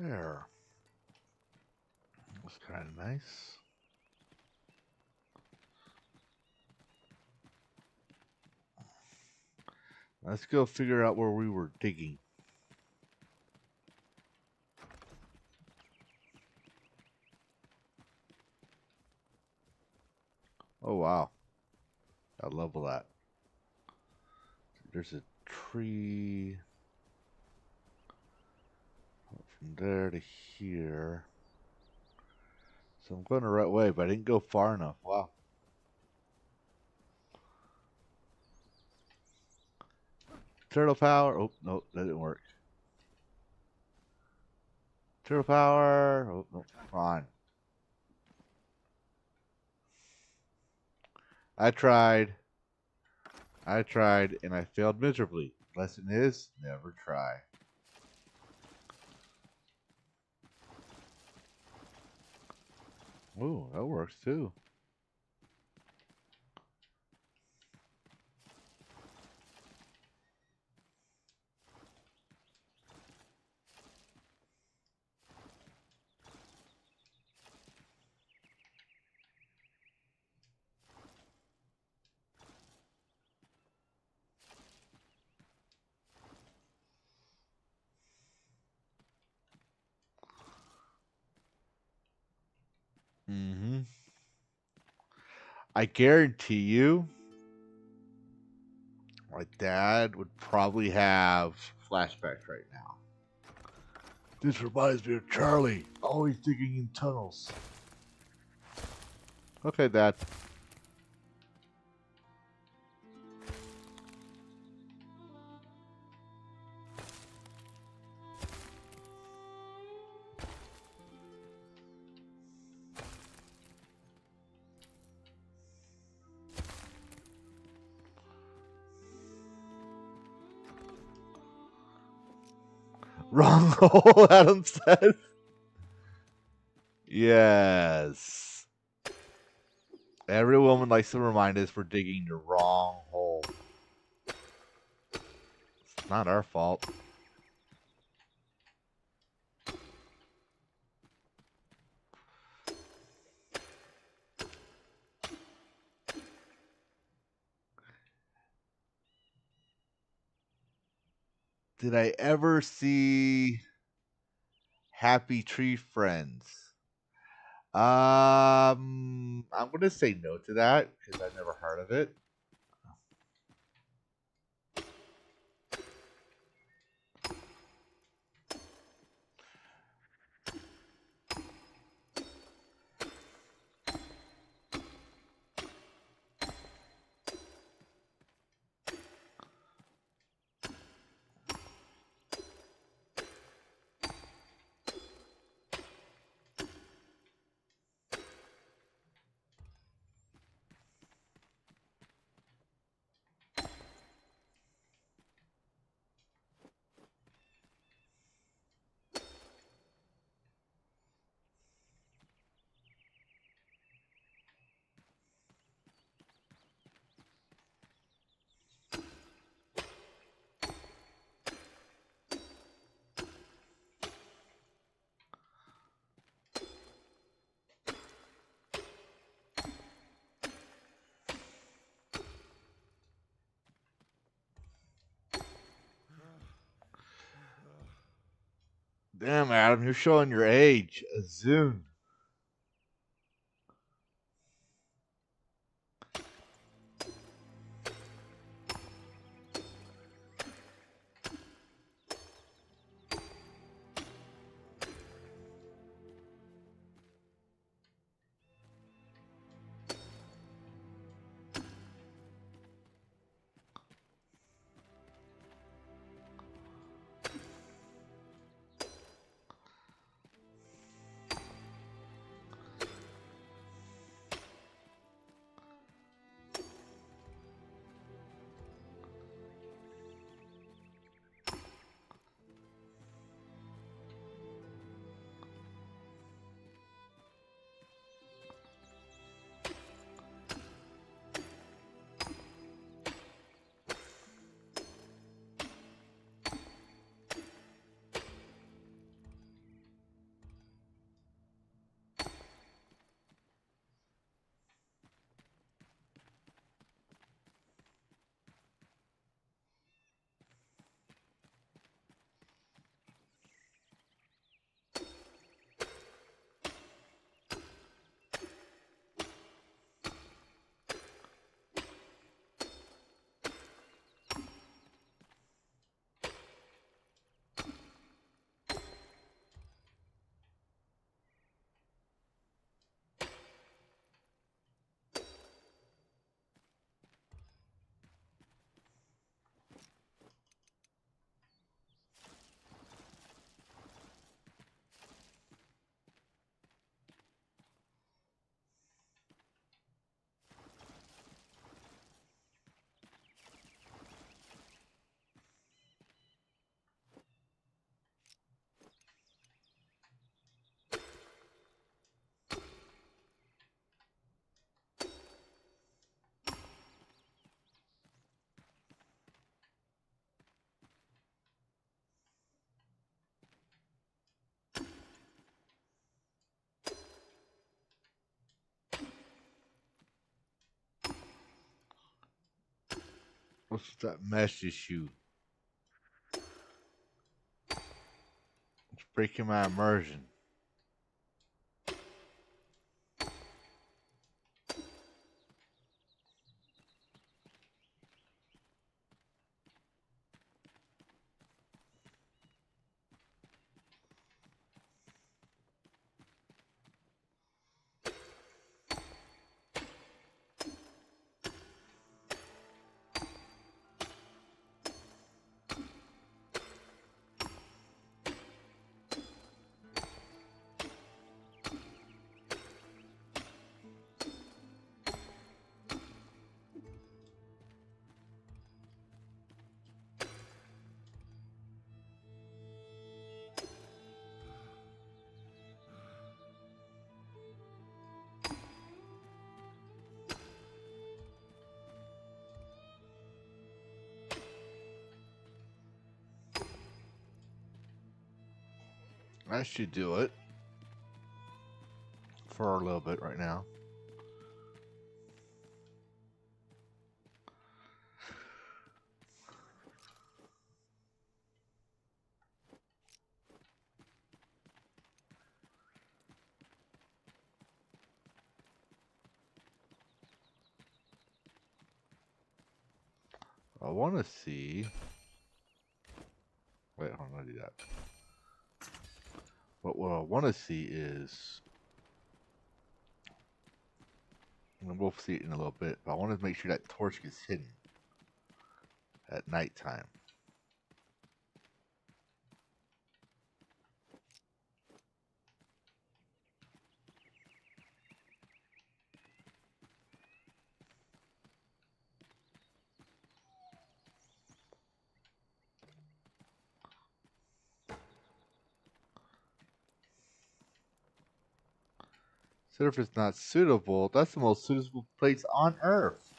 There. That's kind of nice. Let's go figure out where we were digging. Oh, wow. I level that. There's a tree. From there to here. So I'm going the right way, but I didn't go far enough. Wow. Turtle power. Oh, no, that didn't work. Turtle power. Oh, no, come on. I tried, and I failed miserably. Lesson is, never try. Ooh, that works too. Mm-hmm. I guarantee you, my dad would probably have flashbacks right now. This reminds me of Charlie, always digging in tunnels. Okay, Dad. Wrong hole, Adam says. Yes. Every woman likes to remind us we're digging the wrong hole. It's not our fault. Did I ever see Happy Tree Friends? I'm gonna say no to that because I've never heard of it. Damn, Adam, you're showing your age. A Zune. What's that mesh issue? It's breaking my immersion. That should do it for a little bit right now. I want to see. Wait, hold on, I do that. But what I want to see is, and we'll see it in a little bit, but I want to make sure that torch gets hidden at nighttime. Surface not suitable. That's the most suitable place on Earth.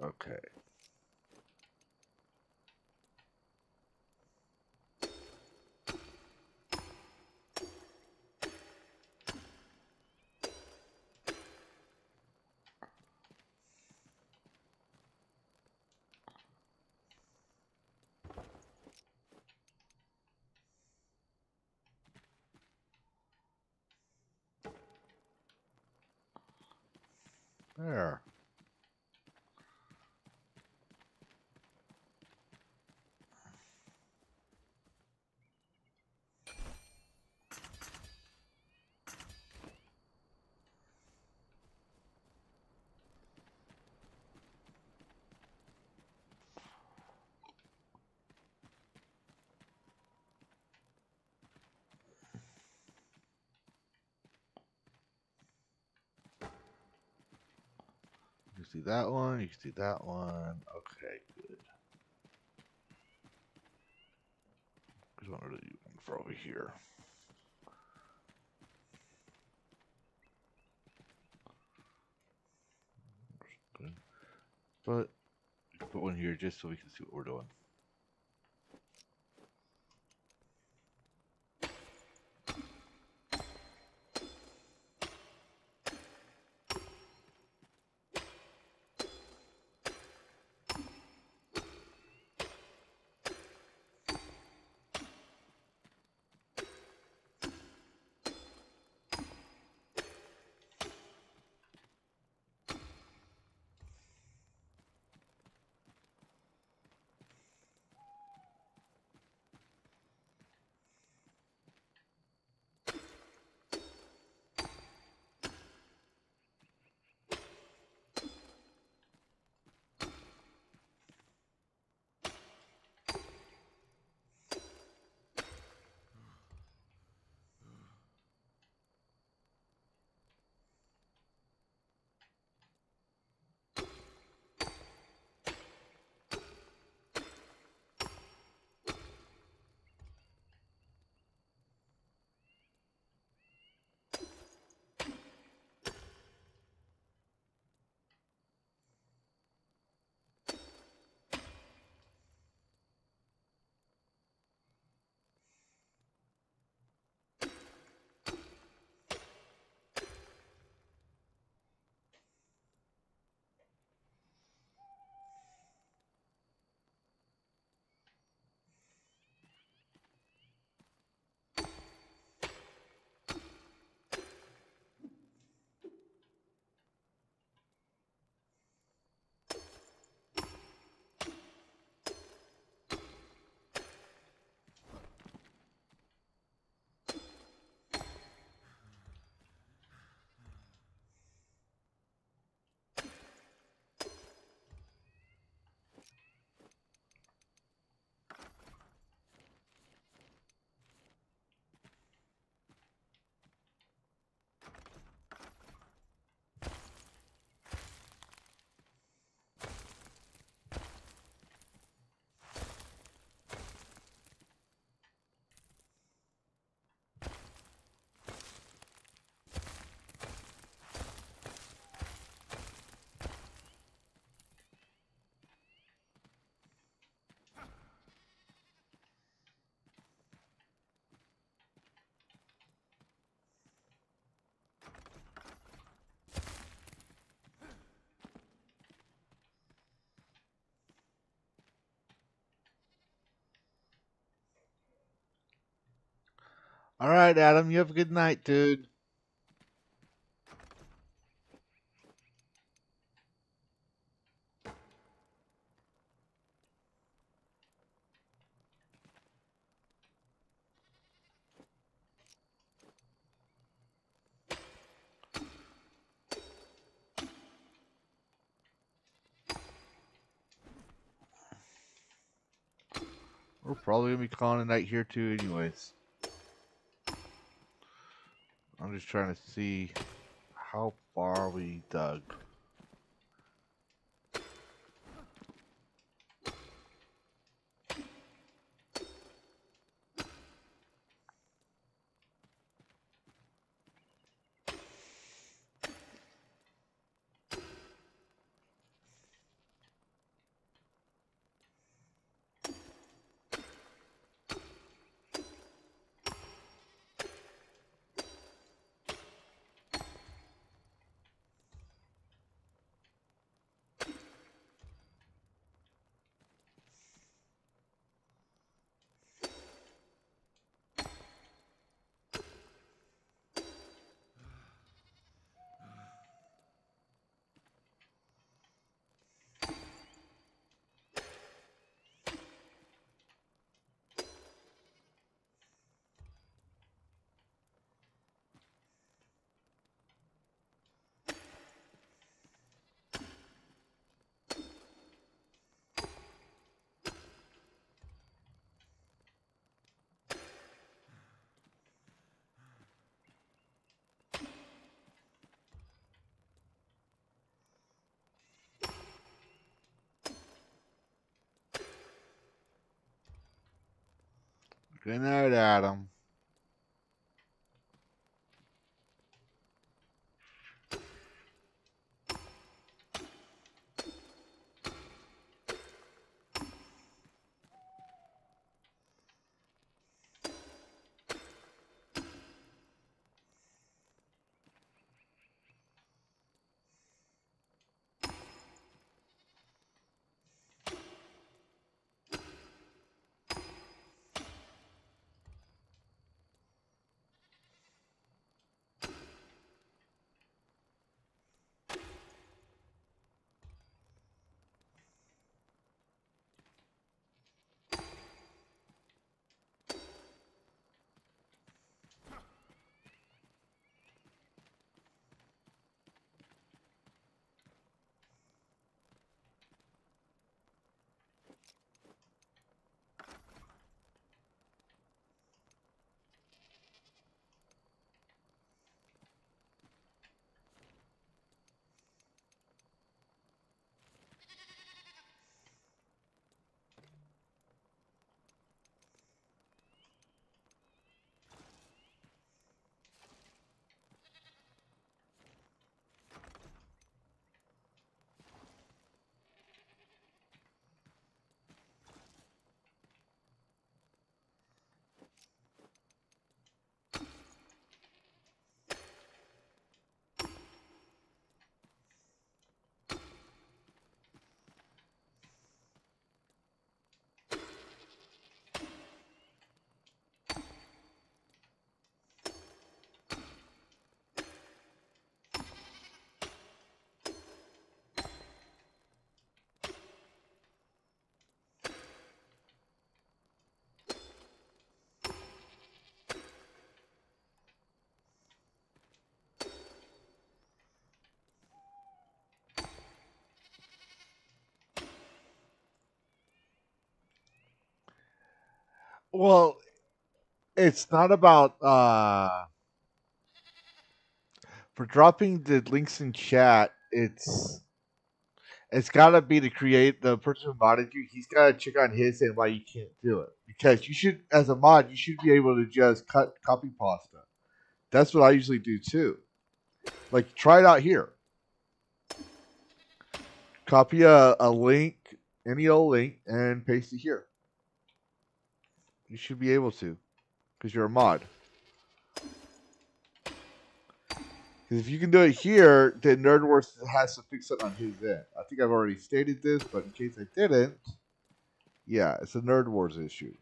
Okay. There. You can see that one. You can see that one. Okay, good. wanted to do one for over here. Good. But put one here just so we can see what we're doing. All right, Adam, you have a good night, dude. We're probably gonna be calling a night here too, anyways. I'm just trying to see how far we dug. Good night, Adam. Well, it's not about for dropping the links in chat. It's gotta be to create the person who modded you. He's gotta check on his and why you can't do it because you should, as a mod, you should be able to just copy pasta. That's what I usually do too. Like try it out here. Copy a link, any old link, and paste it here. You should be able to, because you're a mod. Because if you can do it here, then NerdWorks has to fix it on his end. I think I've already stated this, but in case I didn't, yeah, it's a NerdWars issue.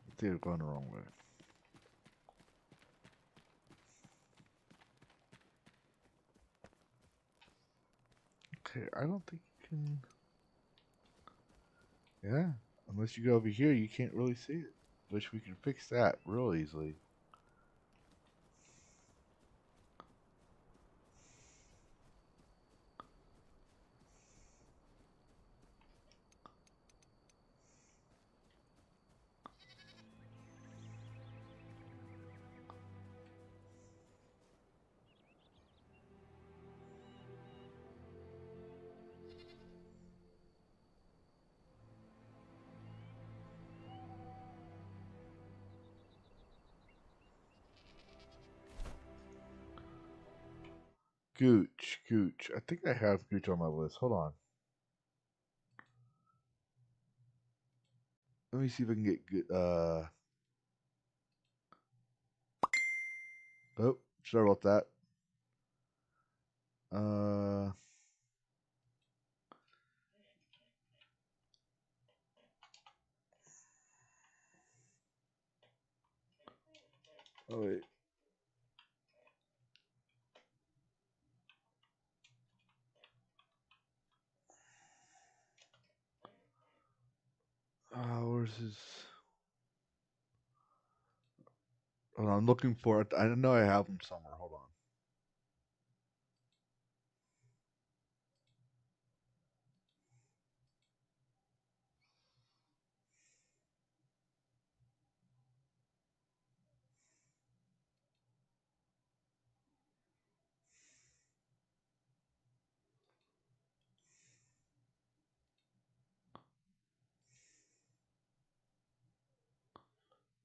I think I'm going the wrong way. Okay, I don't think you can. Yeah, unless you go over here, you can't really see it. Wish we could fix that real easily. Gooch. I think I have Gooch on my list. Hold on. Let me see if I can get good. Oh, sorry about that. Uh, oh wait. Where's his? Hold on, I'm looking for it. I know I have him somewhere. Hold on.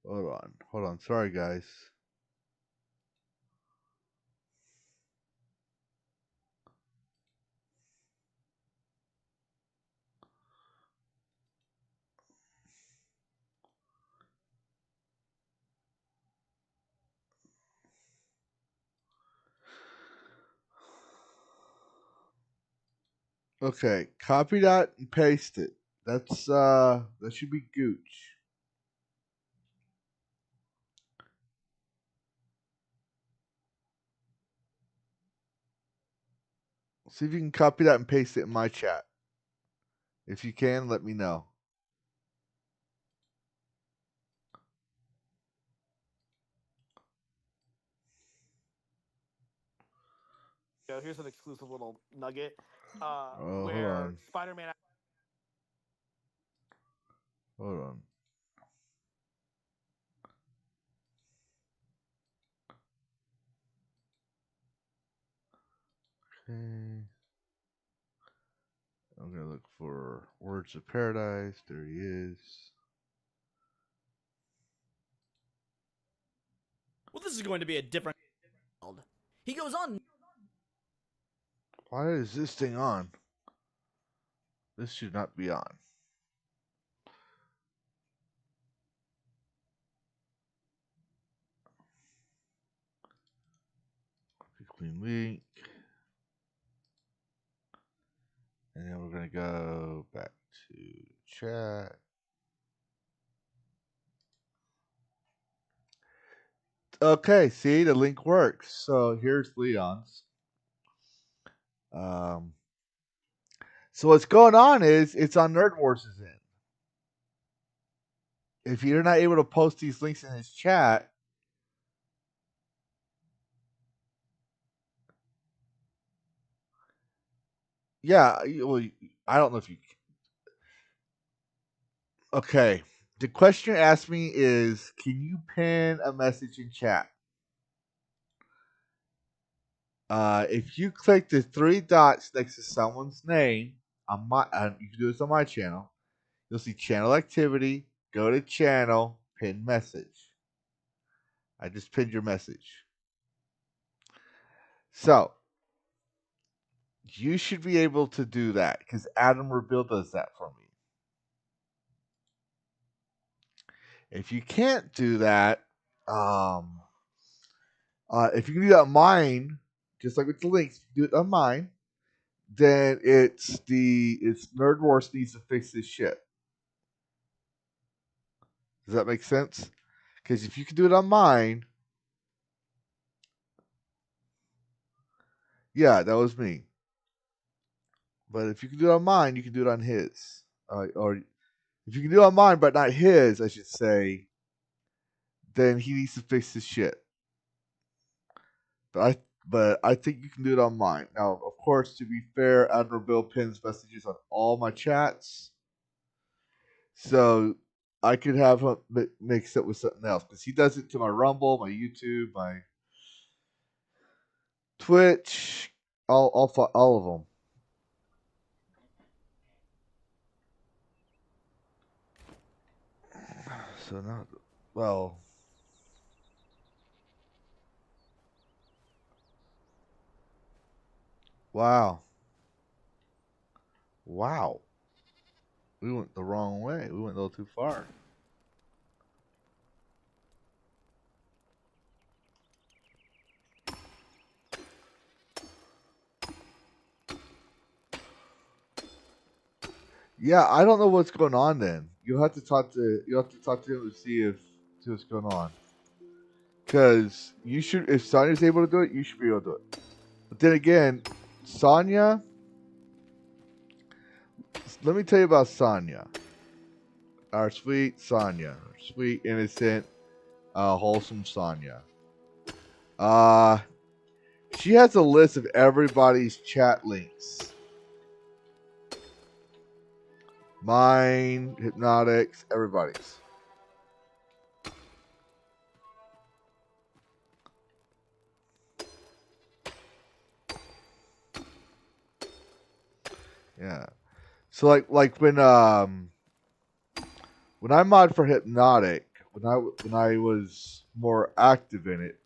Hold on. Sorry, guys. Okay, copy that and paste it. That should be Gooch. See if you can copy that and paste it in my chat. If you can, let me know. Here's an exclusive little nugget Hold where on. Spider-Man. Hold on. Okay. I'm gonna look for Words of Paradise. There he is. Well, this is going to be a different world. He goes on. Why is this thing on? This should not be on. Clean link. And then we're going to go back to chat. Okay, see, the link works. So here's Leon's. So what's going on is it's on Nerd Wars' end. If you're not able to post these links in his chat, yeah, well, I don't know if you. Okay, the question asked me is, can you pin a message in chat? If you click the three dots next to someone's name on my, you can do this on my channel. You'll see channel activity. Go to channel, pin message. I just pinned your message. So you should be able to do that because Adam Rebuild does that for me. If you can't do that, if you can do that on mine, just like with the links, do it on mine. Then it's Nerd Wars needs to fix this shit. Does that make sense? Because if you can do it on mine, yeah, that was me. But if you can do it on mine, you can do it on his. Or if you can do it on mine, but not his, I should say, then he needs to fix his shit. But I think you can do it on mine. Now, of course, to be fair, Admiral Bill pins messages on all my chats. So I could have him mixed up with something else. Because he does it to my Rumble, my YouTube, my Twitch, all of them. So not well. Wow. Wow. We went the wrong way. We went a little too far. Yeah, I don't know what's going on then. You'll have to talk to him to see what's going on. Because you should, if Sonya's able to do it, you should be able to do it. But then again, Sonya, let me tell you about Sonya. Our sweet Sonya. Sweet, innocent, wholesome Sonya. She has a list of everybody's chat links. Mine, Hypnotics, everybody's. Yeah. So like when I mod for Hypnotic, when I was more active in it.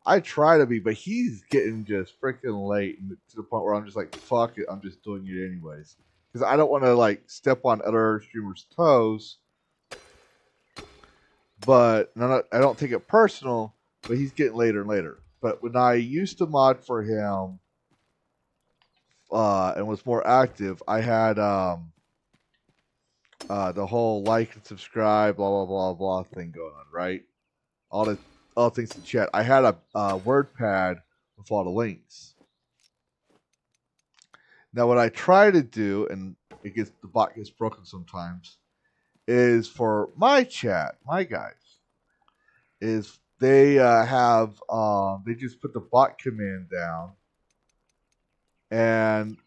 I try to be, but he's getting just freaking late and to the point where I'm just like, fuck it, I'm just doing it anyways. Because I don't want to like step on other streamers' toes. But I don't take it personal. But he's getting later and later. But when I used to mod for him and was more active, I had the whole like and subscribe, blah blah blah blah thing going on, right? All the things in chat. I had a WordPad with all the links. Now, what I try to do, and the bot gets broken sometimes, is for my chat, my guys, is they they just put the bot command down, and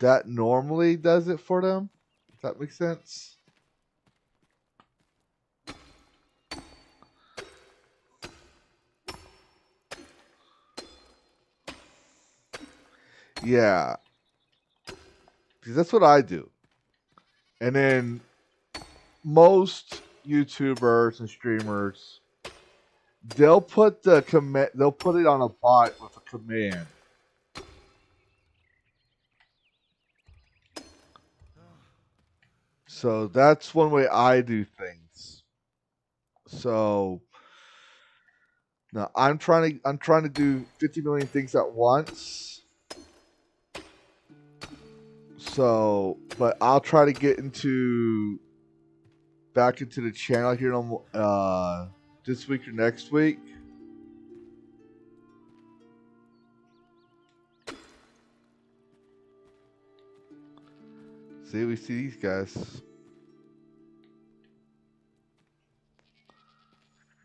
that normally does it for them. Does that make sense? Yeah, because that's what I do. And then most YouTubers and streamers, they'll put the command, they'll put it on a bot with a command. So that's one way I do things. So now I'm trying to do 50 million things at once. So, but I'll try to get back into the channel here on this week or next week. See, we see these guys.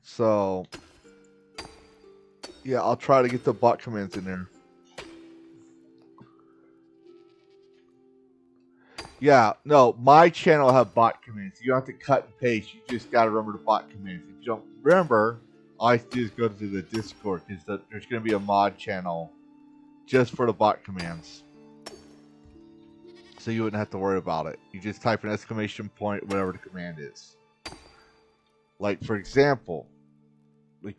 So, yeah, I'll try to get the bot commands in there. Yeah, no, my channel will have bot commands. You don't have to cut and paste. You just got to remember the bot commands. If you don't remember, all I have to do is go to the Discord because there's going to be a mod channel just for the bot commands. So you wouldn't have to worry about it. You just type an exclamation point, whatever the command is. Like for example, you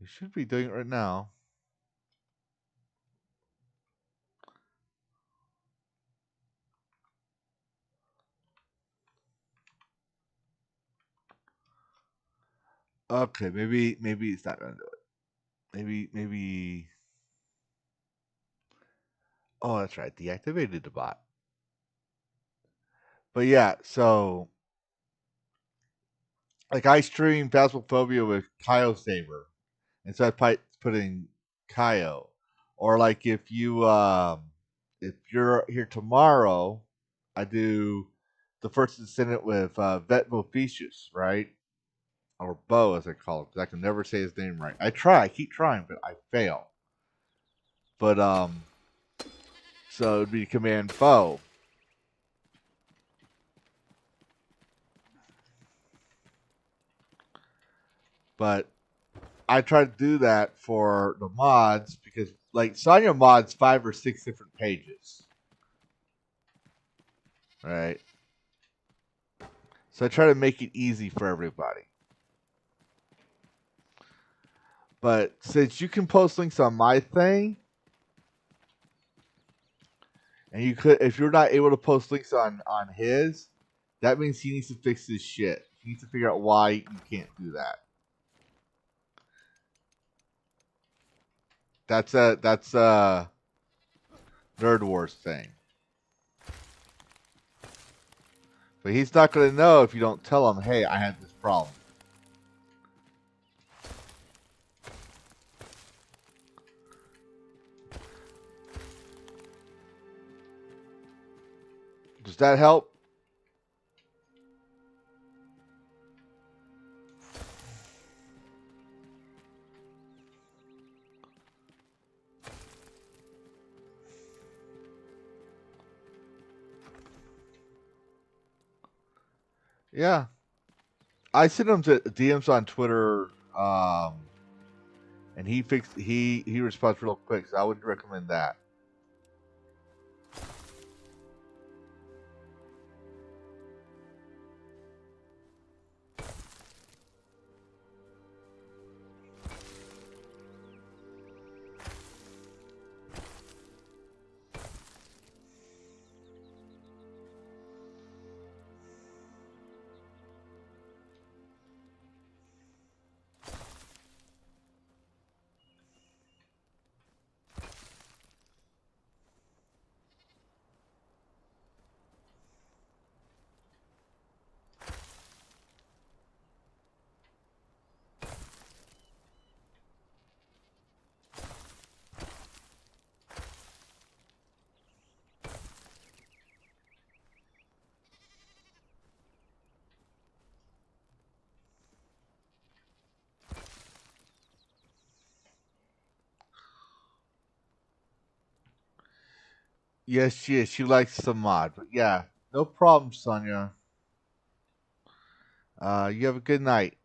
should be doing it right now. Okay, maybe it's not gonna do it. Maybe. Oh, that's right. Deactivated the bot. But yeah, so like I stream Phasmophobia with Kyo Saber, and so I put in Kyo. Or like if you're here tomorrow, I do the first incident with Vet Moficius, right? Or Bo, as I call it, because I can never say his name right. I keep trying, but I fail. But so it'd be Command Bo. But I try to do that for the mods because, like, Sonya mods 5 or 6 different pages, right? So I try to make it easy for everybody. But since you can post links on my thing, and if you're not able to post links on his, that means he needs to fix his shit. He needs to figure out why you can't do that. That's a Nerd Wars thing. But he's not going to know if you don't tell him, hey, I had this problem. Does that help? Yeah, I sent him to DMs on Twitter, and he responds real quick. So I would recommend that. Yes, she is. She likes the mod, but yeah, no problem, Sonia. You have a good night.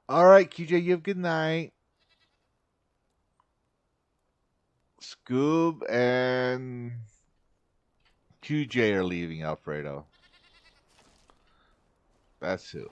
All right, QJ, you have a good night. Scoob and QJ are leaving Alfredo. That's who.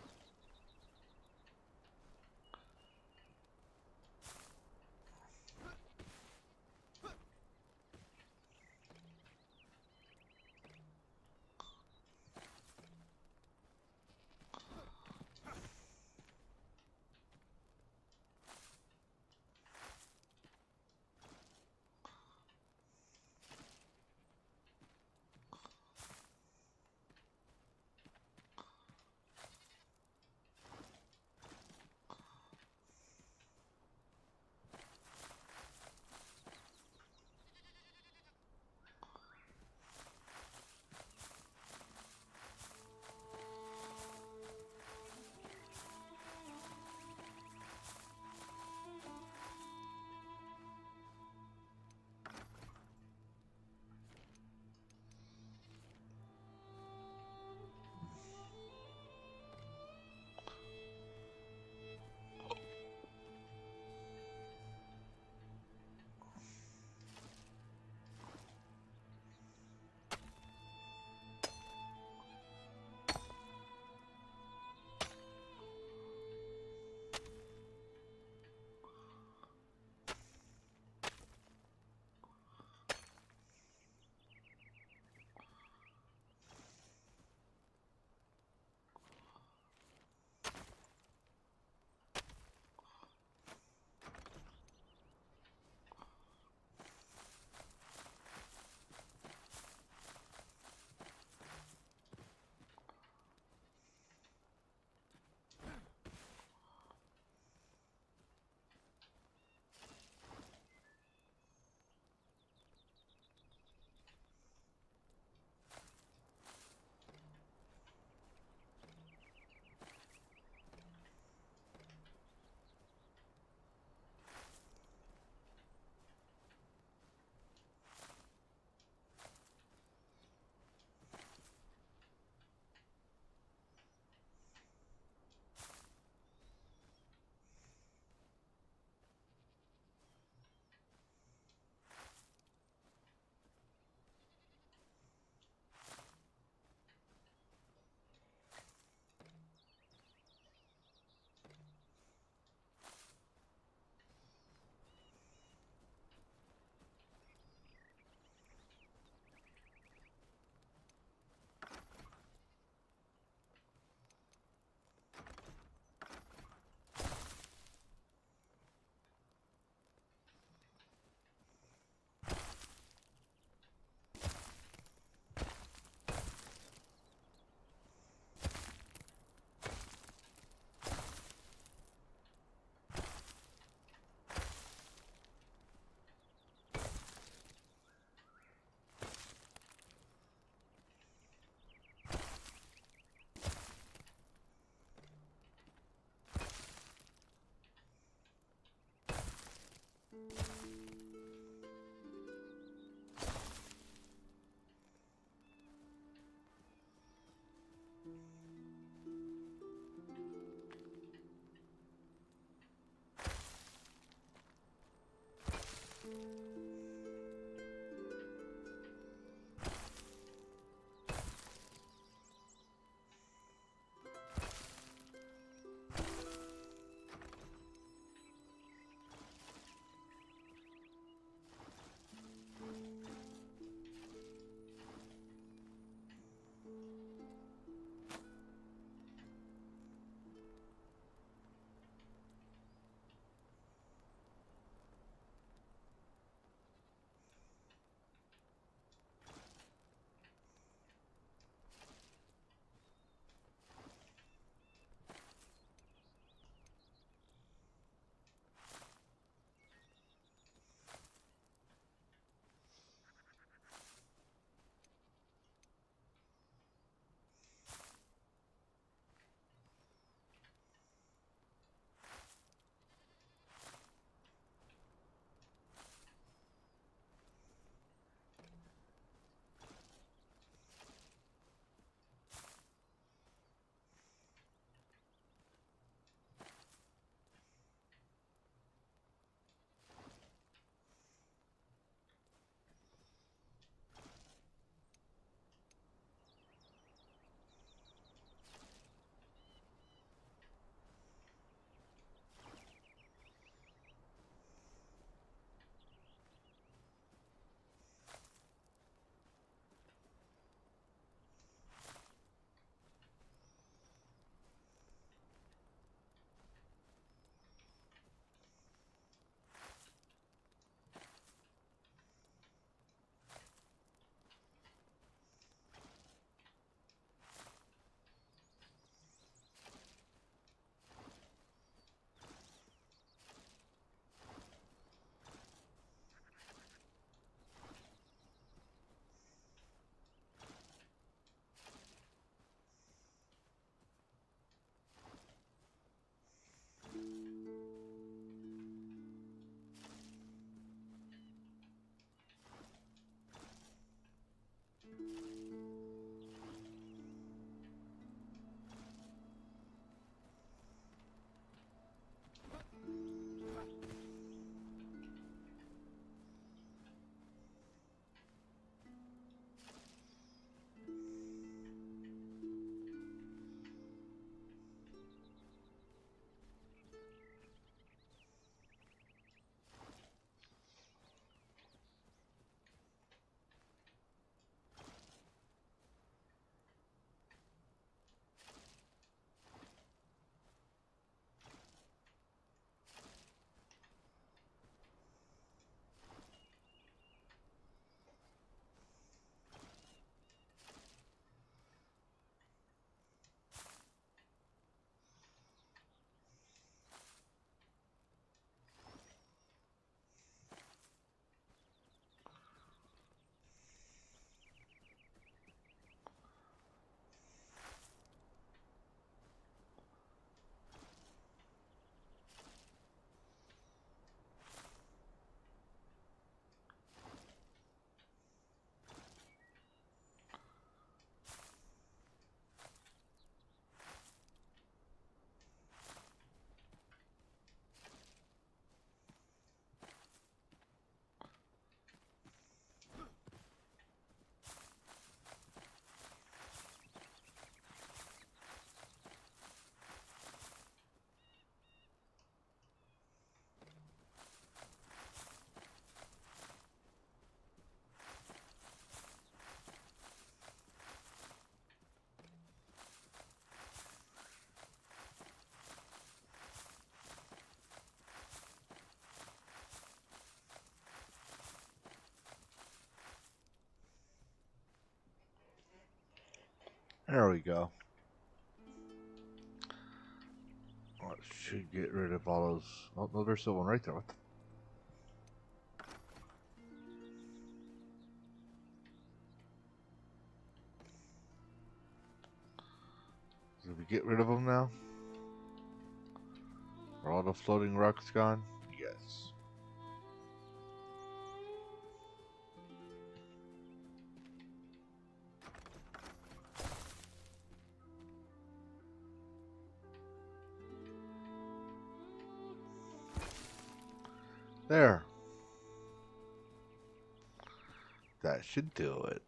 There we go. Oh, it should get rid of all those. Oh, no, there's still one right there. What the? Did we get rid of them now? Are all the floating rocks gone? Yes. There. That should do it.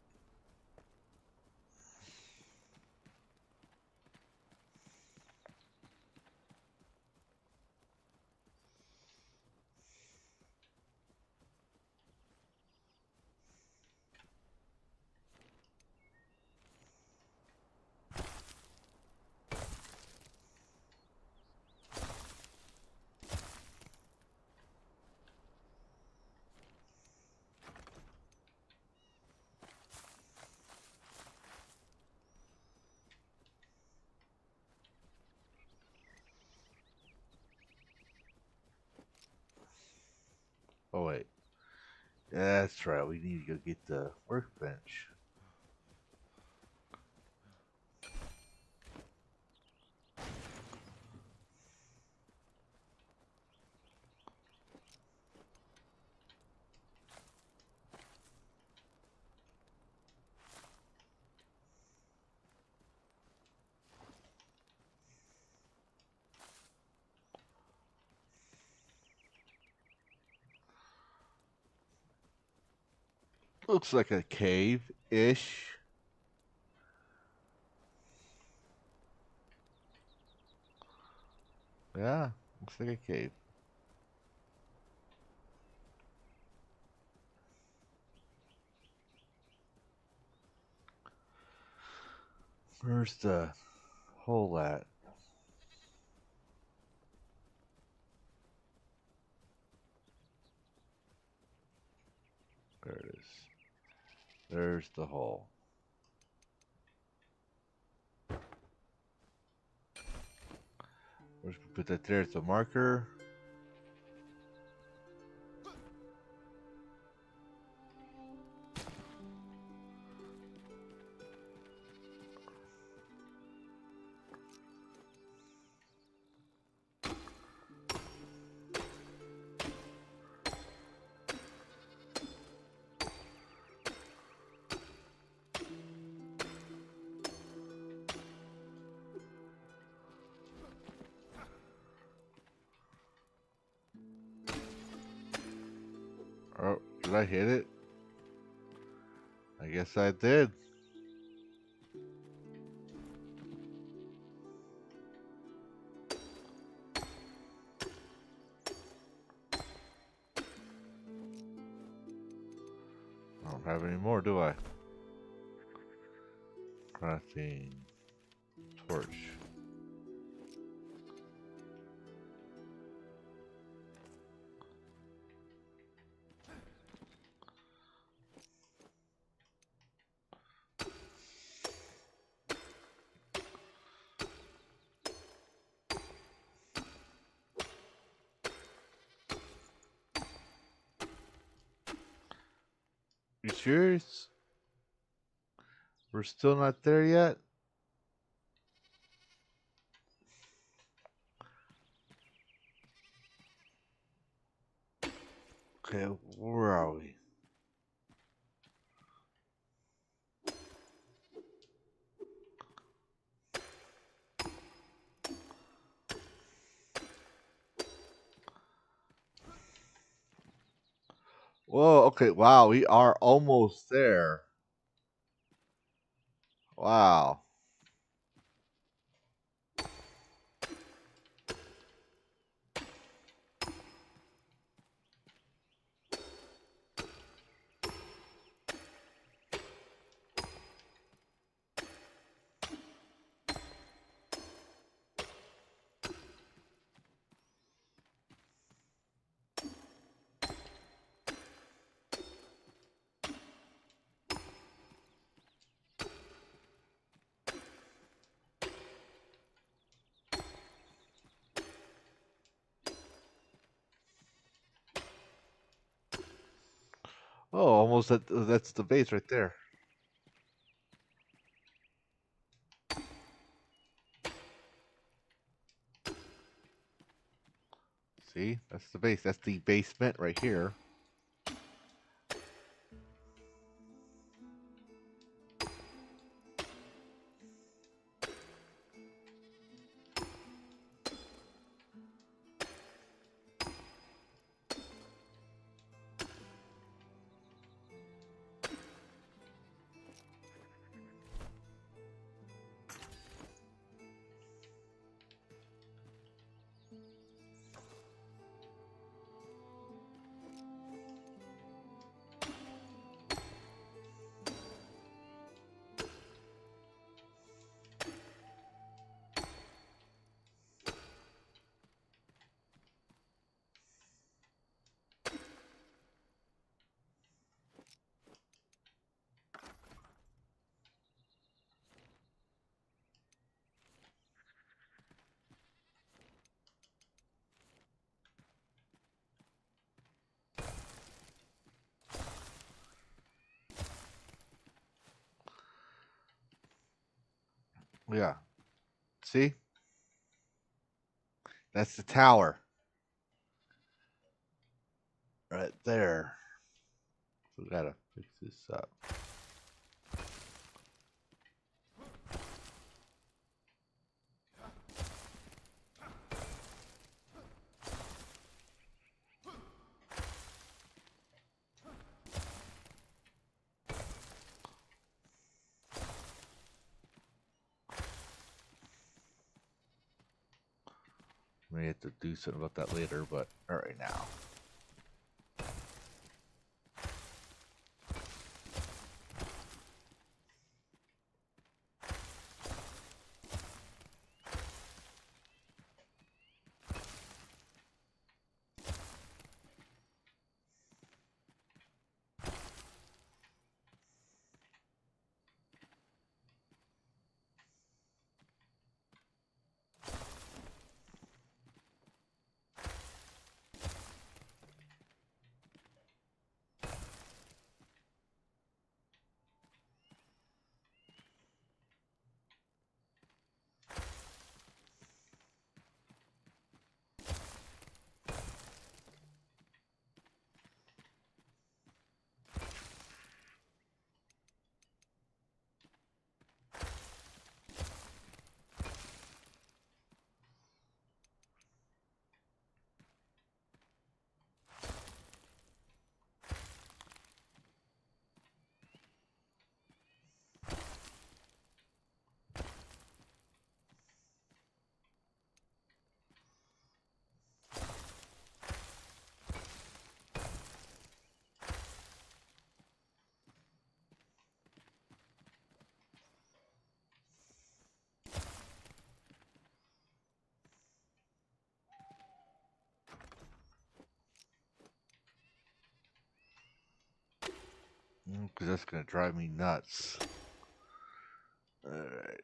Oh wait. That's right, we need to go get the workbench. Looks like a cave-ish. Yeah, looks like a cave. Where's the hole at? There it is. There's the hole. We're just gonna put that there as a marker. Oh, did I hit it? I guess I did. I don't have any more, do I? Crafting torch. You serious? We're still not there yet? Okay, where are we? Whoa, okay, wow, we are almost there. Wow. Oh, almost that's the base right there. See? That's the base. That's the basement right here. Yeah. See? That's the tower. Right there. So we gotta fix this up. May have to do something about that later, but not right now. Because that's gonna drive me nuts. Alright.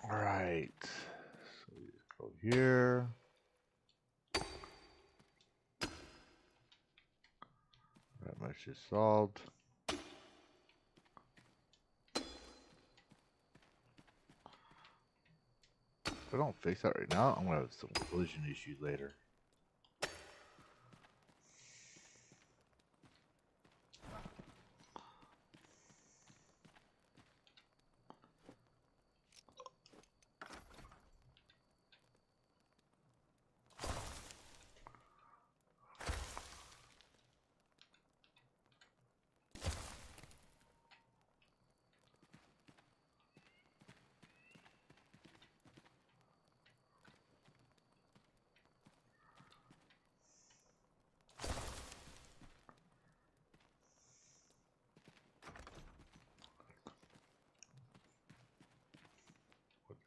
Alright. So we just go here. That much is solved. If I don't fix that right now, I'm gonna have some collision issues later.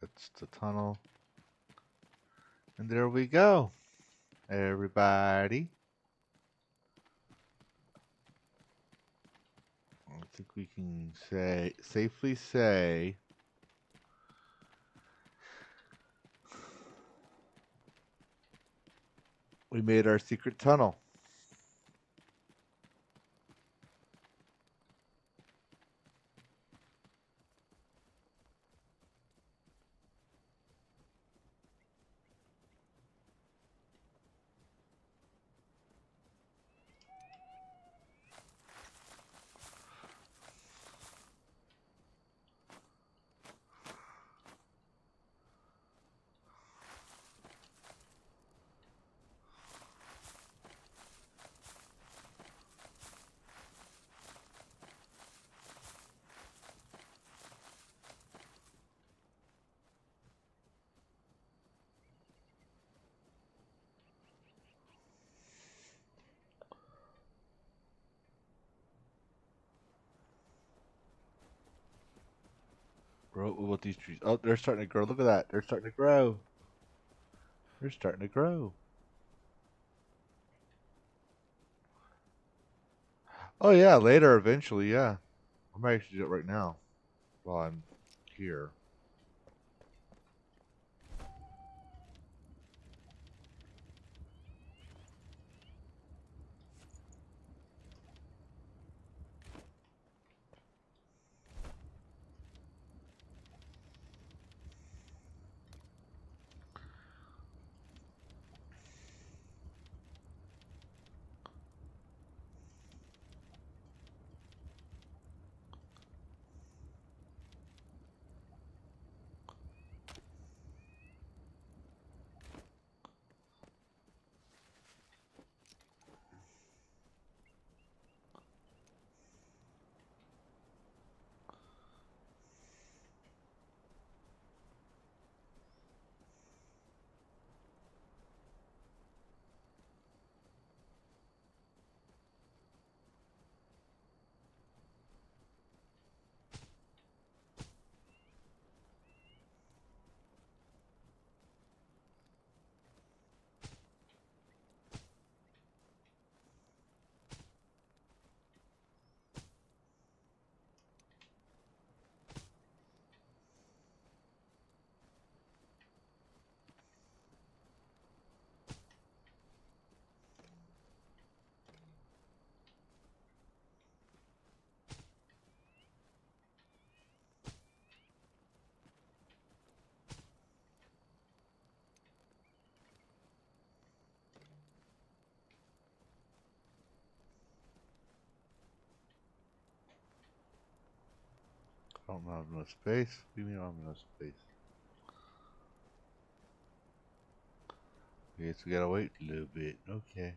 That's the tunnel. And there we go. Everybody. I think we can safely say we made our secret tunnel. Grow what these trees. Oh, they're starting to grow. Look at that. They're starting to grow. They're starting to grow. Oh yeah, later eventually, yeah. I might actually do it right now while I'm here. I don't have enough space. What do you mean I don't have enough space? I guess we gotta wait a little bit. Okay.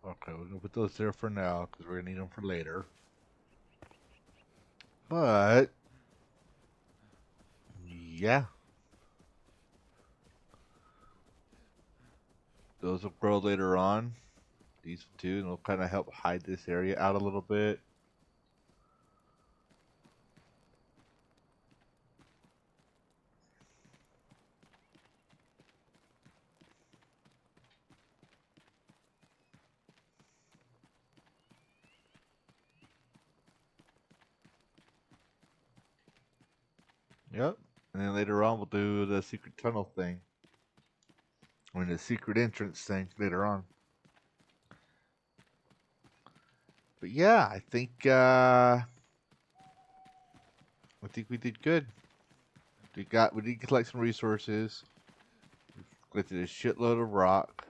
Okay, we're gonna put those there for now because we're gonna need them for later. But yeah, those will grow later on. These two, and they'll kind of help hide this area out a little bit. Yep. And then later on, we'll do the secret tunnel thing. I mean, the secret entrance thing later on. But yeah, I think we did good. We did collect some resources. We collected a shitload of rock.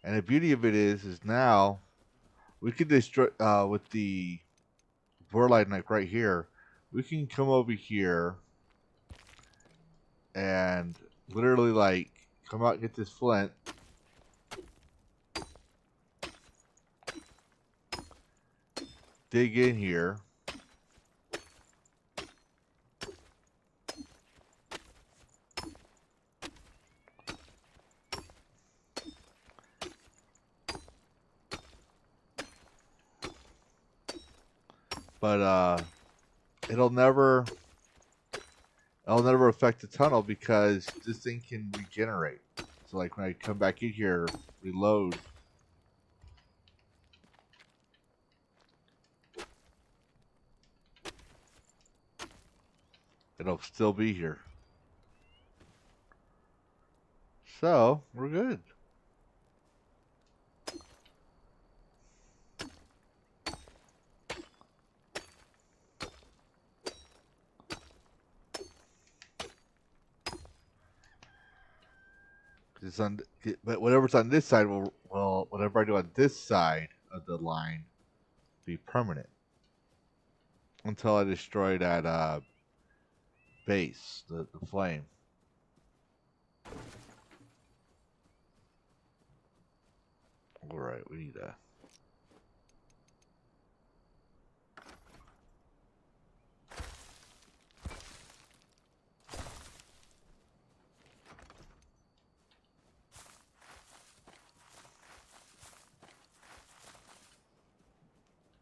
And the beauty of it is now we could destroy with the Vorlight Knight right here. We can come over here and literally like come out and get this flint. Dig in here. But it'll never affect the tunnel because this thing can regenerate. So like when I come back in here, reload, it'll still be here. So we're good. But whatever's on this side will whatever I do on this side of the line be permanent until I destroy that base, the flame. All right, we need that.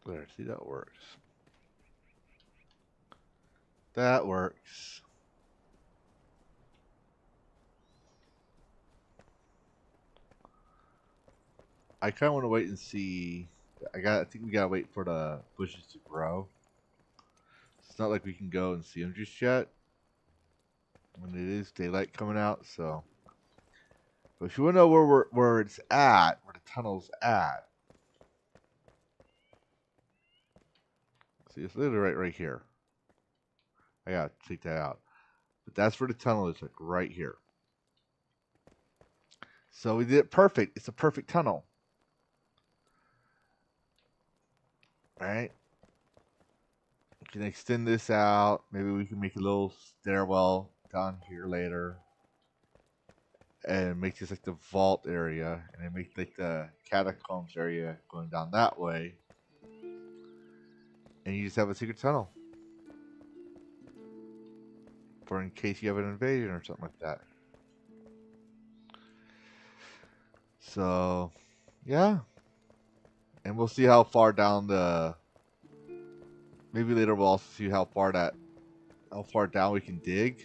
There, see, that works. That works. I kind of want to wait and see. I think we gotta wait for the bushes to grow. It's not like we can go and see them just yet. When it is daylight coming out, so. But if you want to know where it's at, where the tunnel's at, see, it's literally right here. I gotta take that out. But that's where the tunnel is, like right here. So we did it perfect. It's a perfect tunnel. Alright. We can extend this out. Maybe we can make a little stairwell down here later. And make this like the vault area. And then make like the catacombs area going down that way. And you just have a secret tunnel. for in case you have an invasion or something like that. So, yeah. And we'll see how far down the... Maybe later we'll also see how far down we can dig.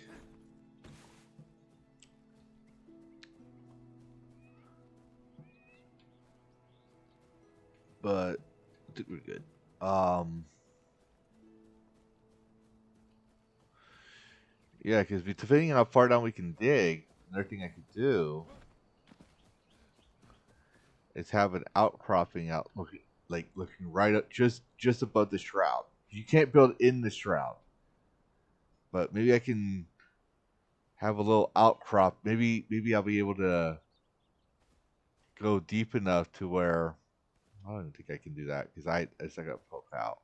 But I think we're good. Yeah, because depending on how far down we can dig, another thing I could do is have an outcropping out looking right up just above the shroud. You can't build in the shroud, but maybe I can have a little outcrop. Maybe I'll be able to go deep enough to where I don't think I can do that because I got to poke out.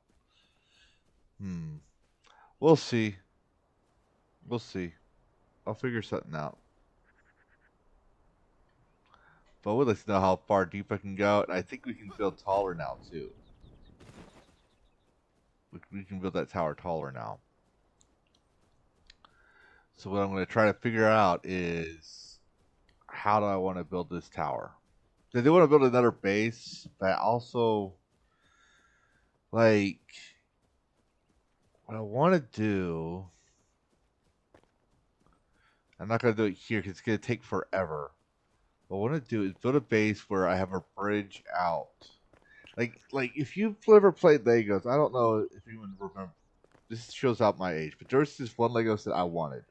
We'll see. We'll see. I'll figure something out. But we'll let you know how far deep I can go. And I think we can build taller now, too. We can build that tower taller now. So what I'm going to try to figure out is how do I want to build this tower? I do want to build another base, but I also like what I want to do. I'm not going to do it here because it's going to take forever. What I want to do is build a base where I have a bridge out. Like if you've ever played Legos, I don't know if you even remember. This shows out my age, but there's this one Lego set I wanted.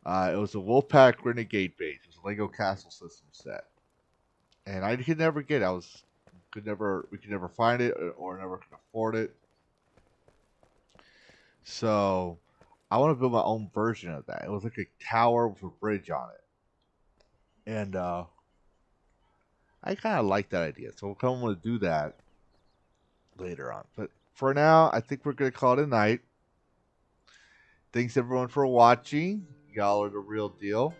It was a Wolfpack Renegade base. It was a Lego Castle System set, and I could never get it. We could never find it, or never could afford it. So I want to build my own version of that. It was like a tower with a bridge on it, and I kind of like that idea. So we'll come to do that later on. But for now, I think we're gonna call it a night. Thanks everyone for watching. Y'all are the real deal.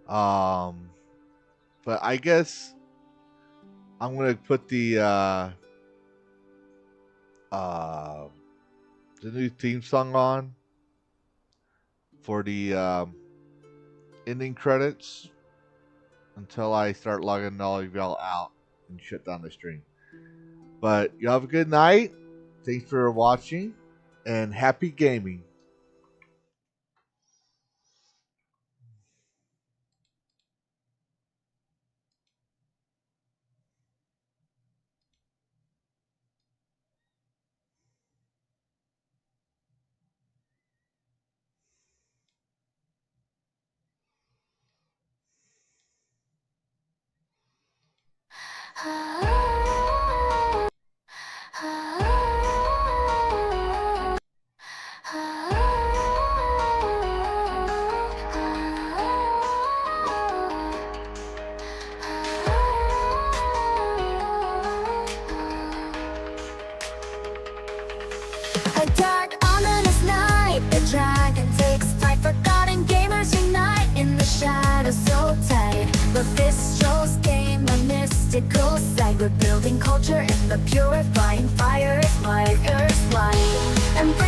But I guess I'm gonna put the new theme song on for the ending credits until I start logging all of y'all out and shut down the stream. But y'all have a good night. Thanks for watching and happy gaming. A dark, ominous night. The dragon takes flight. Forgotten gamers unite in the shadows so tight. Lavistro's game, a mystical sight. We're building culture in the purifying fire. It's my earth's light.